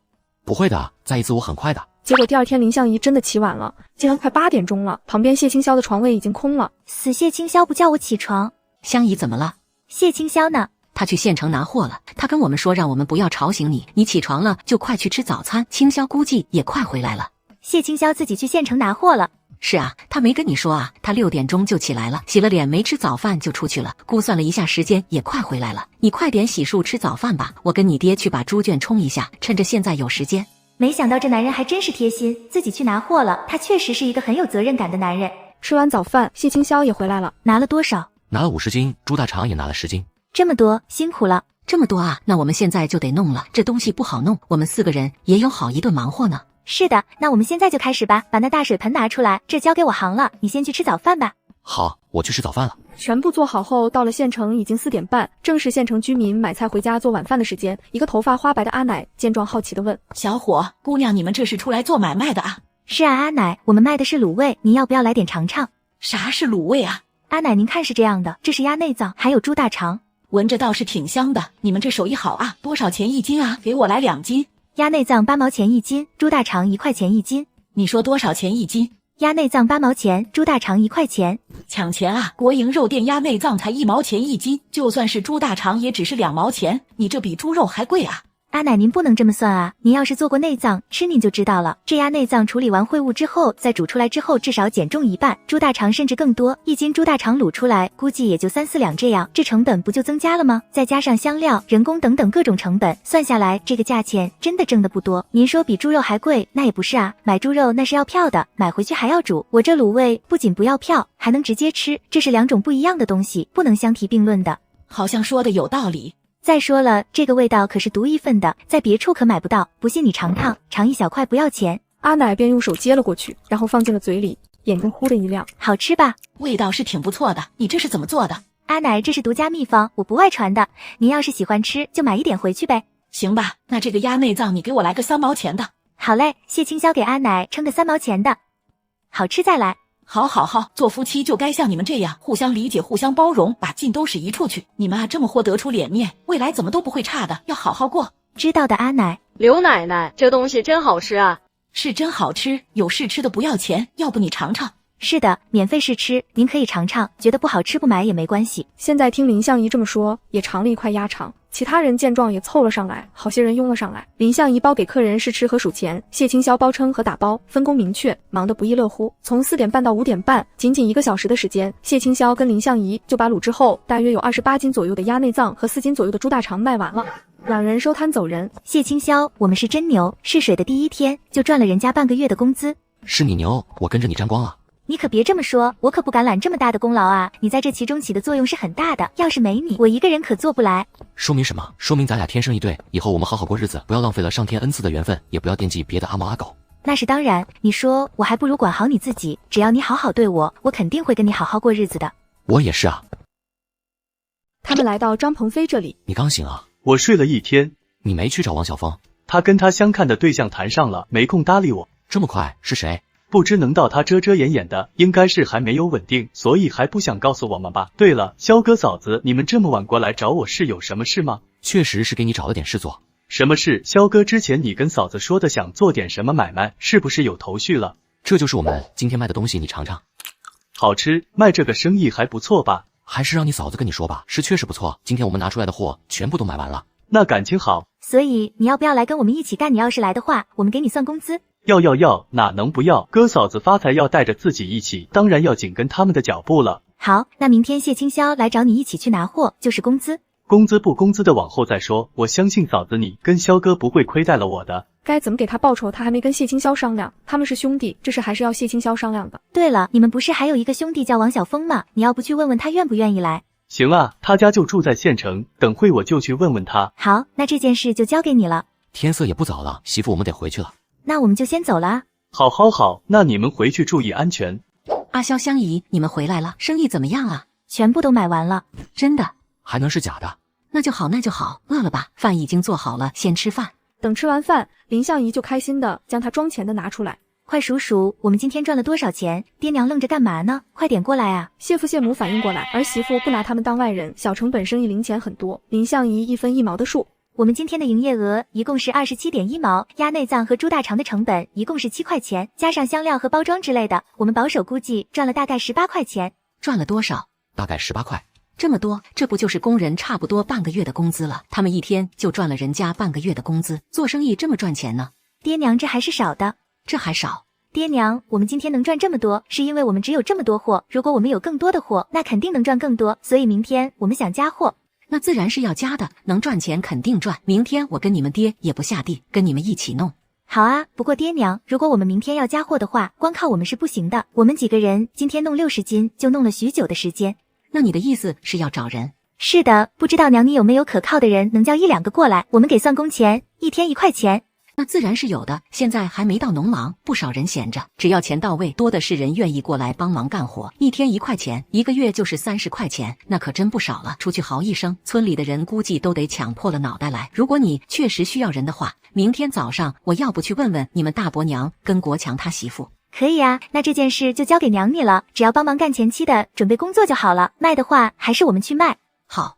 不会的，再一次我很快的。结果第2天林相宜真的起晚了，竟然快8点钟了，旁边谢清霄的床位已经空了。死谢清霄不叫我起床。相宜怎么了？谢清霄呢？他去县城拿货了。他跟我们说让我们不要吵醒你，你起床了就快去吃早餐。青霄估计也快回来了。谢青霄自己去县城拿货了。是啊，他没跟你说啊？他6点钟就起来了，洗了脸，没吃早饭就出去了。估算了一下时间，也快回来了。你快点洗漱吃早饭吧，我跟你爹去把猪圈冲一下，趁着现在有时间。没想到这男人还真是贴心，自己去拿货了。他确实是一个很有责任感的男人。吃完早饭，谢青霄也回来了，拿了多少？拿了50斤，朱大肠也拿了10斤。这么多，辛苦了。这么多啊，那我们现在就得弄了。这东西不好弄，我们4个人也有好一顿忙活呢。是的，那我们现在就开始吧，把那大水盆拿出来，这交给我行了，你先去吃早饭吧。好，我去吃早饭了。全部做好后，到了县城已经4点半，正是县城居民买菜回家做晚饭的时间。一个头发花白的阿奶见状好奇地问：小伙，姑娘，你们这是出来做买卖的啊？是啊，阿奶，我们卖的是卤味，您要不要来点尝尝？啥是卤味啊？阿奶，您看是这样的，这是鸭内脏，还有猪大肠，闻着倒是挺香的。你们这手艺好啊，多少钱1斤啊？给我来2斤。鸭内脏8毛钱1斤，猪大肠1块钱1斤。你说多少钱1斤？鸭内脏8毛钱，猪大肠1块钱。抢钱啊！国营肉店鸭内脏才1毛钱1斤，就算是猪大肠也只是2毛钱，你这比猪肉还贵啊！阿奶，您不能这么算啊！您要是做过内脏，吃您就知道了。这鸭内脏处理完秽物之后，再煮出来之后，至少减重1半。猪大肠甚至更多，1斤猪大肠卤出来，估计也就3、4两这样，这成本不就增加了吗？再加上香料、人工等等各种成本，算下来，这个价钱真的挣得不多。您说比猪肉还贵，那也不是啊。买猪肉那是要票的，买回去还要煮。我这卤味不仅不要票，还能直接吃，这是2种不一样的东西，不能相提并论的。好像说的有道理。再说了，这个味道可是独一份的，在别处可买不到。不信你尝尝，尝一小块不要钱。阿奶便用手接了过去，然后放进了嘴里，眼睛忽的一亮。好吃吧？味道是挺不错的。你这是怎么做的？阿奶，这是独家秘方，我不外传的。您要是喜欢吃，就买一点回去呗。行吧，那这个鸭内脏你给我来个3毛钱的。好嘞，谢青霄给阿奶称个3毛钱的。好吃再来。好，做夫妻就该像你们这样，互相理解，互相包容，把劲都使一处去。你们啊，这么豁得出脸面，未来怎么都不会差的，要好好过。知道的，阿奶。刘奶奶，这东西真好吃啊！是真好吃，有试吃的不要钱，要不你尝尝。是的，免费试吃，您可以尝尝，觉得不好吃不买也没关系。现在听林相宜这么说，也尝了一块鸭肠。其他人见状也凑了上来，好些人拥了上来。林相宜包给客人试吃和数钱，谢青霄包称和打包，分工明确，忙得不亦乐乎。从4点半到5点半，仅1个小时的时间，谢青霄跟林相宜就把卤制后大约有28斤左右的鸭内脏和4斤左右的猪大肠卖完了。两人收摊走人。谢青霄，我们是真牛，试水的第1天就赚了人家半个月的工资。是你牛，我跟着你沾光啊。你可别这么说，我可不敢揽这么大的功劳啊！你在这其中起的作用是很大的，要是没你，我一个人可做不来。说明什么？说明咱俩天生一对，以后我们好好过日子，不要浪费了上天恩赐的缘分，也不要惦记别的阿猫阿狗。那是当然，你说我还不如管好你自己，只要你好好对我，我肯定会跟你好好过日子的。我也是啊。他们来到张鹏飞这里。你刚醒啊？我睡了1天。你没去找王晓峰？他跟他相看的对象谈上了，没空搭理我。这么快？是谁？不知能到他遮遮掩掩的，应该是还没有稳定，所以还不想告诉我们吧。对了，肖哥嫂子，你们这么晚过来找我是有什么事吗？确实是给你找了点事做。什么事？肖哥之前你跟嫂子说的想做点什么买卖，是不是有头绪了？这就是我们今天卖的东西，你尝尝。好吃，卖这个生意还不错吧？还是让你嫂子跟你说吧，是确实不错。今天我们拿出来的货全部都买完了。那感情好。所以你要不要来跟我们一起干？你要是来的话，我们给你算工资。要，哪能不要？哥嫂子发财要带着自己一起，当然要紧跟他们的脚步了。好，那明天谢青霄来找你一起去拿货，就是工资。工资不工资的往后再说，我相信嫂子你跟肖哥不会亏待了我的。该怎么给他报酬他还没跟谢青霄商量，他们是兄弟，这事还是要谢青霄商量的。对了，你们不是还有一个兄弟叫王晓峰吗？你要不去问问他愿不愿意来？行啊，他家就住在县城，等会我就去问问他。好，那这件事就交给你了。天色也不早了，媳妇我们得回去了。那我们就先走了。好，那你们回去注意安全。阿萧相宜，你们回来了，生意怎么样啊？全部都买完了。真的？还能是假的？那就好，饿了吧？饭已经做好了，先吃饭。等吃完饭，林相宜就开心的将他装钱的拿出来。快数数，我们今天赚了多少钱？爹娘愣着干嘛呢？快点过来啊！谢父谢母反应过来，儿媳妇不拿他们当外人，小成本生意零钱很多，林相宜1分1毛的数。我们今天的营业额一共是27.1毛，鸭内脏和猪大肠的成本一共是7块钱，加上香料和包装之类的，我们保守估计赚了大概18块钱。赚了多少？大概18块。这么多，这不就是工人差不多半个月的工资了？他们一天就赚了人家半个月的工资，做生意这么赚钱呢？爹娘，这还是少的。这还少？爹娘，我们今天能赚这么多，是因为我们只有这么多货。如果我们有更多的货，那肯定能赚更多。所以明天我们想加货。那自然是要加的，能赚钱肯定赚。明天我跟你们爹也不下地，跟你们一起弄。好啊，不过爹娘，如果我们明天要加货的话，光靠我们是不行的。我们几个人今天弄60斤，就弄了许久的时间。那你的意思是要找人？是的，不知道娘你有没有可靠的人，能叫1、2个过来，我们给算工钱，1天1块钱。那自然是有的，现在还没到农忙，不少人闲着，只要钱到位，多的是人愿意过来帮忙干活。1天1块钱，1个月就是30块钱，那可真不少了。出去嚎一声，村里的人估计都得抢破了脑袋来。如果你确实需要人的话，明天早上我要不去问问你们大伯娘跟国强他媳妇？可以啊，那这件事就交给娘你了，只要帮忙干前期的准备工作就好了。卖的话还是我们去卖。好。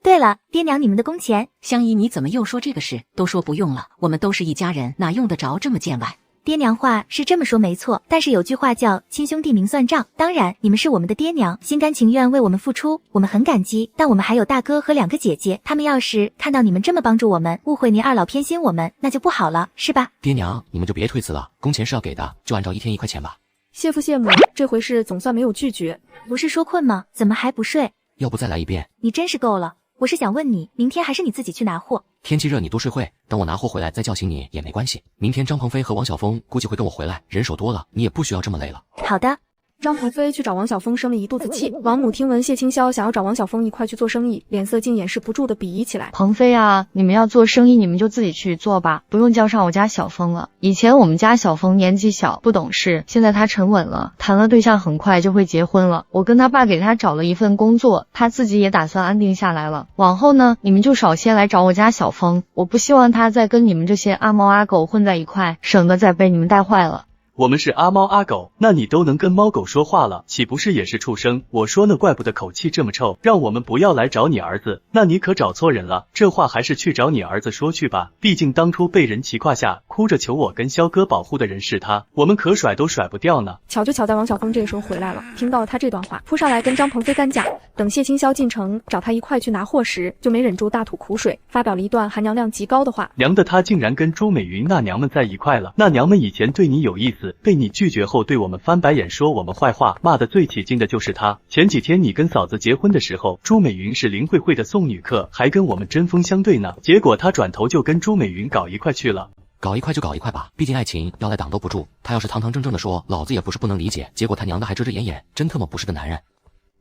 对了，爹娘，你们的工钱。香姨，你怎么又说这个事？都说不用了，我们都是一家人，哪用得着这么见外？爹娘话是这么说没错，但是有句话叫亲兄弟明算账。当然，你们是我们的爹娘，心甘情愿为我们付出，我们很感激。但我们还有大哥和2个姐姐，他们要是看到你们这么帮助我们，误会您二老偏心我们，那就不好了，是吧？爹娘，你们就别推辞了，工钱是要给的，就按照1天1块钱吧。谢父谢母，这回是总算没有拒绝。不是说困吗？怎么还不睡？要不再来一遍？你真是够了。我是想问你，明天还是你自己去拿货？天气热，你多睡会，等我拿货回来再叫醒你也没关系。明天张鹏飞和王晓峰估计会跟我回来，人手多了，你也不需要这么累了。好的。张鹏飞去找王晓峰生了一肚子气，王母听闻谢清霄想要找王晓峰一块去做生意，脸色竟掩饰不住的鄙夷起来。鹏飞啊，你们要做生意，你们就自己去做吧，不用叫上我家小峰了。以前我们家小峰年纪小不懂事，现在他沉稳了，谈了对象很快就会结婚了。我跟他爸给他找了一份工作，他自己也打算安定下来了。往后呢，你们就少先来找我家小峰，我不希望他再跟你们这些阿猫阿狗混在一块，省得再被你们带坏了。我们是阿猫阿狗，那你都能跟猫狗说话了，岂不是也是畜生？我说呢，怪不得口气这么臭，让我们不要来找你儿子，那你可找错人了。这话还是去找你儿子说去吧，毕竟当初被人骑胯下，哭着求我跟肖哥保护的人是他，我们可甩都甩不掉呢。巧就巧在王晓峰这个时候回来了，听到了他这段话，扑上来跟张鹏飞干架。等谢清霄进城找他一块去拿货时，就没忍住大吐苦水，发表了一段含娘量极高的话。娘的，他竟然跟朱美云那娘们在一块了，那娘们以前对你有意思，被你拒绝后对我们翻白眼说我们坏话，骂得最起劲的就是他。前几天你跟嫂子结婚的时候，朱美云是林慧慧的送女客，还跟我们针锋相对呢，结果他转头就跟朱美云搞一块去了。搞一块就搞一块吧，毕竟爱情要来挡都不住。他要是堂堂正正的说，老子也不是不能理解，结果他娘的还遮遮掩掩，真特么不是个男人。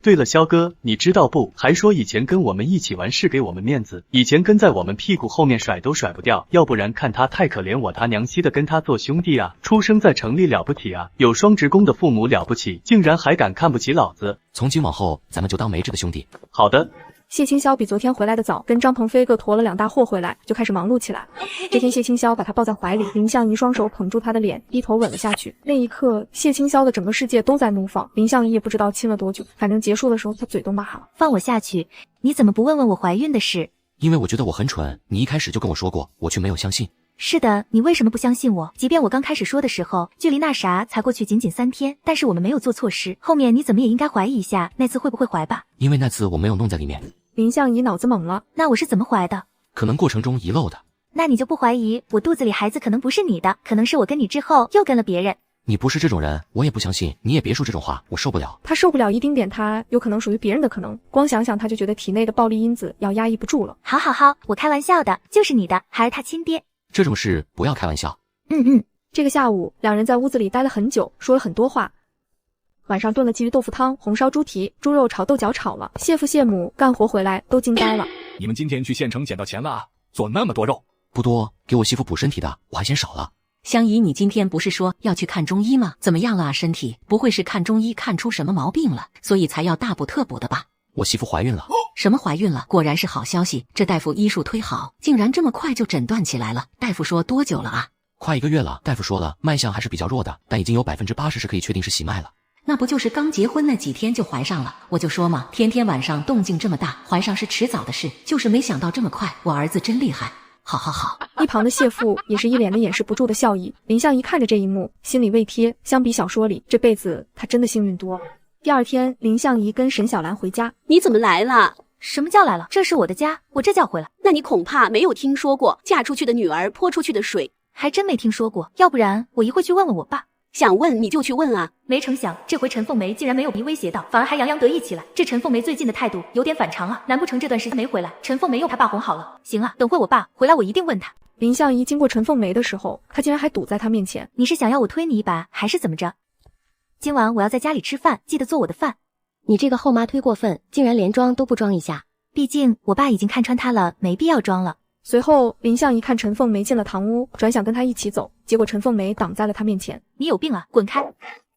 对了，肖哥，你知道不？还说以前跟我们一起玩是给我们面子，以前跟在我们屁股后面甩都甩不掉，要不然看他太可怜我他娘西的跟他做兄弟啊，出生在城里了不起啊，有双职工的父母了不起，竟然还敢看不起老子。从今往后咱们就当没志的兄弟。好的。谢清霄比昨天回来的早，跟张鹏飞各驮了2大货回来，就开始忙碌起来。这天谢清霄把他抱在怀里，林相宜双手捧住他的脸，低头吻了下去。那一刻，谢清霄的整个世界都在怒放，林相宜也不知道亲了多久，反正结束的时候他嘴都麻了。放我下去，你怎么不问问我怀孕的事？因为我觉得我很蠢，你一开始就跟我说过，我却没有相信。是的，你为什么不相信我？即便我刚开始说的时候，距离那啥才过去仅仅3天，但是我们没有做错事，后面你怎么也应该怀疑一下那次会不会怀吧？因为那次我没有弄在里面。林相宜脑子懵了，那我是怎么怀的？可能过程中遗漏的。那你就不怀疑我肚子里孩子可能不是你的，可能是我跟你之后又跟了别人？你不是这种人，我也不相信，你也别说这种话，我受不了。他受不了一丁点他有可能属于别人的可能，光想想他就觉得体内的暴力因子要压抑不住了。好好好，我开玩笑的，就是你的，还是他亲爹。这种事不要开玩笑。这个下午2人在屋子里待了很久，说了很多话。晚上炖了鲫鱼豆腐汤、红烧猪蹄、猪肉炒豆角炒了。谢父谢母干活回来都惊呆了。你们今天去县城捡到钱了啊？做那么多肉？不多，给我媳妇补身体的，我还嫌少了。香姨，你今天不是说要去看中医吗？怎么样了啊？身体不会是看中医看出什么毛病了，所以才要大补特补的吧？我媳妇怀孕了。什么怀孕了？果然是好消息，这大夫医术忒好，竟然这么快就诊断起来了。大夫说多久了啊？快1个月了，大夫说了，脉象还是比较弱的，但已经有80%是可以确定是喜脉了。那不就是刚结婚那几天就怀上了？我就说嘛，天天晚上动静这么大，怀上是迟早的事，就是没想到这么快。我儿子真厉害，好好好。一旁的谢父也是一脸的掩饰不住的笑意。林相宜看着这一幕，心里微贴，相比小说里，这辈子他真的幸运多。第二天，林相宜跟沈小兰回家。你怎么来了？什么叫来了？这是我的家，我这叫回来。那你恐怕没有听说过嫁出去的女儿泼出去的水。还真没听说过，要不然我一会去问问我爸。想问你就去问啊。没成想这回陈凤梅竟然没有被威胁到，反而还洋洋得意起来。这陈凤梅最近的态度有点反常啊，难不成这段时间没回来，陈凤梅又他爸哄好了？行啊，等会我爸回来我一定问他。林相宜经过陈凤梅的时候，她竟然还堵在她面前。你是想要我推你一把还是怎么着？今晚我要在家里吃饭，记得做我的饭。你这个后妈忒过分，竟然连装都不装一下。毕竟我爸已经看穿她了，没必要装了。随后，林相宜看陈凤梅进了堂屋，转想跟她一起走，结果陈凤梅挡在了她面前。你有病啊，滚开！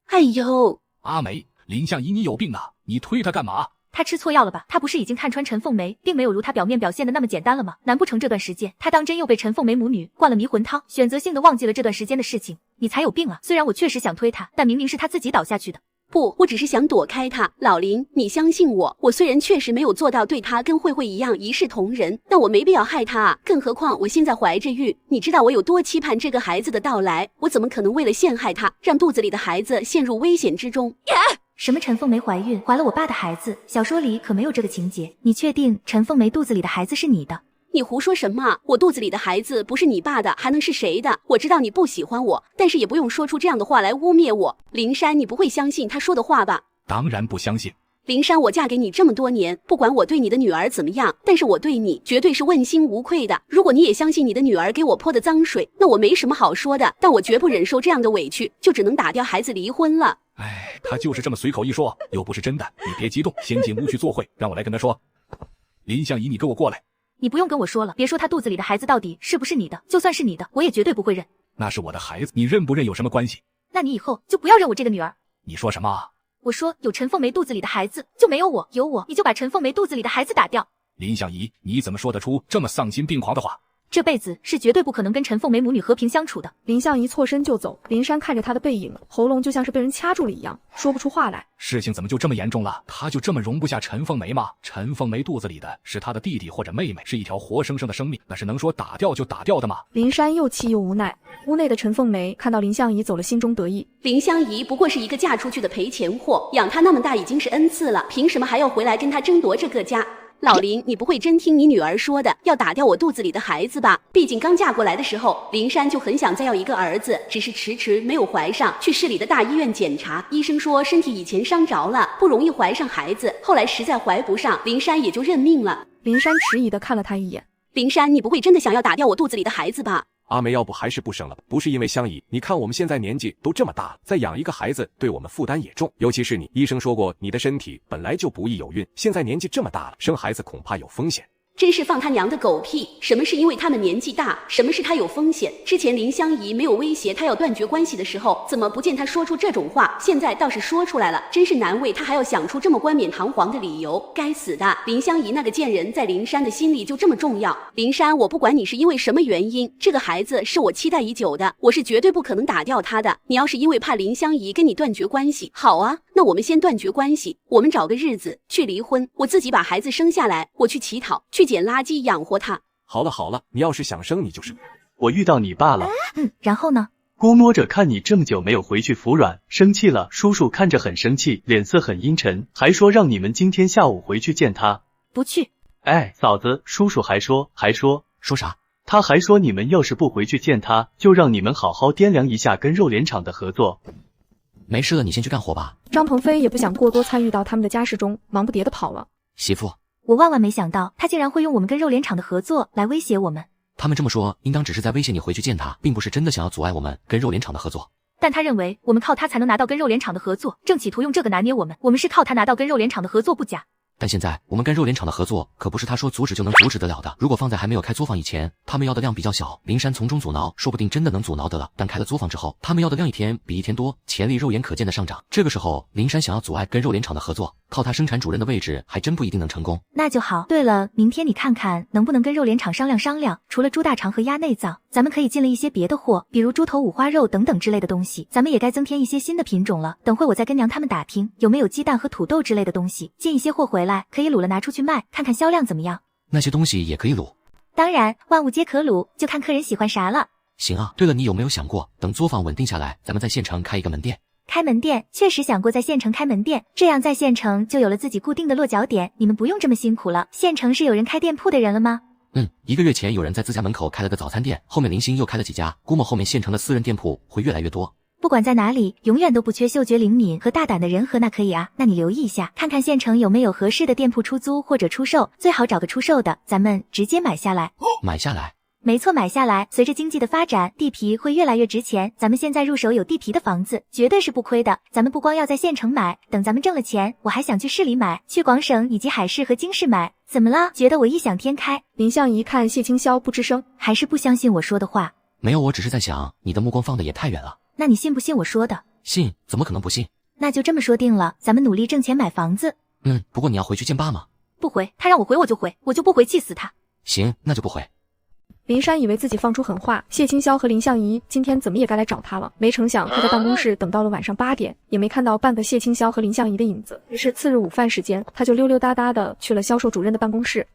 哎呦，阿梅，林相宜你有病啊，你推她干嘛？他吃错药了吧？他不是已经看穿陈凤梅并没有如他表面表现的那么简单了吗？难不成这段时间他当真又被陈凤梅母女灌了迷魂汤，选择性的忘记了这段时间的事情？你才有病啊！虽然我确实想推他，但明明是他自己倒下去的。不，我只是想躲开他。老林，你相信我，我虽然确实没有做到对他跟慧慧一样一视同仁，但我没必要害他啊。更何况我现在怀着孕，你知道我有多期盼这个孩子的到来，我怎么可能为了陷害他，让肚子里的孩子陷入危险之中？什么陈凤梅怀孕，怀了我爸的孩子？小说里可没有这个情节。你确定陈凤梅肚子里的孩子是你的？你胡说什么？我肚子里的孩子不是你爸的，还能是谁的？我知道你不喜欢我，但是也不用说出这样的话来污蔑我。林珊，你不会相信他说的话吧？当然不相信。林珊，我嫁给你这么多年，不管我对你的女儿怎么样，但是我对你绝对是问心无愧的。如果你也相信你的女儿给我泼的脏水，那我没什么好说的，但我绝不忍受这样的委屈，就只能打掉孩子离婚了。哎，他就是这么随口一说，又不是真的。你别激动，先进屋去坐会，让我来跟他说。林相宜，你给我过来。你不用跟我说了，别说他肚子里的孩子到底是不是你的，就算是你的，我也绝对不会认。那是我的孩子，你认不认有什么关系？那你以后就不要认我这个女儿。你说什么？我说有陈凤梅肚子里的孩子就没有我，有我你就把陈凤梅肚子里的孩子打掉。林相宜，你怎么说得出这么丧心病狂的话？这辈子是绝对不可能跟陈凤梅母女和平相处的。林相宜错身就走，林珊看着他的背影，喉咙就像是被人掐住了一样，说不出话来。事情怎么就这么严重了？他就这么容不下陈凤梅吗？陈凤梅肚子里的是他的弟弟或者妹妹，是一条活生生的生命，那是能说打掉就打掉的吗？林珊又气又无奈。屋内的陈凤梅看到林相宜走了，心中得意。林相宜不过是一个嫁出去的赔钱货，养她那么大已经是恩赐了，凭什么还要回来跟她争夺这个家？老林，你不会真听你女儿说的，要打掉我肚子里的孩子吧？毕竟刚嫁过来的时候，林珊就很想再要一个儿子，只是迟迟没有怀上。去市里的大医院检查，医生说身体以前伤着了，不容易怀上孩子。后来实在怀不上，林珊也就认命了。林珊迟疑地看了他一眼。林珊，你不会真的想要打掉我肚子里的孩子吧？阿梅，要不还是不生了吧？不是因为相宜，你看我们现在年纪都这么大了，再养一个孩子对我们负担也重，尤其是你，医生说过你的身体本来就不易有孕，现在年纪这么大了，生孩子恐怕有风险。真是放他娘的狗屁！什么是因为他们年纪大？什么是他有风险？之前林相宜没有威胁他要断绝关系的时候，怎么不见他说出这种话？现在倒是说出来了，真是难为他还要想出这么冠冕堂皇的理由。该死的，林相宜那个贱人在林珊的心里就这么重要。林珊，我不管你是因为什么原因，这个孩子是我期待已久的，我是绝对不可能打掉他的。你要是因为怕林相宜跟你断绝关系，好啊，那我们先断绝关系，我们找个日子去离婚，我自己把孩子生下来，我去乞讨，去捡垃圾养活他。好了好了，你要是想生你就生。我遇到你爸了。然后呢？估摸着看你这么久没有回去服软，生气了。叔叔看着很生气，脸色很阴沉，还说让你们今天下午回去见他。不去。哎，嫂子，叔叔还说说啥？他还说你们要是不回去见他，就让你们好好掂量一下跟肉联厂的合作。没事了，你先去干活吧。张鹏飞也不想过多参与到他们的家事中，忙不迭的跑了。媳妇，我万万没想到他竟然会用我们跟肉联厂的合作来威胁我们。他们这么说，应当只是在威胁你回去见他，并不是真的想要阻碍我们跟肉联厂的合作。但他认为我们靠他才能拿到跟肉联厂的合作，正企图用这个拿捏我们。我们是靠他拿到跟肉联厂的合作不假。但现在我们跟肉联厂的合作可不是他说阻止就能阻止得了的。如果放在还没有开作坊以前，他们要的量比较小，林珊从中阻挠，说不定真的能阻挠得了。但开了作坊之后，他们要的量一天比一天多，潜力肉眼可见的上涨。这个时候，林珊想要阻碍跟肉联厂的合作，靠他生产主任的位置还真不一定能成功。那就好。对了，明天你看看能不能跟肉联厂商量商量，除了猪大肠和鸭内脏，咱们可以进了一些别的货，比如猪头、五花肉等等之类的东西。咱们也该增添一些新的品种了。等会我再跟娘他们打听有没有鸡蛋和土豆之类的东西，进一些货回来，可以卤了拿出去卖，看看销量怎么样。那些东西也可以卤？当然，万物皆可卤，就看客人喜欢啥了。行啊，对了，你有没有想过，等作坊稳定下来，咱们在县城开一个门店？开门店，确实想过在县城开门店，这样在县城就有了自己固定的落脚点，你们不用这么辛苦了。县城是有人开店铺的人了吗？1个月前有人在自家门口开了个早餐店，后面零星又开了几家，估摸后面县城的私人店铺会越来越多。不管在哪里，永远都不缺嗅觉灵敏和大胆的人和，那可以啊。那你留意一下，看看县城有没有合适的店铺出租或者出售，最好找个出售的，咱们直接买下来。买下来？没错，买下来。随着经济的发展，地皮会越来越值钱，咱们现在入手有地皮的房子，绝对是不亏的。咱们不光要在县城买，等咱们挣了钱，我还想去市里买，去广省以及海市和京市买。怎么了？觉得我异想天开？林相宜看谢清霄不吱声，还是不相信我说的话？没有，我只是在想，你的目光放的也太远了。那你信不信我说的？信，怎么可能不信？那就这么说定了，咱们努力挣钱买房子。不过你要回去见爸吗？不回，他让我回我就回，我就不回气死他。行，那就不回。林珊以为自己放出狠话，谢清霄和林相宜今天怎么也该来找他了，没成想他在办公室等到了晚上8点，也没看到半个谢清霄和林相宜的影子。于是次日午饭时间，他就溜溜达达的去了销售主任的办公室。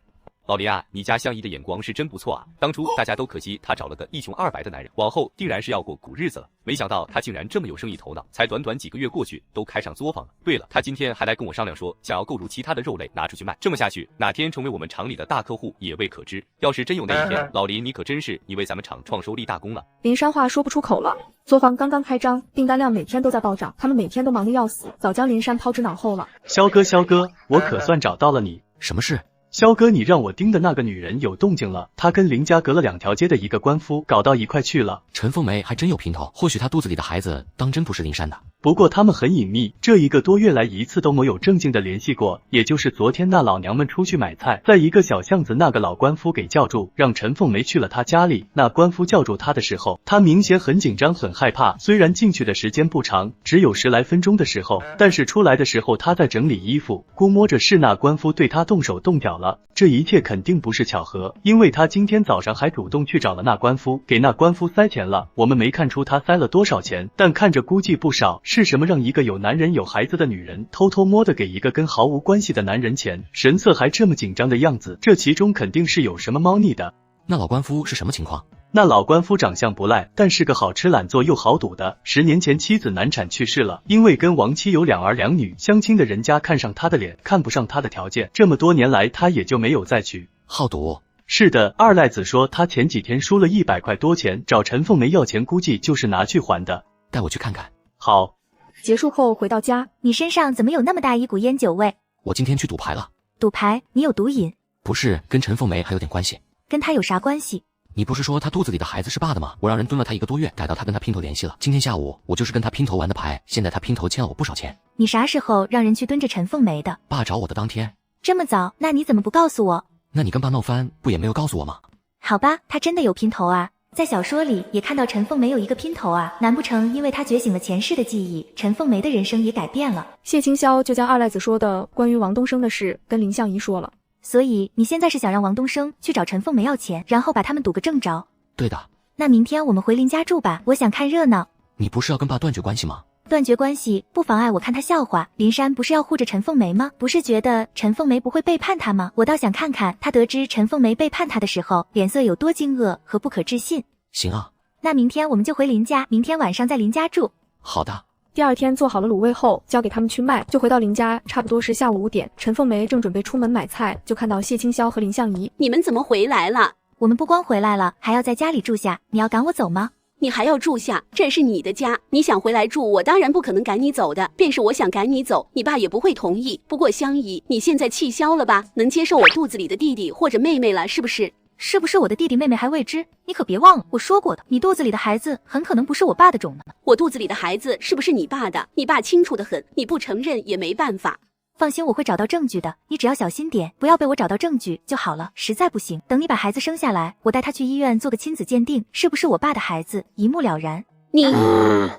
老林啊，你家相宜的眼光是真不错啊！当初大家都可惜他找了个一穷二白的男人，往后定然是要过苦日子了。没想到他竟然这么有生意头脑，才短短几个月过去，都开上作坊了。对了，他今天还来跟我商量说，想要购入其他的肉类拿出去卖。这么下去，哪天成为我们厂里的大客户也未可知。要是真有那一天，老林你可真是你为咱们厂创收立大功了。林珊话说不出口了。作坊刚刚开张，订单量每天都在暴涨，他们每天都忙得要死，早将林珊抛之脑后了。肖哥，我可算找到了你。什么事？肖哥，你让我盯的那个女人有动静了，她跟林家隔了2条街的一个官夫搞到一块去了。陈凤梅还真有姘头，或许她肚子里的孩子当真不是林珊的。不过他们很隐秘，这1个多月来一次都没有正经的联系过，也就是昨天那老娘们出去买菜，在一个小巷子，那个老官夫给叫住，让陈凤梅去了他家里。那官夫叫住他的时候，他明显很紧张很害怕，虽然进去的时间不长，只有10来分钟的时候，但是出来的时候他在整理衣服，估摸着是那官夫对他动手动脚了。这一切肯定不是巧合，因为他今天早上还主动去找了那官夫，给那官夫塞钱了。我们没看出他塞了多少钱，但看着估计不少。是什么让一个有男人有孩子的女人偷偷摸的给一个跟毫无关系的男人钱，神色还这么紧张的样子，这其中肯定是有什么猫腻的。那老官夫是什么情况？那老官夫长相不赖，但是个好吃懒做又好赌的。10年前妻子难产去世了，因为跟亡妻有2儿2女，相亲的人家看上他的脸，看不上他的条件，这么多年来他也就没有再娶。好赌？是的，二赖子说他前几天输了100块多钱，找陈凤梅要钱，估计就是拿去还的。带我去看看。好。结束后回到家，你身上怎么有那么大一股烟酒味？我今天去赌牌了。赌牌？你有毒瘾？不是，跟陈凤梅还有点关系。跟他有啥关系？你不是说他肚子里的孩子是爸的吗？我让人蹲了他1个多月，逮到他跟他姘头联系了。今天下午我就是跟他姘头玩的牌，现在他姘头欠了我不少钱。你啥时候让人去蹲着陈凤梅的？爸找我的当天。这么早？那你怎么不告诉我？那你跟爸闹翻，不也没有告诉我吗？好吧，他真的有姘头啊。在小说里也看到陈凤梅有一个姘头啊，难不成因为她觉醒了前世的记忆，陈凤梅的人生也改变了？谢清霄就将二赖子说的关于王东升的事跟林相宜说了。所以你现在是想让王东升去找陈凤梅要钱，然后把他们赌个正着？对的。那明天我们回林家住吧，我想看热闹。你不是要跟爸断绝关系吗？断绝关系不妨碍我看他笑话。林珊不是要护着陈凤梅吗？不是觉得陈凤梅不会背叛他吗？我倒想看看他得知陈凤梅背叛他的时候，脸色有多惊愕和不可置信。行啊，那明天我们就回林家，明天晚上在林家住。好的。第二天做好了卤味后，交给他们去卖，就回到林家，差不多是下午5点。陈凤梅正准备出门买菜，就看到谢清霄和林相宜。你们怎么回来了？我们不光回来了，还要在家里住下。你要赶我走吗？你还要住下？这是你的家，你想回来住，我当然不可能赶你走的。便是我想赶你走，你爸也不会同意。不过相宜，你现在气消了吧？能接受我肚子里的弟弟或者妹妹了，是不是？是不是我的弟弟妹妹还未知？你可别忘了我说过的，你肚子里的孩子很可能不是我爸的种呢。我肚子里的孩子是不是你爸的？你爸清楚得很，你不承认也没办法。放心，我会找到证据的，你只要小心点，不要被我找到证据就好了。实在不行，等你把孩子生下来，我带他去医院做个亲子鉴定，是不是我爸的孩子，一目了然。你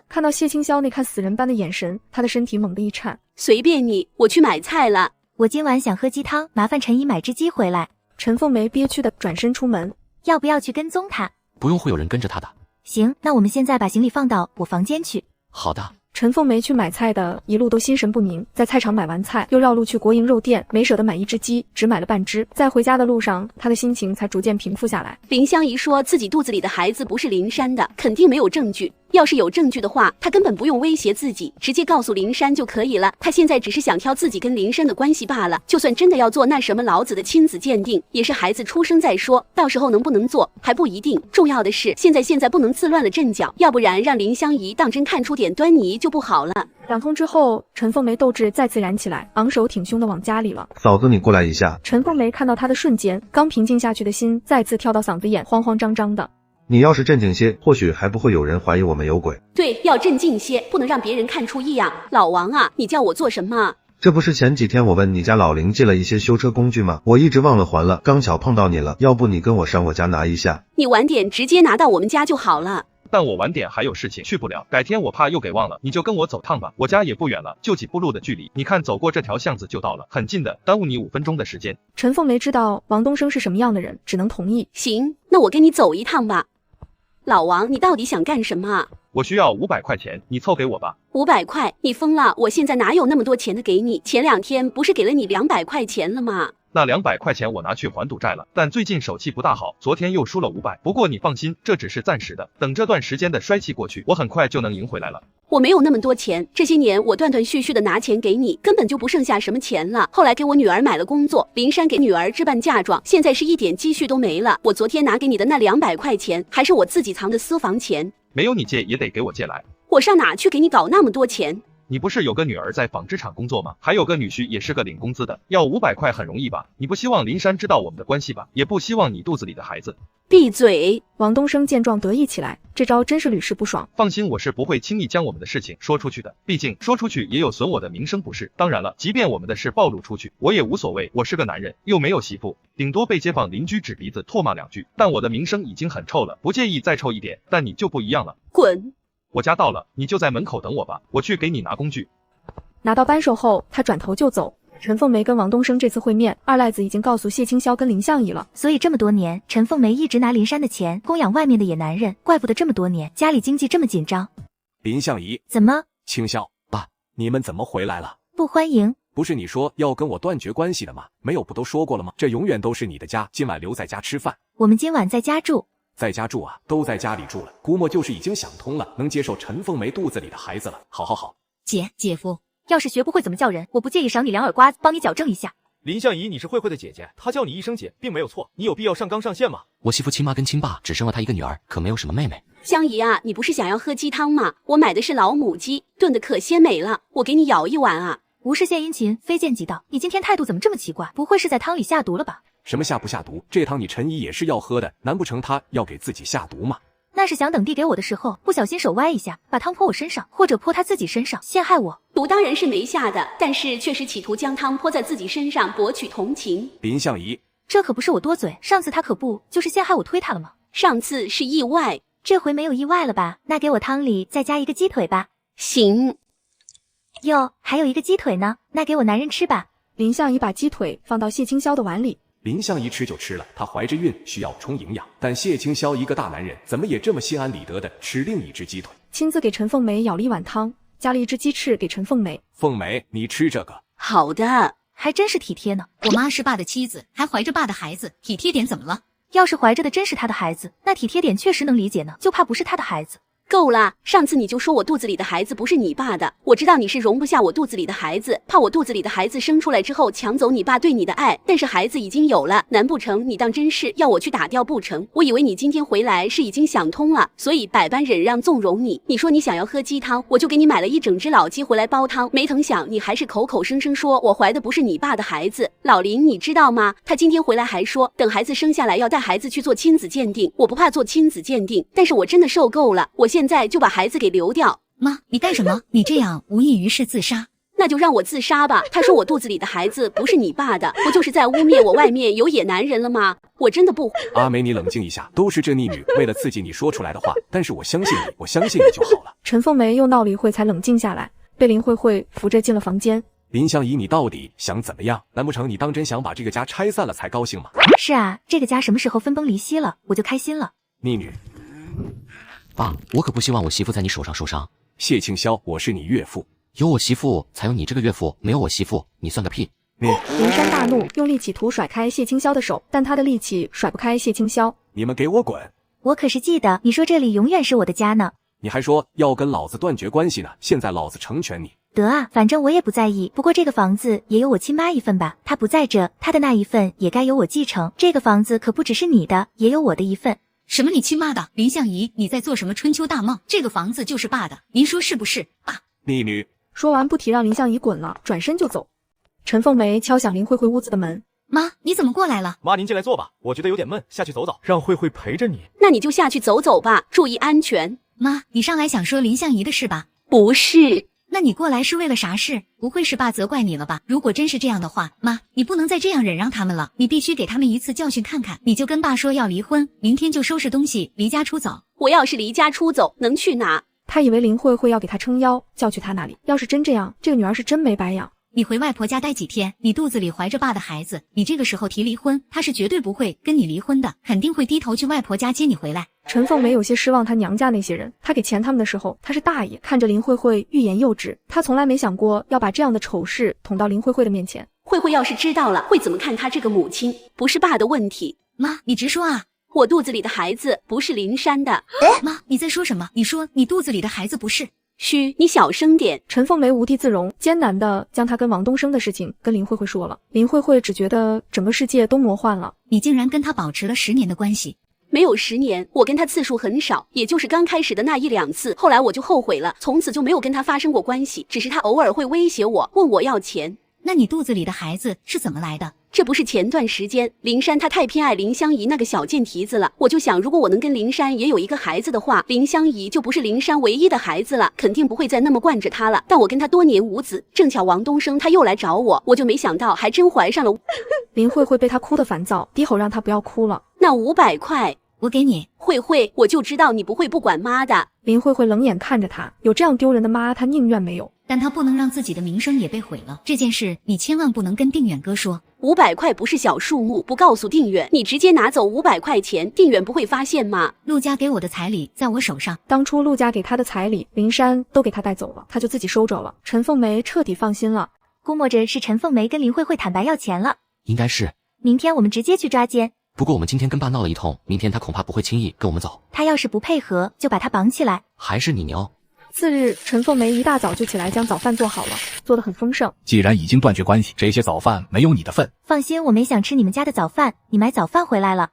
看到谢清霄那看死人般的眼神，他的身体猛地一颤。随便你，我去买菜了。我今晚想喝鸡汤，麻烦陈姨买只鸡回来。陈凤梅憋屈的转身出门。要不要去跟踪他？不用，会有人跟着他的。行，那我们现在把行李放到我房间去。好的。陈凤梅去买菜的一路都心神不宁，在菜场买完菜，又绕路去国营肉店，没舍得买1只鸡，只买了半只。在回家的路上，她的心情才逐渐平复下来。林相宜说自己肚子里的孩子不是林珊的，肯定没有证据。要是有证据的话，他根本不用威胁自己，直接告诉林珊就可以了。他现在只是想挑自己跟林珊的关系罢了。就算真的要做那什么老子的亲子鉴定，也是孩子出生再说，到时候能不能做还不一定。重要的是现在不能自乱了阵脚，要不然让林香怡当真看出点端倪就不好了。2通之后，陈凤梅斗志再次燃起来，昂首挺胸的往家里了。嫂子，你过来一下。陈凤梅看到他的瞬间，刚平静下去的心再次跳到嗓子眼，慌慌张张的。你要是镇静些，或许还不会有人怀疑我们有鬼。对，要镇静些，不能让别人看出异样。老王啊，你叫我做什么？这不是前几天我问你家老林借了一些修车工具吗？我一直忘了还了，刚巧碰到你了，要不你跟我上我家拿一下。你晚点直接拿到我们家就好了。但我晚点还有事情去不了，改天我怕又给忘了，你就跟我走趟吧，我家也不远了，就几步路的距离，你看走过这条巷子就到了，很近的，耽误你5分钟的时间。陈凤梅知道王东升是什么样的人，只能同意。行，那我跟你走一趟吧。老王，你到底想干什么？我需要500块钱，你凑给我吧。500块？你疯了！我现在哪有那么多钱的给你？前2天不是给了你200块钱了吗？那200块钱我拿去还赌债了，但最近手气不大好，昨天又输了500。不过你放心，这只是暂时的，等这段时间的衰气过去，我很快就能赢回来了。我没有那么多钱，这些年我断断续续的拿钱给你，根本就不剩下什么钱了。后来给我女儿买了工作，林珊给女儿置办嫁妆，现在是一点积蓄都没了。我昨天拿给你的那200块钱，还是我自己藏的私房钱，没有你借也得给我借来。我上哪去给你搞那么多钱？你不是有个女儿在纺织厂工作吗？还有个女婿也是个领工资的，要500块很容易吧？你不希望林珊知道我们的关系吧？也不希望你肚子里的孩子。闭嘴！王东升见状得意起来，这招真是屡试不爽。放心，我是不会轻易将我们的事情说出去的，毕竟说出去也有损我的名声不是？当然了，即便我们的事暴露出去，我也无所谓，我是个男人，又没有媳妇，顶多被街坊邻居指鼻子唾骂2句，但我的名声已经很臭了，不介意再臭一点，但你就不一样了。滚！我家到了，你就在门口等我吧，我去给你拿工具。拿到扳手后，他转头就走。陈凤梅跟王东升这次会面，二赖子已经告诉谢清霄跟林相宜了，所以这么多年，陈凤梅一直拿林珊的钱供养外面的野男人，怪不得这么多年家里经济这么紧张。林相宜，怎么？清霄，爸，你们怎么回来了？不欢迎。不是你说要跟我断绝关系的吗？没有不都说过了吗？这永远都是你的家，今晚留在家吃饭。我们今晚在家住。在家住啊，都在家里住了，估摸就是已经想通了，能接受陈凤梅肚子里的孩子了。好，姐夫。要是学不会怎么叫人，我不介意赏你2耳刮子，帮你矫正一下。林相宜，你是慧慧的姐姐，她叫你一声姐，并没有错，你有必要上纲上线吗？我媳妇亲妈跟亲爸只生了她一个女儿，可没有什么妹妹。香姨啊，你不是想要喝鸡汤吗？我买的是老母鸡，炖的可鲜美了，我给你舀一碗啊。无事献殷勤，非奸即盗。你今天态度怎么这么奇怪？不会是在汤里下毒了吧？什么下不下毒？这汤你陈姨也是要喝的，难不成她要给自己下毒吗？那是想等递给我的时候，不小心手歪一下，把汤泼我身上，或者泼他自己身上，陷害我。毒当然是没下的，但是确实企图将汤泼在自己身上，博取同情。林相宜，这可不是我多嘴，上次他可不就是陷害我推他了吗？上次是意外，这回没有意外了吧？那给我汤里再加一个鸡腿吧。行。哟，还有一个鸡腿呢，那给我男人吃吧。林相宜把鸡腿放到谢清霄的碗里。林相宜吃就吃了，她怀着孕需要充营养，但谢清霄一个大男人，怎么也这么心安理得的吃另一只鸡腿？亲自给陈凤梅舀了一碗汤，加了一只鸡翅给陈凤梅。凤梅，你吃这个。好的，还真是体贴呢。我妈是爸的妻子，还怀着爸的孩子，体贴点怎么了？要是怀着的真是他的孩子，那体贴点确实能理解呢，就怕不是他的孩子。够了，上次你就说我肚子里的孩子不是你爸的，我知道你是容不下我肚子里的孩子，怕我肚子里的孩子生出来之后抢走你爸对你的爱，但是孩子已经有了，难不成你当真是要我去打掉不成？我以为你今天回来是已经想通了，所以百般忍让纵容你。你说你想要喝鸡汤，我就给你买了一整只老鸡回来煲汤，没成想你还是口口声声说我怀的不是你爸的孩子。老林你知道吗？他今天回来还说等孩子生下来要带孩子去做亲子鉴定，我不怕做亲子鉴定，但是我真的受够了，我现在就把孩子给流掉。妈，你干什么？你这样无异于是自杀。那就让我自杀吧。他说我肚子里的孩子不是你爸的，不就是在污蔑我外面有野男人了吗？我真的不。阿梅，你冷静一下，都是这逆女为了刺激你说出来的话，但是我相信你，我相信你就好了。陈凤梅又闹了一会才冷静下来，被林慧慧扶着进了房间。林相宜，你到底想怎么样？难不成你当真想把这个家拆散了才高兴吗？是啊，这个家什么时候分崩离析了，我就开心了。逆女，爸，我可不希望我媳妇在你手上受伤。谢庆霄，我是你岳父，有我媳妇才有你这个岳父，没有我媳妇，你算个屁！林珊大怒，用力企图甩开谢清霄的手，但他的力气甩不开谢清霄。你们给我滚！我可是记得你说这里永远是我的家呢。你还说要跟老子断绝关系呢，现在老子成全你。得啊，反正我也不在意。不过这个房子也有我亲妈一份吧，她不在这，她的那一份也该由我继承。这个房子可不只是你的，也有我的一份。什么你亲妈的？林相宜，你在做什么春秋大梦？这个房子就是爸的，您说是不是？爸，逆女。说完不提让林相宜滚了，转身就走。陈凤梅敲响林慧慧屋子的门。妈，你怎么过来了？妈，您进来坐吧，我觉得有点闷，下去走走，让慧慧陪着你。那你就下去走走吧，注意安全。妈，你上来想说林相宜的事吧？不是。那你过来是为了啥事？不会是爸责怪你了吧？如果真是这样的话，妈，你不能再这样忍让他们了，你必须给他们一次教训看看。你就跟爸说要离婚，明天就收拾东西离家出走。我要是离家出走，能去哪？他以为林慧慧要给他撑腰，叫去他那里。要是真这样，这个女儿是真没白养。你回外婆家待几天，你肚子里怀着爸的孩子，你这个时候提离婚，他是绝对不会跟你离婚的，肯定会低头去外婆家接你回来。陈凤梅有些失望，她娘家那些人，她给钱他们的时候，她是大爷。看着林慧慧欲言又止，她从来没想过要把这样的丑事捅到林慧慧的面前。慧慧要是知道了，会怎么看她这个母亲？不是爸的问题。妈，你直说啊！我肚子里的孩子不是林珊的。妈，你在说什么？你说你肚子里的孩子不是？嘘，你小声点。陈凤梅无地自容，艰难地将她跟王东升的事情跟林慧慧说了。林慧慧只觉得整个世界都魔幻了。你竟然跟他保持了10年的关系？没有10年，我跟他次数很少，也就是刚开始的那1、2次，后来我就后悔了，从此就没有跟他发生过关系，只是他偶尔会威胁我，问我要钱。那你肚子里的孩子是怎么来的？这不是前段时间林珊她太偏爱林香怡那个小贱蹄子了，我就想如果我能跟林珊也有一个孩子的话，林香怡就不是林珊唯一的孩子了，肯定不会再那么惯着她了。但我跟她多年无子，正巧王东升他又来找我，我就没想到还真怀上了。林慧慧被他哭得烦躁，低吼让他不要哭了。那500块我给你。慧慧，我就知道你不会不管妈的。林慧慧冷眼看着他，有这样丢人的妈，她宁愿没有。但她不能让自己的名声也被毁了。这件事你千万不能跟定远哥说。500块不是小数目，不告诉定远，你直接拿走500块钱，定远不会发现吗？陆家给我的彩礼在我手上，当初陆家给他的彩礼，林珊都给他带走了，他就自己收着了。陈凤梅彻底放心了，估摸着是陈凤梅跟林慧慧坦白要钱了。应该是。明天我们直接去抓奸。不过我们今天跟爸闹了一通，明天他恐怕不会轻易跟我们走。他要是不配合，就把他绑起来。还是你牛。次日，陈凤梅一大早就起来将早饭做好了，做得很丰盛。既然已经断绝关系，这些早饭没有你的份。放心，我没想吃你们家的早饭，你买早饭回来了。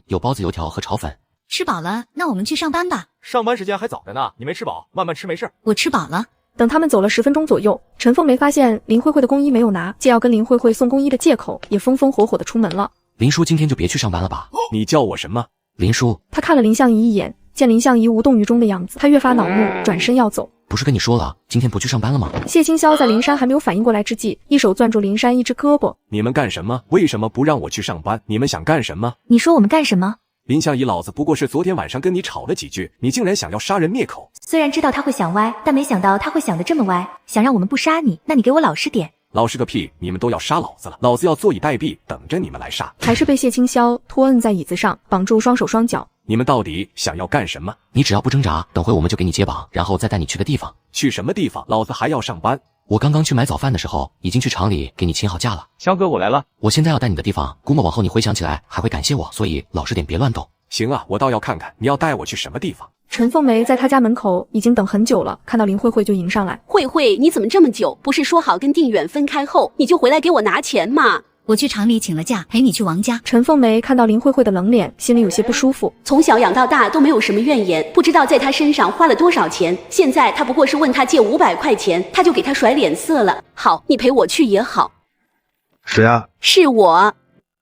有包子、油条和炒粉。吃饱了，那我们去上班吧。上班时间还早着呢，你没吃饱，慢慢吃没事。我吃饱了。等他们走了10分钟左右，陈凤梅发现林慧慧的工衣没有拿，借要跟林慧慧送工衣的借口，也风风火火的出门了。林叔今天就别去上班了吧？你叫我什么？林叔。他看了林相宜一眼，见林相宜无动于衷的样子，他越发恼怒，转身要走。不是跟你说了，今天不去上班了吗？谢清霄在林珊还没有反应过来之际，一手攥住林珊一只胳膊。你们干什么？为什么不让我去上班？你们想干什么？你说我们干什么？林相宜，老子不过是昨天晚上跟你吵了几句，你竟然想要杀人灭口。虽然知道他会想歪，但没想到他会想得这么歪，想让我们不杀你，那你给我老实点。老实个屁！你们都要杀老子了，老子要坐以待毙，等着你们来杀。还是被谢清霄拖摁在椅子上，绑住双手双脚。你们到底想要干什么？你只要不挣扎，等会我们就给你解绑，然后再带你去个地方。去什么地方？老子还要上班。我刚刚去买早饭的时候，已经去厂里给你请好假了。肖哥，我来了。我现在要带你的地方，估摸往后你回想起来还会感谢我，所以老实点，别乱动。行啊，我倒要看看你要带我去什么地方。陈凤梅在他家门口已经等很久了，看到林慧慧就迎上来。慧慧，你怎么这么久？不是说好跟定远分开后你就回来给我拿钱吗？我去厂里请了假，陪你去王家。陈凤梅看到林慧慧的冷脸，心里有些不舒服。从小养到大都没有什么怨言，不知道在她身上花了多少钱。现在她不过是问他借500块钱，他就给她甩脸色了。好，你陪我去也好。谁啊？是我。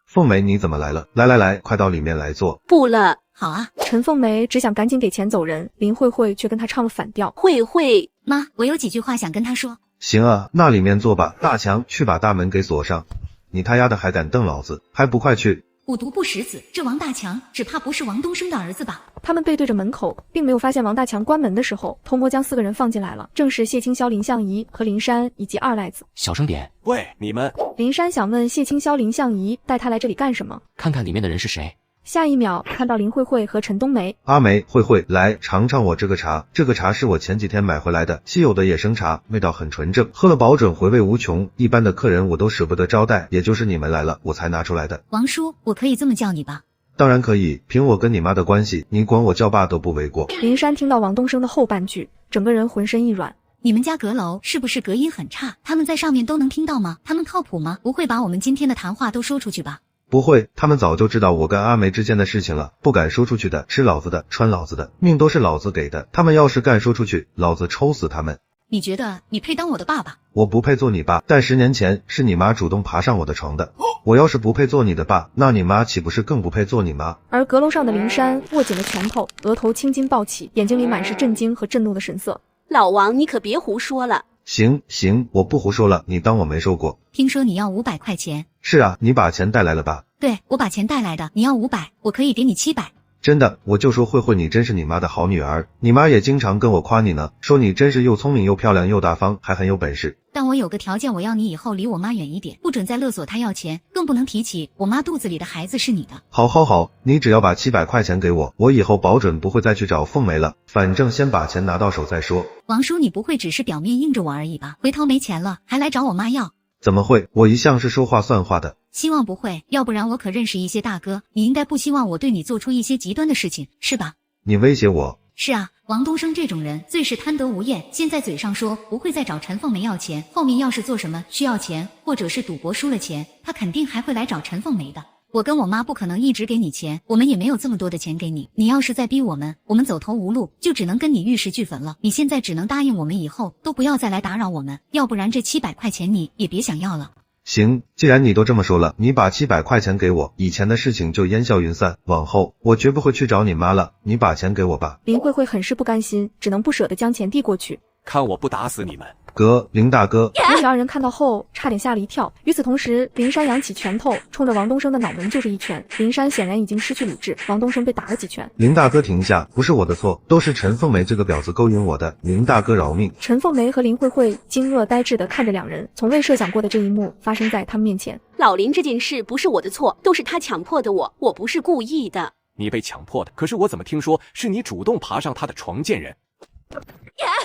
凤梅，你怎么来了？来，快到里面来坐。不了。好啊。陈凤梅只想赶紧给钱走人，林慧慧却跟她唱了反调。慧慧，妈，我有几句话想跟她说。行啊，那里面坐吧。大强，去把大门给锁上。你他丫的还敢瞪老子，还不快去！五毒不食子，这王大强只怕不是王东升的儿子吧？他们背对着门口，并没有发现王大强关门的时候，偷摸将4个人放进来了，正是谢清霄、林相宜和林珊以及2赖子。小声点。喂，你们。林珊想问谢清霄、林相宜带他来这里干什么？看看里面的人是谁。下一秒看到林慧慧和陈冬梅。阿梅，慧慧，来尝尝我这个茶。这个茶是我前几天买回来的，稀有的野生茶，味道很纯正，喝了保准回味无穷。一般的客人我都舍不得招待，也就是你们来了，我才拿出来的。王叔，我可以这么叫你吧？当然可以，凭我跟你妈的关系，你管我叫爸都不为过。林珊听到王东升的后半句，整个人浑身一软。你们家阁楼是不是隔音很差？他们在上面都能听到吗？他们靠谱吗？不会把我们今天的谈话都说出去吧？不会，他们早就知道我跟阿梅之间的事情了，不敢说出去的，吃老子的，穿老子的，命都是老子给的。他们要是敢说出去，老子抽死他们。你觉得你配当我的爸爸？我不配做你爸，但10年前是你妈主动爬上我的床的。我要是不配做你的爸，那你妈岂不是更不配做你妈？而阁楼上的林珊握紧了拳头，额头青筋暴起，眼睛里满是震惊和震怒的神色。老王，你可别胡说了。行，我不胡说了，你当我没说过。听说你要500块钱。是啊，你把钱带来了吧？对，我把钱带来的。你要500，我可以给你700。真的，我就说慧慧你真是你妈的好女儿，你妈也经常跟我夸你呢，说你真是又聪明又漂亮又大方，还很有本事。但我有个条件，我要你以后离我妈远一点，不准再勒索她要钱，更不能提起我妈肚子里的孩子是你的。好，你只要把700块钱给我，我以后保准不会再去找凤梅了，反正先把钱拿到手再说。王叔，你不会只是表面应着我而已吧？回头没钱了还来找我妈要？怎么会？我一向是说话算话的。希望不会，要不然我可认识一些大哥，你应该不希望我对你做出一些极端的事情，是吧？你威胁我？是啊，王东升这种人最是贪得无厌，现在嘴上说不会再找陈凤梅要钱，后面要是做什么需要钱，或者是赌博输了钱，他肯定还会来找陈凤梅的。我跟我妈不可能一直给你钱，我们也没有这么多的钱给你，你要是再逼我们走投无路，就只能跟你玉石俱焚了。你现在只能答应我们以后都不要再来打扰我们，要不然这700块钱你也别想要了。行，既然你都这么说了，你把700块钱给我，以前的事情就烟消云散，往后我绝不会去找你妈了，你把钱给我吧。林慧慧很是不甘心，只能不舍得将钱递过去。看我不打死你们！林大哥，母女二人看到后差点吓了一跳。与此同时，林珊扬起拳头，冲着王东升的脑门就是一拳。林珊显然已经失去理智，王东升被打了几拳。林大哥停下，不是我的错，都是陈凤梅这个婊子勾引我的，林大哥饶命。陈凤梅和林慧慧惊愕呆滞地看着两人，从未设想过的这一幕发生在他们面前。老林，这件事不是我的错，都是他强迫的我不是故意的。你被强迫的，可是我怎么听说是你主动爬上他的床见人？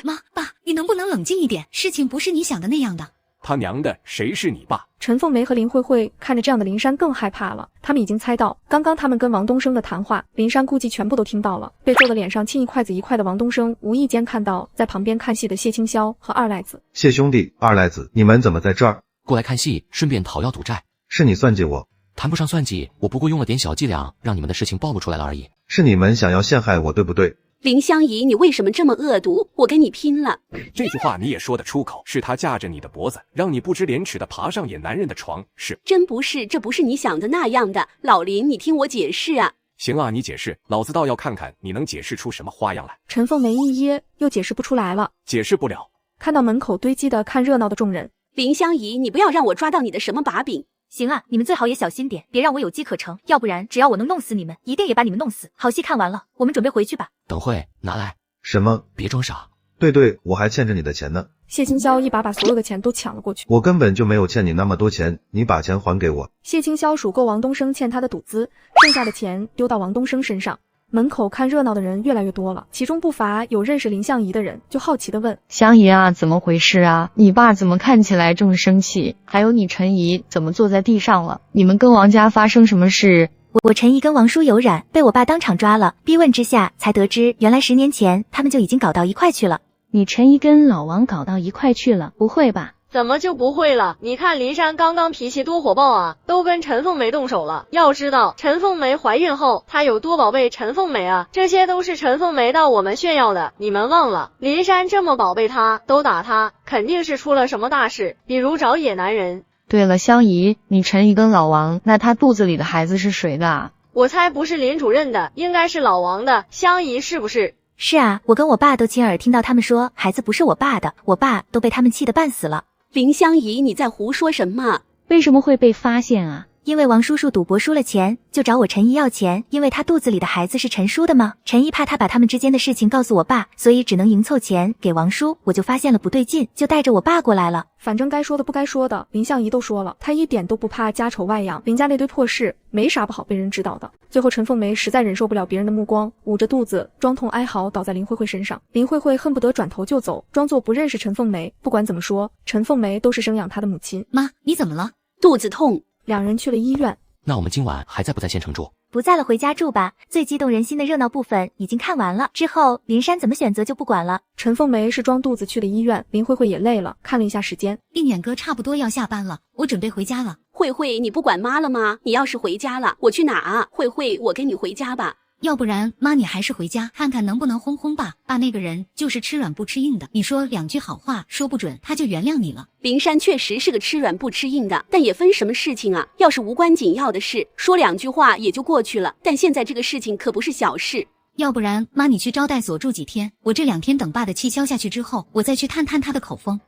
妈，爸，你能不能冷静一点？事情不是你想的那样的。他娘的，谁是你爸？陈凤梅和林慧慧看着这样的林珊更害怕了，他们已经猜到刚刚他们跟王东升的谈话，林珊估计全部都听到了。被揍的脸上青一块紫一块的王东升无意间看到在旁边看戏的谢清霄和二赖子。谢兄弟，二赖子，你们怎么在这儿？过来看戏，顺便讨要赌债。是你算计我？谈不上算计，我不过用了点小伎俩，让你们的事情暴露出来了而已。是你们想要陷害我，对不对？林香怡，你为什么这么恶毒？我跟你拼了！这句话你也说得出口？是他架着你的脖子，让你不知廉耻的爬上野男人的床，是？真不是，这不是你想的那样的。老林，你听我解释啊！行啊，你解释，老子倒要看看你能解释出什么花样来。陈凤梅一噎，又解释不出来了。解释不了。看到门口堆积的看热闹的众人，林香怡，你不要让我抓到你的什么把柄。行啊，你们最好也小心点，别让我有机可乘，要不然只要我能弄死你们，一定也把你们弄死。好戏看完了，我们准备回去吧。等会拿来。什么？别装傻。对，我还欠着你的钱呢。谢清霄一把所有的钱都抢了过去。我根本就没有欠你那么多钱，你把钱还给我。谢清霄数够王东升欠他的赌资，剩下的钱丢到王东升身上。门口看热闹的人越来越多了，其中不乏有认识林相宜的人，就好奇地问：相宜啊，怎么回事啊？你爸怎么看起来这么生气？还有你陈姨怎么坐在地上了？你们跟王家发生什么事？我陈姨跟王叔有染，被我爸当场抓了，逼问之下才得知，原来10年前他们就已经搞到一块去了。你陈姨跟老王搞到一块去了？不会吧？怎么就不会了？你看林珊刚刚脾气多火爆啊，都跟陈凤梅动手了。要知道陈凤梅怀孕后她有多宝贝陈凤梅啊，这些都是陈凤梅到我们炫耀的。你们忘了，林珊这么宝贝她，都打她，肯定是出了什么大事，比如找野男人。对了，香姨，你陈姨跟老王，那他肚子里的孩子是谁的啊？我猜不是林主任的，应该是老王的。香姨是不是？是啊，我跟我爸都亲耳听到他们说孩子不是我爸的，我爸都被他们气得半死了。林香怡，你在胡说什么？为什么会被发现啊？因为王叔叔赌博输了钱，就找我陈姨要钱，因为他肚子里的孩子是陈叔的吗？陈姨怕他把他们之间的事情告诉我爸，所以只能营凑钱给王叔，我就发现了不对劲，就带着我爸过来了。反正该说的不该说的，林相宜都说了，他一点都不怕家丑外扬，林家那堆破事没啥不好被人知道的。最后陈凤梅实在忍受不了别人的目光，捂着肚子装痛哀嚎倒在林慧慧身上。林慧慧恨不得转头就走，装作不认识陈凤梅。不管怎么说，陈凤梅都是生养她的母亲。妈，你怎么了？肚子痛。两人去了医院。那我们今晚还在不在县城住？不在了，回家住吧。最激动人心的热闹部分已经看完了，之后林珊怎么选择就不管了。陈凤梅是装肚子去的医院，林慧慧也累了，看了一下时间，定远哥差不多要下班了，我准备回家了。慧慧，你不管妈了吗？你要是回家了，我去哪啊？慧慧，我跟你回家吧。要不然妈你还是回家看看能不能轰轰爸。爸那个人就是吃软不吃硬的，你说2句好话，说不准他就原谅你了。林珊确实是个吃软不吃硬的，但也分什么事情啊。要是无关紧要的事，说2句话也就过去了，但现在这个事情可不是小事。要不然妈你去招待所住几天，我这2天等爸的气消下去之后，我再去探探他的口风。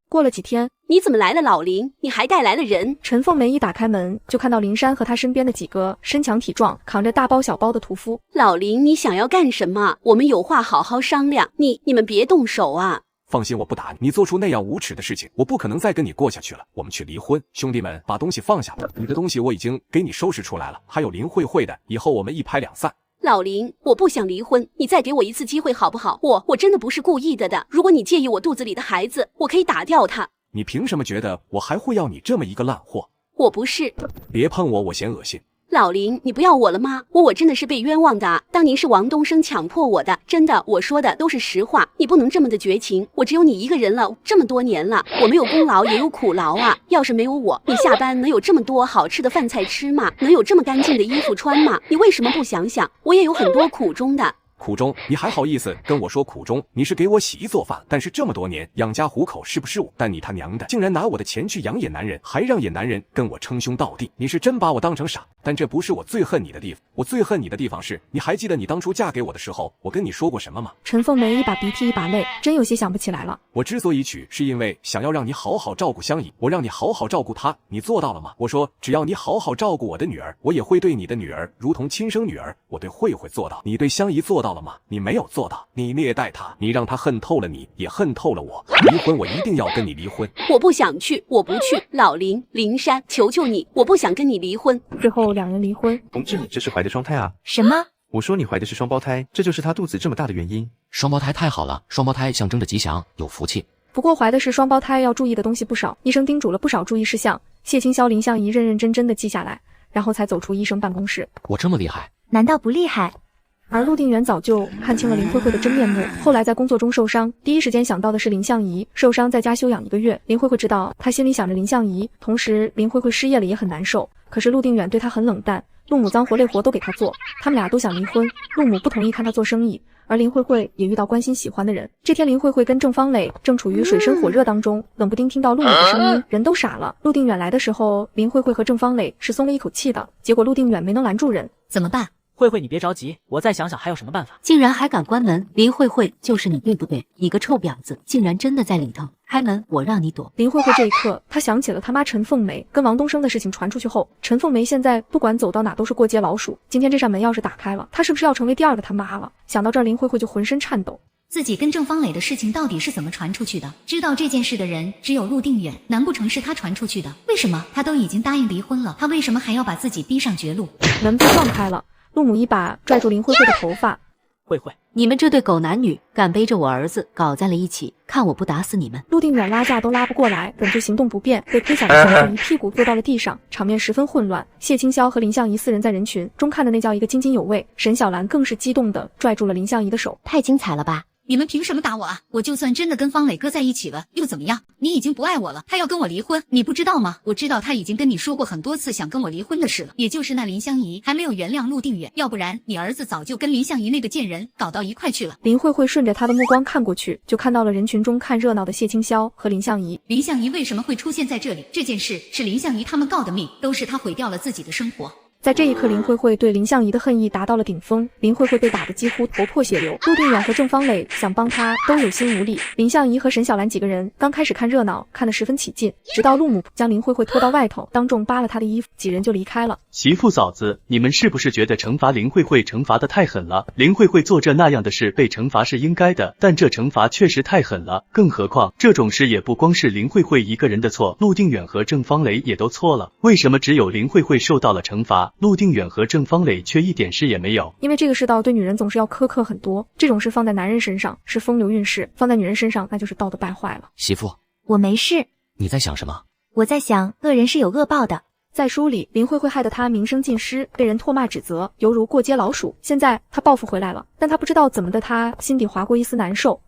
过了几天，你怎么来了，老林？你还带来了人？陈凤梅一打开门，就看到林珊和她身边的几个身强体壮、扛着大包小包的屠夫。老林，你想要干什么？我们有话好好商量。你们别动手啊！放心，我不打你。你做出那样无耻的事情，我不可能再跟你过下去了。我们去离婚。兄弟们，把东西放下吧。你的东西我已经给你收拾出来了，还有林慧慧的，以后我们一拍两散。老林，我不想离婚，你再给我一次机会好不好？我真的不是故意的。如果你介意我肚子里的孩子，我可以打掉他。你凭什么觉得我还会要你这么一个烂货？我不是。别碰我，我嫌恶心。老林，你不要我了吗？我真的是被冤枉的啊！当年是王东升强迫我的，真的，我说的都是实话。你不能这么的绝情，我只有你一个人了，这么多年了，我没有功劳也有苦劳啊！要是没有我，你下班能有这么多好吃的饭菜吃吗？能有这么干净的衣服穿吗？你为什么不想想，我也有很多苦衷的。苦衷？你还好意思跟我说苦衷？你是给我洗衣做饭，但是这么多年养家糊口是不是我？但你他娘的竟然拿我的钱去养野男人，还让野男人跟我称兄道弟，你是真把我当成傻？但这不是我最恨你的地方，我最恨你的地方是，你还记得你当初嫁给我的时候，我跟你说过什么吗？陈凤梅一把鼻涕一把泪，真有些想不起来了。我之所以娶，是因为想要让你好好照顾香怡，我让你好好照顾她，你做到了吗？我说只要你好好照顾我的女儿，我也会对你的女儿如同亲生女儿。我对慧慧做到，你对香怡做到了吗？你没有做到，你虐待她，你让她恨透了你，也恨透了我。离婚，我一定要跟你离婚。我不想去，我不去。老林，林珊，求求你，我不想跟你离婚。最后2人离婚。同志，你这是怀的双胎啊？什么？我说你怀的是双胞胎，这就是她肚子这么大的原因。双胞胎太好了，双胞胎象征着吉祥，有福气。不过怀的是双胞胎，要注意的东西不少，医生叮嘱了不少注意事项。谢清霄、林相宜认认真真的记下来，然后才走出医生办公室。我这么厉害？难道不厉害？而陆定远早就看清了林慧慧的真面目，后来在工作中受伤，第一时间想到的是林相宜，受伤在家休养1个月。林慧慧知道他心里想着林相宜，同时林慧慧失业了也很难受，可是陆定远对他很冷淡，陆母脏活累活都给他做，他们俩都想离婚，陆母不同意看他做生意，而林慧慧也遇到关心喜欢的人。这天林慧慧跟郑方磊正处于水深火热当中，冷不丁听到陆母的声音，人都傻了。陆定远来的时候，林慧慧和郑方磊是松了一口气的，结果陆定远没能拦住人。怎么办？慧慧，你别着急，我再想想还有什么办法。竟然还敢关门，林慧慧就是你对不对？你个臭婊子，竟然真的在里头！开门，我让你躲。林慧慧这一刻，她想起了他妈陈凤梅跟王东升的事情传出去后，陈凤梅现在不管走到哪都是过街老鼠。今天这扇门要是打开了，她是不是要成为第2个他妈了？想到这儿，林慧慧就浑身颤抖。自己跟郑方磊的事情到底是怎么传出去的？知道这件事的人只有陆定远，难不成是他传出去的？为什么他都已经答应离婚了，他为什么还要把自己逼上绝路？门被撞开了，陆母一把拽住林慧慧的头发。慧慧，你们这对狗男女敢背着我儿子搞在了一起，看我不打死你们！陆定远拉架都拉不过来，本就行动不便，被推下来后一屁股坐到了地上，场面十分混乱。谢清霄和林相宜4人在人群中看的那叫一个津津有味，沈小兰更是激动地拽住了林相宜的手。太精彩了吧！你们凭什么打我啊？我就算真的跟方磊哥在一起了，又怎么样？你已经不爱我了，他要跟我离婚，你不知道吗？我知道他已经跟你说过很多次想跟我离婚的事了，也就是那林相宜还没有原谅陆定远，要不然你儿子早就跟林相宜那个贱人搞到一块去了。林慧慧顺着他的目光看过去，就看到了人群中看热闹的谢清霄和林相宜。林相宜为什么会出现在这里？这件事是林相宜他们告的密，都是他毁掉了自己的生活。在这一刻，林慧慧对林相宜的恨意达到了顶峰。林慧慧被打得几乎头破血流，陆定远和郑方磊想帮她都有心无力。林相宜和沈小兰几个人刚开始看热闹，看得十分起劲，直到陆母将林慧慧拖到外头，当众扒了她的衣服，几人就离开了。媳妇嫂子，你们是不是觉得惩罚林慧慧惩罚的太狠了？林慧慧做这那样的事被惩罚是应该的，但这惩罚确实太狠了。更何况这种事也不光是林慧慧一个人的错，陆定远和郑方磊也都错了。为什么只有林慧慧受到了惩罚，陆定远和郑方磊却一点事也没有？因为这个世道对女人总是要苛刻很多，这种事放在男人身上是风流韵事，放在女人身上那就是道德败坏了。媳妇，我没事。你在想什么？我在想，恶人是有恶报的。在书里，林慧慧害得她名声尽失，被人唾骂指责，犹如过街老鼠。现在她报复回来了，但她不知道怎么的，她心底划过一丝难受。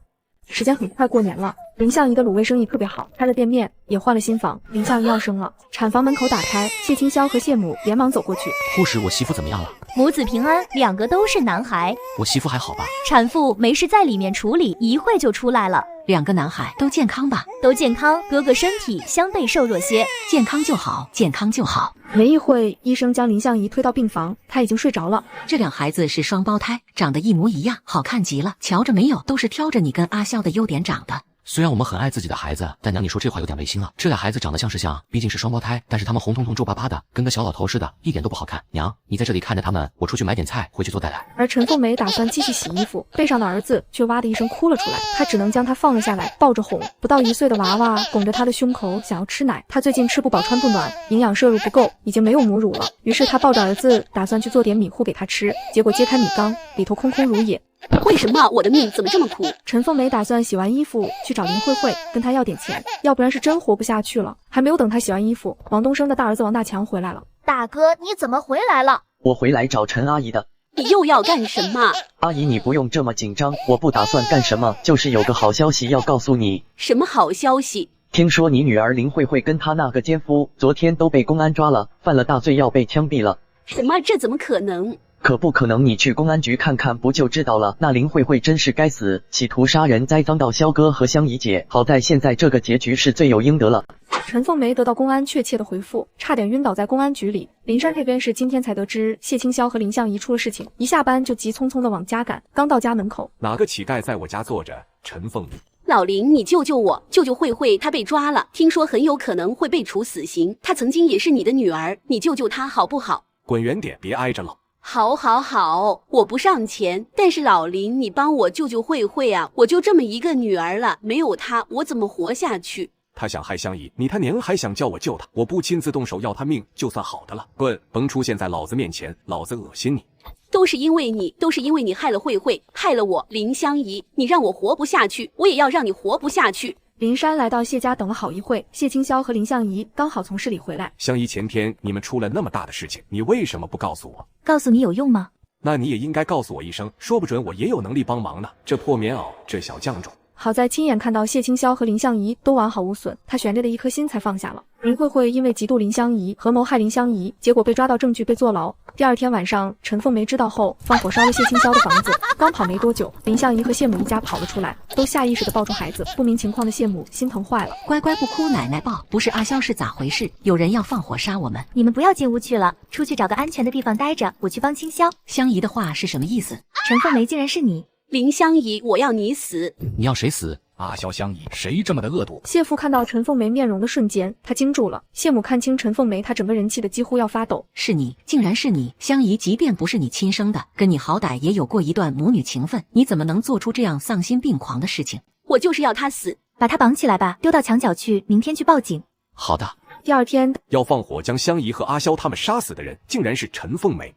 时间很快过年了，林相宜的卤味生意特别好，开了店面，也换了新房。林相宜要生了，产房门口打开，谢清霄和谢母连忙走过去。护士，我媳妇怎么样了？母子平安，2个都是男孩。我媳妇还好吧？产妇没事在里面处理，一会就出来了。2个男孩都健康吧？都健康，哥哥身体相对瘦弱些。健康就好，健康就好。没一会，医生将林相宜推到病房，她已经睡着了。这2孩子是双胞胎，长得一模一样，好看极了。瞧着没有，都是挑着你跟阿萧的优点长的。虽然我们很爱自己的孩子，但娘你说这话有点违心了。这俩孩子长得像是像，毕竟是双胞胎，但是他们红彤彤皱巴巴的，跟个小老头似的，一点都不好看。娘，你在这里看着他们，我出去买点菜，回去做带来。而陈凤梅打算继续洗衣服，背上的儿子却哇的一声哭了出来，她只能将他放了下来，抱着哄。不到1岁的娃娃拱着他的胸口，想要吃奶。他最近吃不饱穿不暖，营养摄入不够，已经没有母乳了。于是他抱着儿子，打算去做点米糊给他吃，结果揭开米缸，里头空空如也。为什么我的命怎么这么苦？陈凤梅打算洗完衣服去找林慧慧，跟她要点钱，要不然是真活不下去了。还没有等她洗完衣服，王东升的大儿子王大强回来了。大哥，你怎么回来了？我回来找陈阿姨的。你又要干什么？阿姨，你不用这么紧张，我不打算干什么，就是有个好消息要告诉你。什么好消息？听说你女儿林慧慧跟她那个奸夫昨天都被公安抓了，犯了大罪要被枪毙了。什么？这怎么可能？可不可能？你去公安局看看不就知道了。那林慧慧真是该死，企图杀人栽赃到萧哥和香怡姐，好在现在这个结局是罪有应得了。陈凤梅得到公安确切的回复，差点晕倒在公安局里。林山这边是今天才得知谢清霄和林相宜出了事情，一下班就急匆匆的往家赶，刚到家门口，哪个乞丐在我家坐着？陈凤梅。老林，你救救我！救救慧慧，她被抓了，听说很有可能会被处死刑。她曾经也是你的女儿，你救救她好不好？滚远点，别挨着了。好，我不上前，但是老林，你帮我救救慧慧啊！我就这么一个女儿了，没有她，我怎么活下去？他想害香怡，你他娘还想叫我救他，我不亲自动手要他命就算好的了。滚，甭出现在老子面前，老子恶心你。都是因为你害了慧慧，害了我林香怡，你让我活不下去，我也要让你活不下去。林山来到谢家等了好一会，谢清霄和林相宜刚好从市里回来。香怡，前天你们出了那么大的事情，你为什么不告诉我？告诉你有用吗？那你也应该告诉我一声，说不准我也有能力帮忙呢。这破棉袄，这小犟种。好在亲眼看到谢清霄和林相宜都完好无损，他悬着的一颗心才放下了。林慧慧因为嫉妒林相宜，合谋害林相宜，结果被抓到证据被坐牢。第二天晚上，陈凤梅知道后，放火烧了谢清霄的房子。刚跑没多久，林相宜和谢母一家跑了出来，都下意识地抱住孩子。不明情况的谢母心疼坏了，乖乖不哭，奶奶抱。不是阿萧是咋回事？有人要放火杀我们？你们不要进屋去了，出去找个安全的地方待着，我去帮清霄。香宜的话是什么意思？陈凤梅竟然是你。林香宜，我要你死！你要谁死？阿萧香宜，谁这么的恶毒？谢父看到陈凤梅面容的瞬间，他惊住了。谢母看清陈凤梅，她整个人气得几乎要发抖。是你，竟然是你！香宜，即便不是你亲生的，跟你好歹也有过一段母女情分，你怎么能做出这样丧心病狂的事情？我就是要他死！把他绑起来吧，丢到墙角去，明天去报警。好的。第二天，要放火将香宜和阿萧他们杀死的人，竟然是陈凤梅。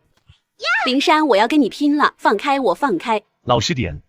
林山，我要跟你拼了！放开我，放开！老实点。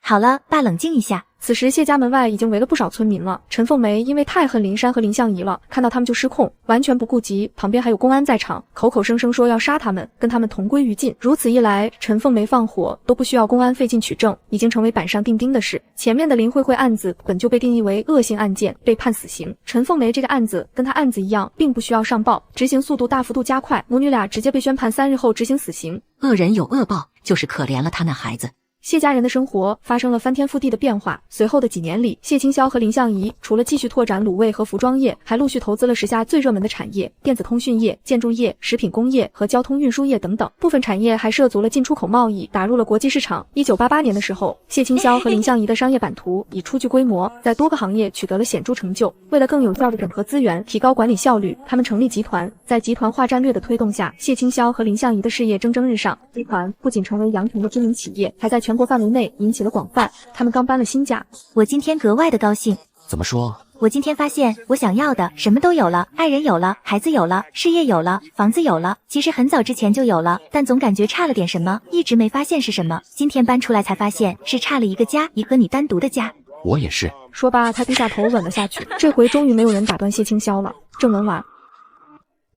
好了，爸，冷静一下。此时谢家门外已经围了不少村民了。陈凤梅因为太恨林山和林相宜了，看到他们就失控，完全不顾及旁边还有公安在场，口口声声说要杀他们，跟他们同归于尽。如此一来，陈凤梅放火都不需要公安费劲取证，已经成为板上钉钉的事。前面的林慧慧案子本就被定义为恶性案件，被判死刑。陈凤梅这个案子跟她案子一样，并不需要上报，执行速度大幅度加快，母女俩直接被宣判3日后执行死刑。恶人有恶报，就是可怜了他那孩子。谢家人的生活发生了翻天覆地的变化。随后的几年里，谢清霄和林相宜除了继续拓展卤味和服装业，还陆续投资了时下最热门的产业：电子通讯业、建筑业、食品工业和交通运输业等等。部分产业还涉足了进出口贸易，打入了国际市场。1988年的时候，谢清霄和林相宜的商业版图已初具规模，在多个行业取得了显著成就。为了更有效地整合资源，提高管理效率，他们成立集团。在集团化战略的推动下，谢清霄和林相宜的事业蒸蒸日上。集团不仅成为阳城的知名企业，还在全国范围内引起了广泛。他们刚搬了新家，我今天格外的高兴。怎么说？我今天发现我想要的什么都有了，爱人有了，孩子有了，事业有了，房子有了。其实很早之前就有了，但总感觉差了点什么，一直没发现是什么。今天搬出来才发现，是差了一个家，一个你单独的家。我也是。说罢，他低下头吻了下去。这回终于没有人打断谢清霄了。正文完。